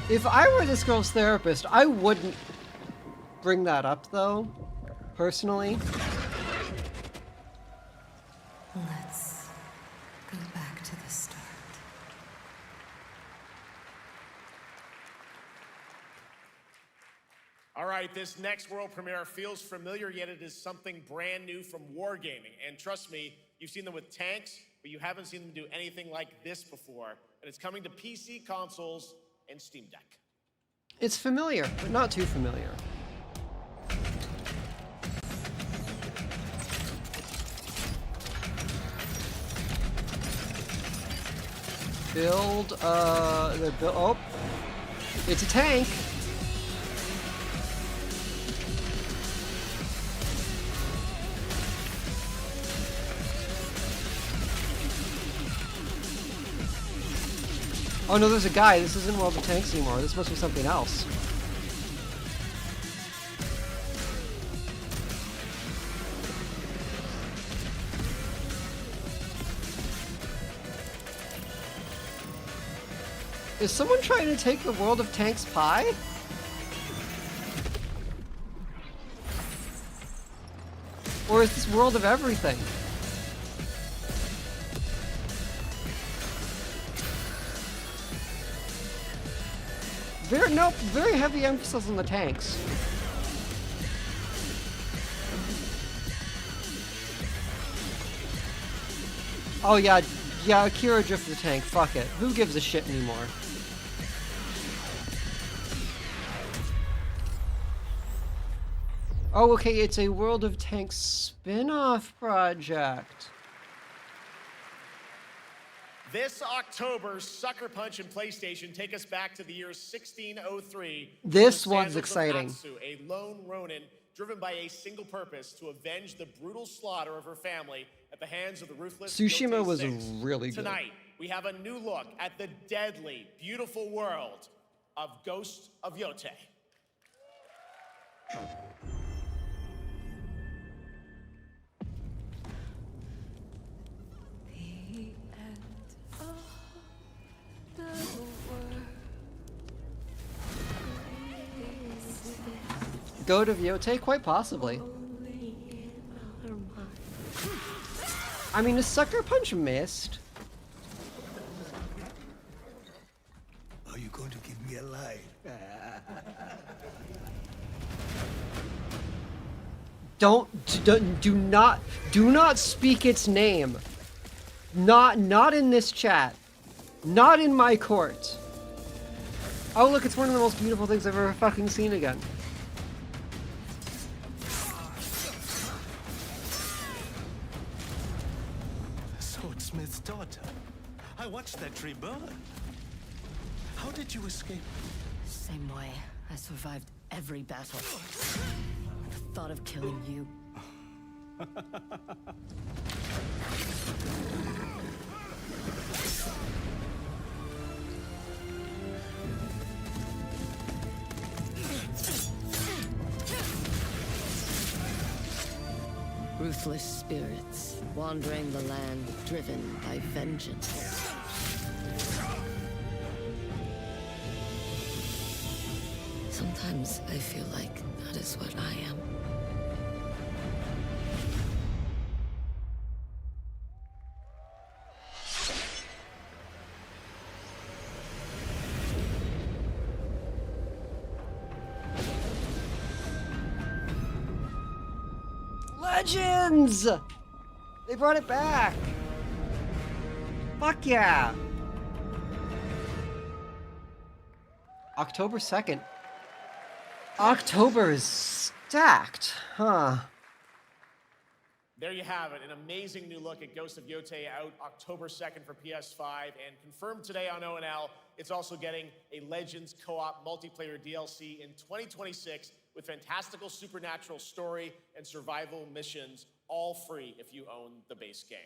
If I were this girl's therapist, I wouldn't bring that up, though, personally. Let's go back to the start. All right, this next world premiere feels familiar, yet it is something brand new from Wargaming. And trust me, you've seen them with tanks, but you haven't seen them do anything like this before. And it's coming to PC, consoles, and Steam Deck. It's familiar, but not too familiar. Oh, it's a tank. Oh no, there's a guy. This isn't World of Tanks anymore. This must be something else. Is someone trying to take the World of Tanks pie? Or is this World of Everything? Very heavy emphasis on the tanks. Oh yeah, Akira drift the tank, fuck it. Who gives a shit anymore? Oh, okay, it's a World of Tanks spin-off project. This October, Sucker Punch and PlayStation take us back to the year 1603. This one's exciting. Natsu, a lone Ronin driven by a single purpose to avenge the brutal slaughter of her family at the hands of the ruthless Tsushima Yote was Six. really good. Tonight, we have a new look at the deadly, beautiful world of Ghost of Yote. Go to Yote? Quite possibly. I mean, a Sucker Punch missed. Are you going to give me a line? Do not speak its name. Not in this chat. Not in my court. Oh look, it's one of the most beautiful things I've ever fucking seen again. Swordsmith's daughter. I watched that tree burn. How did you escape? Same way. I survived every battle. The thought of killing you. Ruthless spirits, wandering the land, driven by vengeance. Sometimes I feel like that is what I am. Legends! They brought it back! Fuck yeah! October 2nd. October is stacked, huh? There you have it, an amazing new look at Ghost of Yotei out October 2nd for PS5 and confirmed today on ONL. It's also getting a Legends co-op multiplayer DLC in 2026 with fantastical supernatural story and survival missions, all free if you own the base game.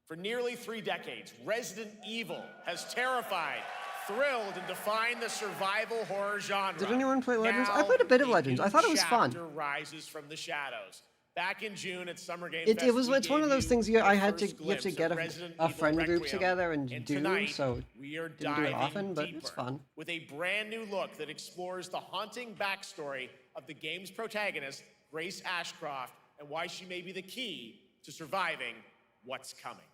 For nearly 3 decades, Resident Evil has terrified, thrilled, and defined the survival horror genre. Did anyone play Legends? I Now, played a bit of a Legends. I new thought it was fun. chapter rises from the shadows. Back in June at Summer Game It's Fest, we one of those gave things you I a had to first you have to glimpse get of a Resident friend Evil group Requiem. together and And do, tonight, so we are didn't do it diving often, but deeper it's fun. with a brand new look that explores the haunting backstory of the game's protagonist, Grace Ashcroft, and why she may be the key to surviving what's coming.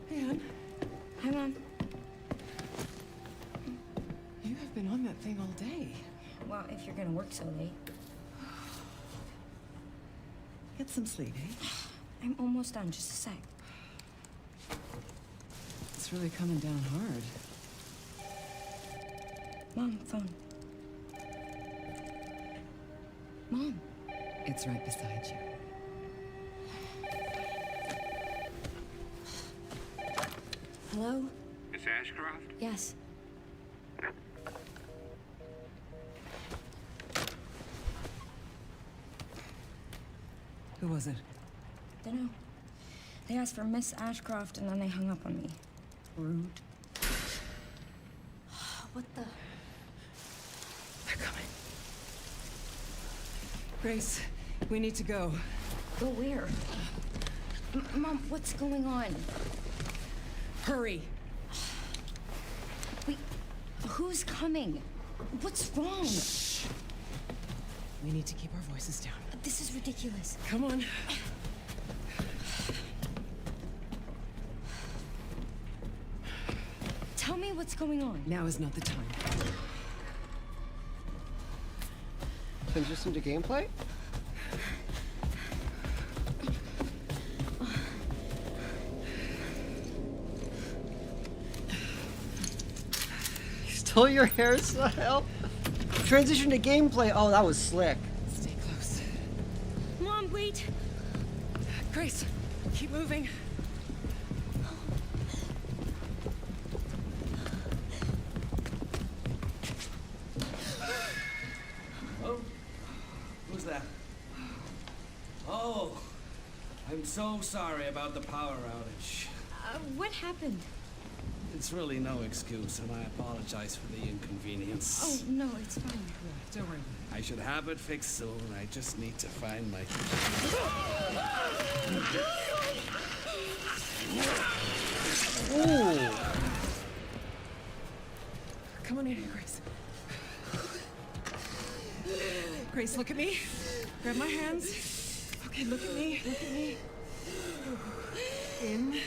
Hey, hon. Hi, Mom. You have been on that thing all day. Well, if you're gonna work so late. Get some sleep, eh? I'm almost done, just a sec. It's really coming down hard. Mom, phone. Mom. It's right beside you. Hello? Miss Ashcroft? Yes. Who was it? Dunno. They asked for Miss Ashcroft and then they hung up on me. Rude. What the? They're coming. Grace, we need to go. Go where? Mom, what's going on? Hurry. Wait, who's coming? What's wrong? Shh. We need to keep our voices down. This is ridiculous. Come on. Tell me what's going on. Now is not the time. Transition to gameplay? Stole your hairstyle? Transition to gameplay. Oh, that was slick. Stay close. Mom, wait. Grace, keep moving. Oh, who's that? Oh, I'm so sorry about the power outage. What happened? It's really no excuse, and I apologize for the inconvenience. Oh, no, it's fine. Don't worry. I should have it fixed soon. I just need to find my... Ooh. Come on in here, Grace. Grace, look at me. Grab my hands. Okay, look at me. Look at me. In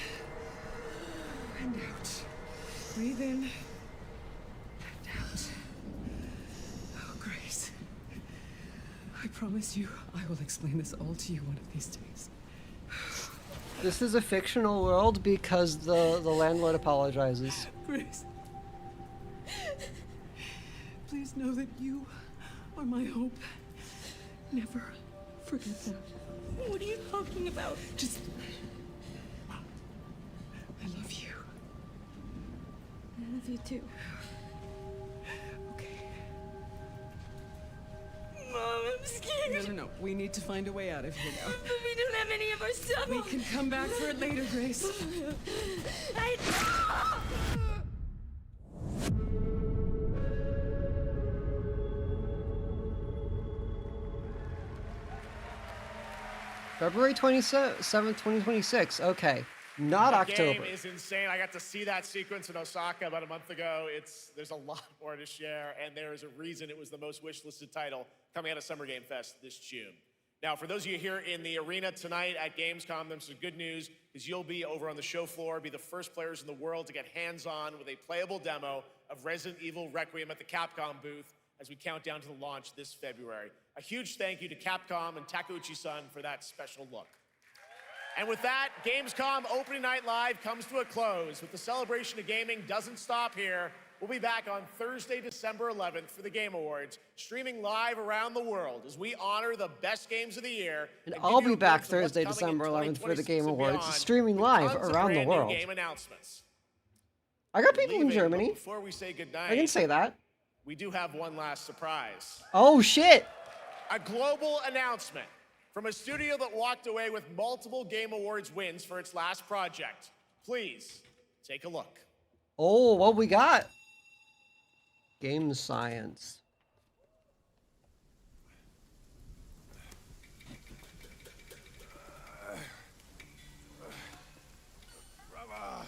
and out. Breathe in and out. Oh, Grace. I promise you, I will explain this all to you one of these days. This is a fictional world because the landlord apologizes. Grace. Please know that you are my hope. Never forget that. What are you talking about? Just... I love you. I love you too. Okay. Mom, I'm scared. No. We need to find a way out of here now. But we don't have any of our stuff. We can come back for it later, Grace. February 27th, 2026. Okay. Not the October. game is insane. I got to see that sequence in Osaka about a month ago. There's a lot more to share, and there is a reason it was the most wishlisted title coming out of Summer Game Fest this June. Now, for those of you here in the arena tonight at Gamescom, there's some good news, because you'll be over on the show floor, be the first players in the world to get hands-on with a playable demo of Resident Evil Requiem at the Capcom booth as we count down to the launch this February. A huge thank you to Capcom and Takeuchi-san for that special look. And with that, Gamescom Opening Night Live comes to a close. With the celebration of gaming doesn't stop here. We'll be back on Thursday, December 11th for the Game Awards, streaming live around the world as we honor the best games of the year. And I'll be back Thursday, December 11th for the Game Awards, streaming live around the world. Game announcements. I got people in Germany. Before we say goodnight, I can say that. We do have one last surprise. Oh, shit. A global announcement from a studio that walked away with multiple Game Awards wins for its last project. Please take a look. Oh, what we got? Game science. Brother,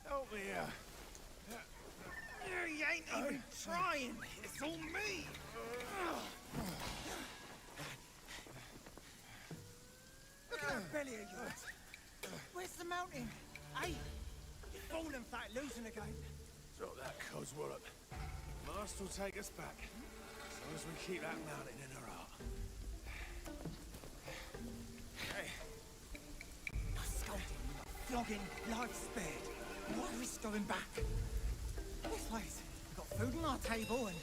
help me here. You ain't even trying. It's all me. Look at that belly of yours. Where's the mountain? Hey, you're falling flat, losing again. Drop that Coswallop. Master will take us back, as long as we keep that mountain in her heart. Hey. Not scolding, not flogging, life spared. No risk going back. This place, we've got food on our table and...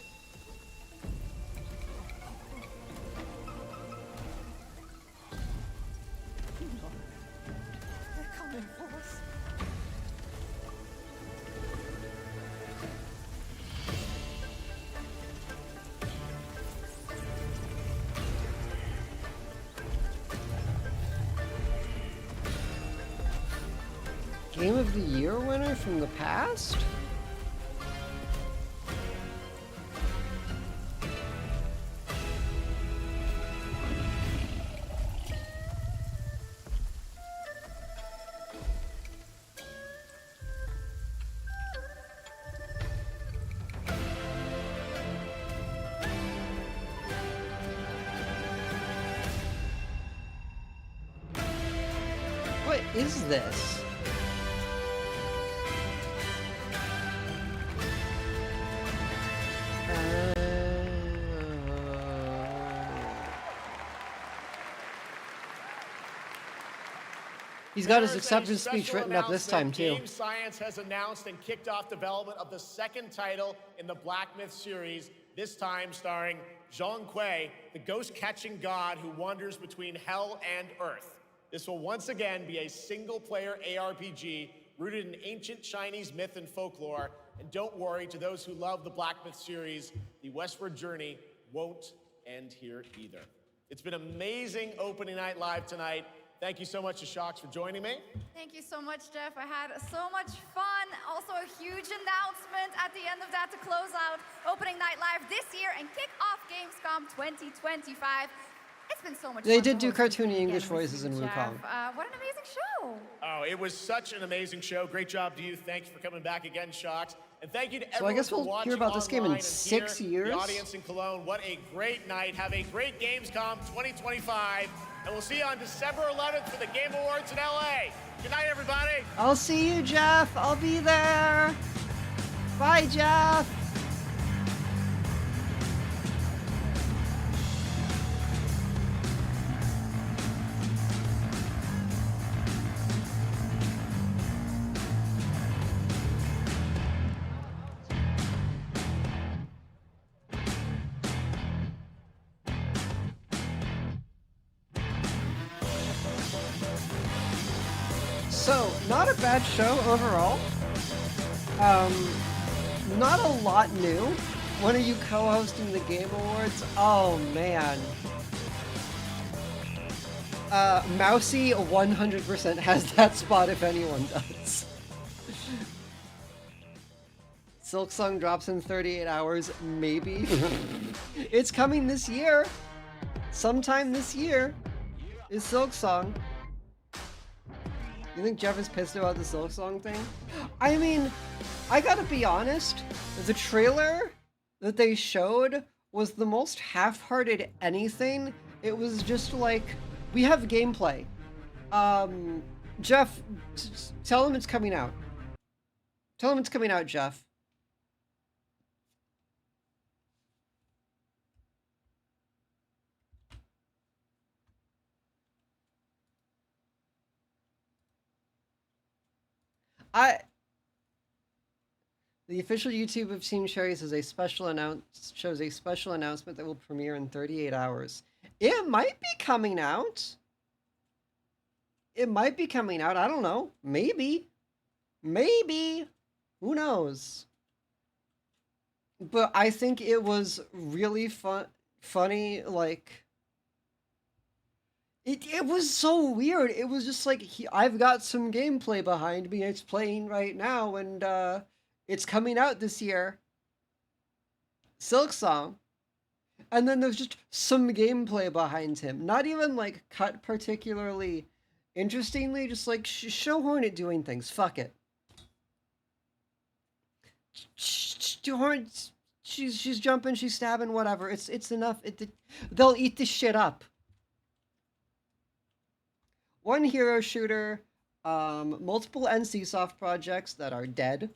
They're coming for us. Game of the Year winner from the past? What is this? He's got his acceptance speech written up this time, too. Game Science has announced and kicked off development of the second title in the Black Myth series, this time starring Zhong Kui, the ghost-catching god who wanders between hell and earth. This will once again be a single-player ARPG rooted in ancient Chinese myth and folklore. And don't worry, to those who love the Black Myth series, the westward journey won't end here either. It's been amazing opening night live tonight. Thank you so much to Shocks for joining me. Thank you so much, Jeff. I had so much fun. Also, a huge announcement at the end of that to close out Opening Night Live this year and kick off Gamescom 2025. It's been so much fun. They did do cartoony English voices in Wukong. What an amazing show. Oh, it was such an amazing show. Great job to you. Thanks for coming back again, Shocks. And thank you to everyone. So I guess we'll for watching hear about this game in online and 6 here, years. The audience in Cologne, what a great night. Have a great Gamescom 2025. And we'll see you on December 11th for the Game Awards in LA. Good night, everybody. I'll see you, Jeff. I'll be there. Bye, Jeff. So, not a bad show overall. Not a lot new. When are you co-hosting the Game Awards? Oh, man. Mousy 100% has that spot if anyone does. Silksong drops in 38 hours, maybe. It's coming this year. Sometime this year. Is Silk Song. You think Jeff is pissed about the Silk Song thing? I mean, I gotta be honest, the trailer that they showed was the most half-hearted anything. It was just like, we have gameplay. Jeff, tell him it's coming out. Tell him it's coming out, Jeff. The official YouTube of Team Cherry shows a special announcement that will premiere in 38 hours. It might be coming out. It might be coming out. I don't know. Maybe. Maybe. Who knows? But I think it was really funny, like... It was so weird. It was just like, I've got some gameplay behind me. It's playing right now, and it's coming out this year. Silk Song. And then there's just some gameplay behind him. Not even like cut particularly interestingly, just like show Hornet doing things. Fuck it. Hornet, she's jumping, she's stabbing, whatever. It's enough. They'll eat this shit up. One hero shooter, multiple NCSoft projects that are dead,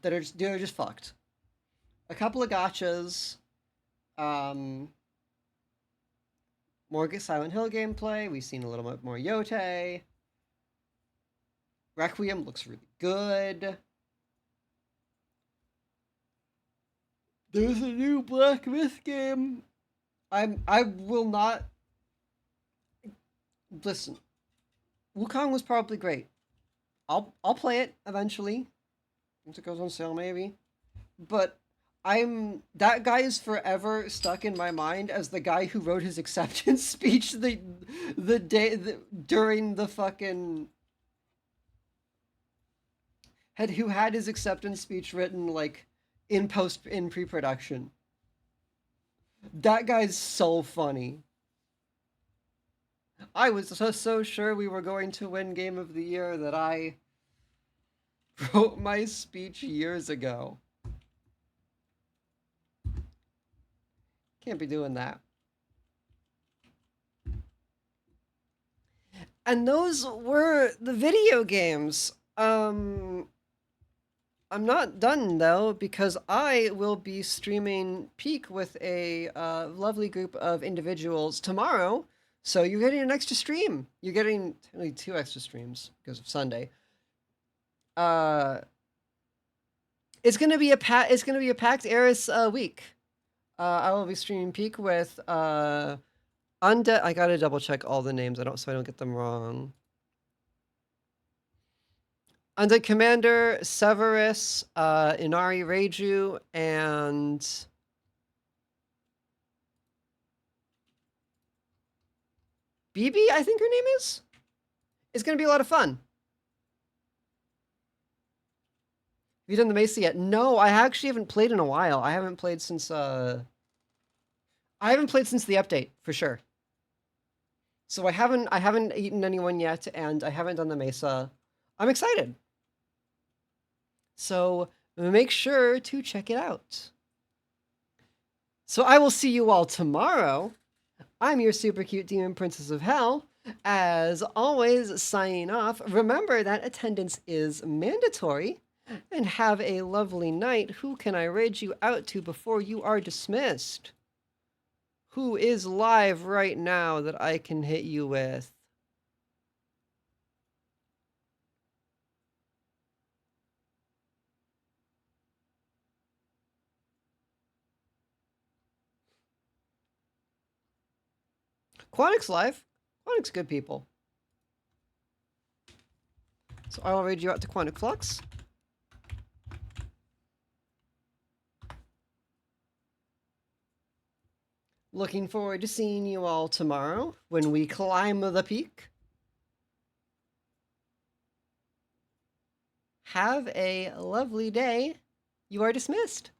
they're just fucked. A couple of gotchas, more Silent Hill gameplay. We've seen a little bit more Yote. Requiem looks really good. There's a new Black Myth game. I will not listen. Wukong was probably great. I'll play it eventually. Once it goes on sale, maybe. But that guy is forever stuck in my mind as the guy who wrote his acceptance speech during the fucking who had his acceptance speech written like in pre-production. That guy's so funny. I was so sure we were going to win Game of the Year that I wrote my speech years ago. Can't be doing that. And those were the video games. I'm not done though, because I will be streaming Peak with a lovely group of individuals tomorrow. So you're getting an extra stream. You're getting only 2 extra streams because of Sunday. It's gonna be a packed Eris week. I will be streaming Peak with Undead. I gotta double check all the names. So I don't get them wrong. Undead Commander, Severus, Inari Reiju, and BB, I think her name is. It's gonna be a lot of fun. Have you done the Mesa yet? No, I actually haven't played in a while. I haven't played since the update, for sure. So I haven't eaten anyone yet, and I haven't done the Mesa. I'm excited. So make sure to check it out. So I will see you all tomorrow. I'm your super cute demon princess of hell. As always, signing off. Remember that attendance is mandatory. And have a lovely night. Who can I raid you out to before you are dismissed? Who is live right now that I can hit you with? Quantic's live. Quantic's good people. So I will raid you out to Quantic Flux. Looking forward to seeing you all tomorrow when we climb the peak. Have a lovely day. You are dismissed.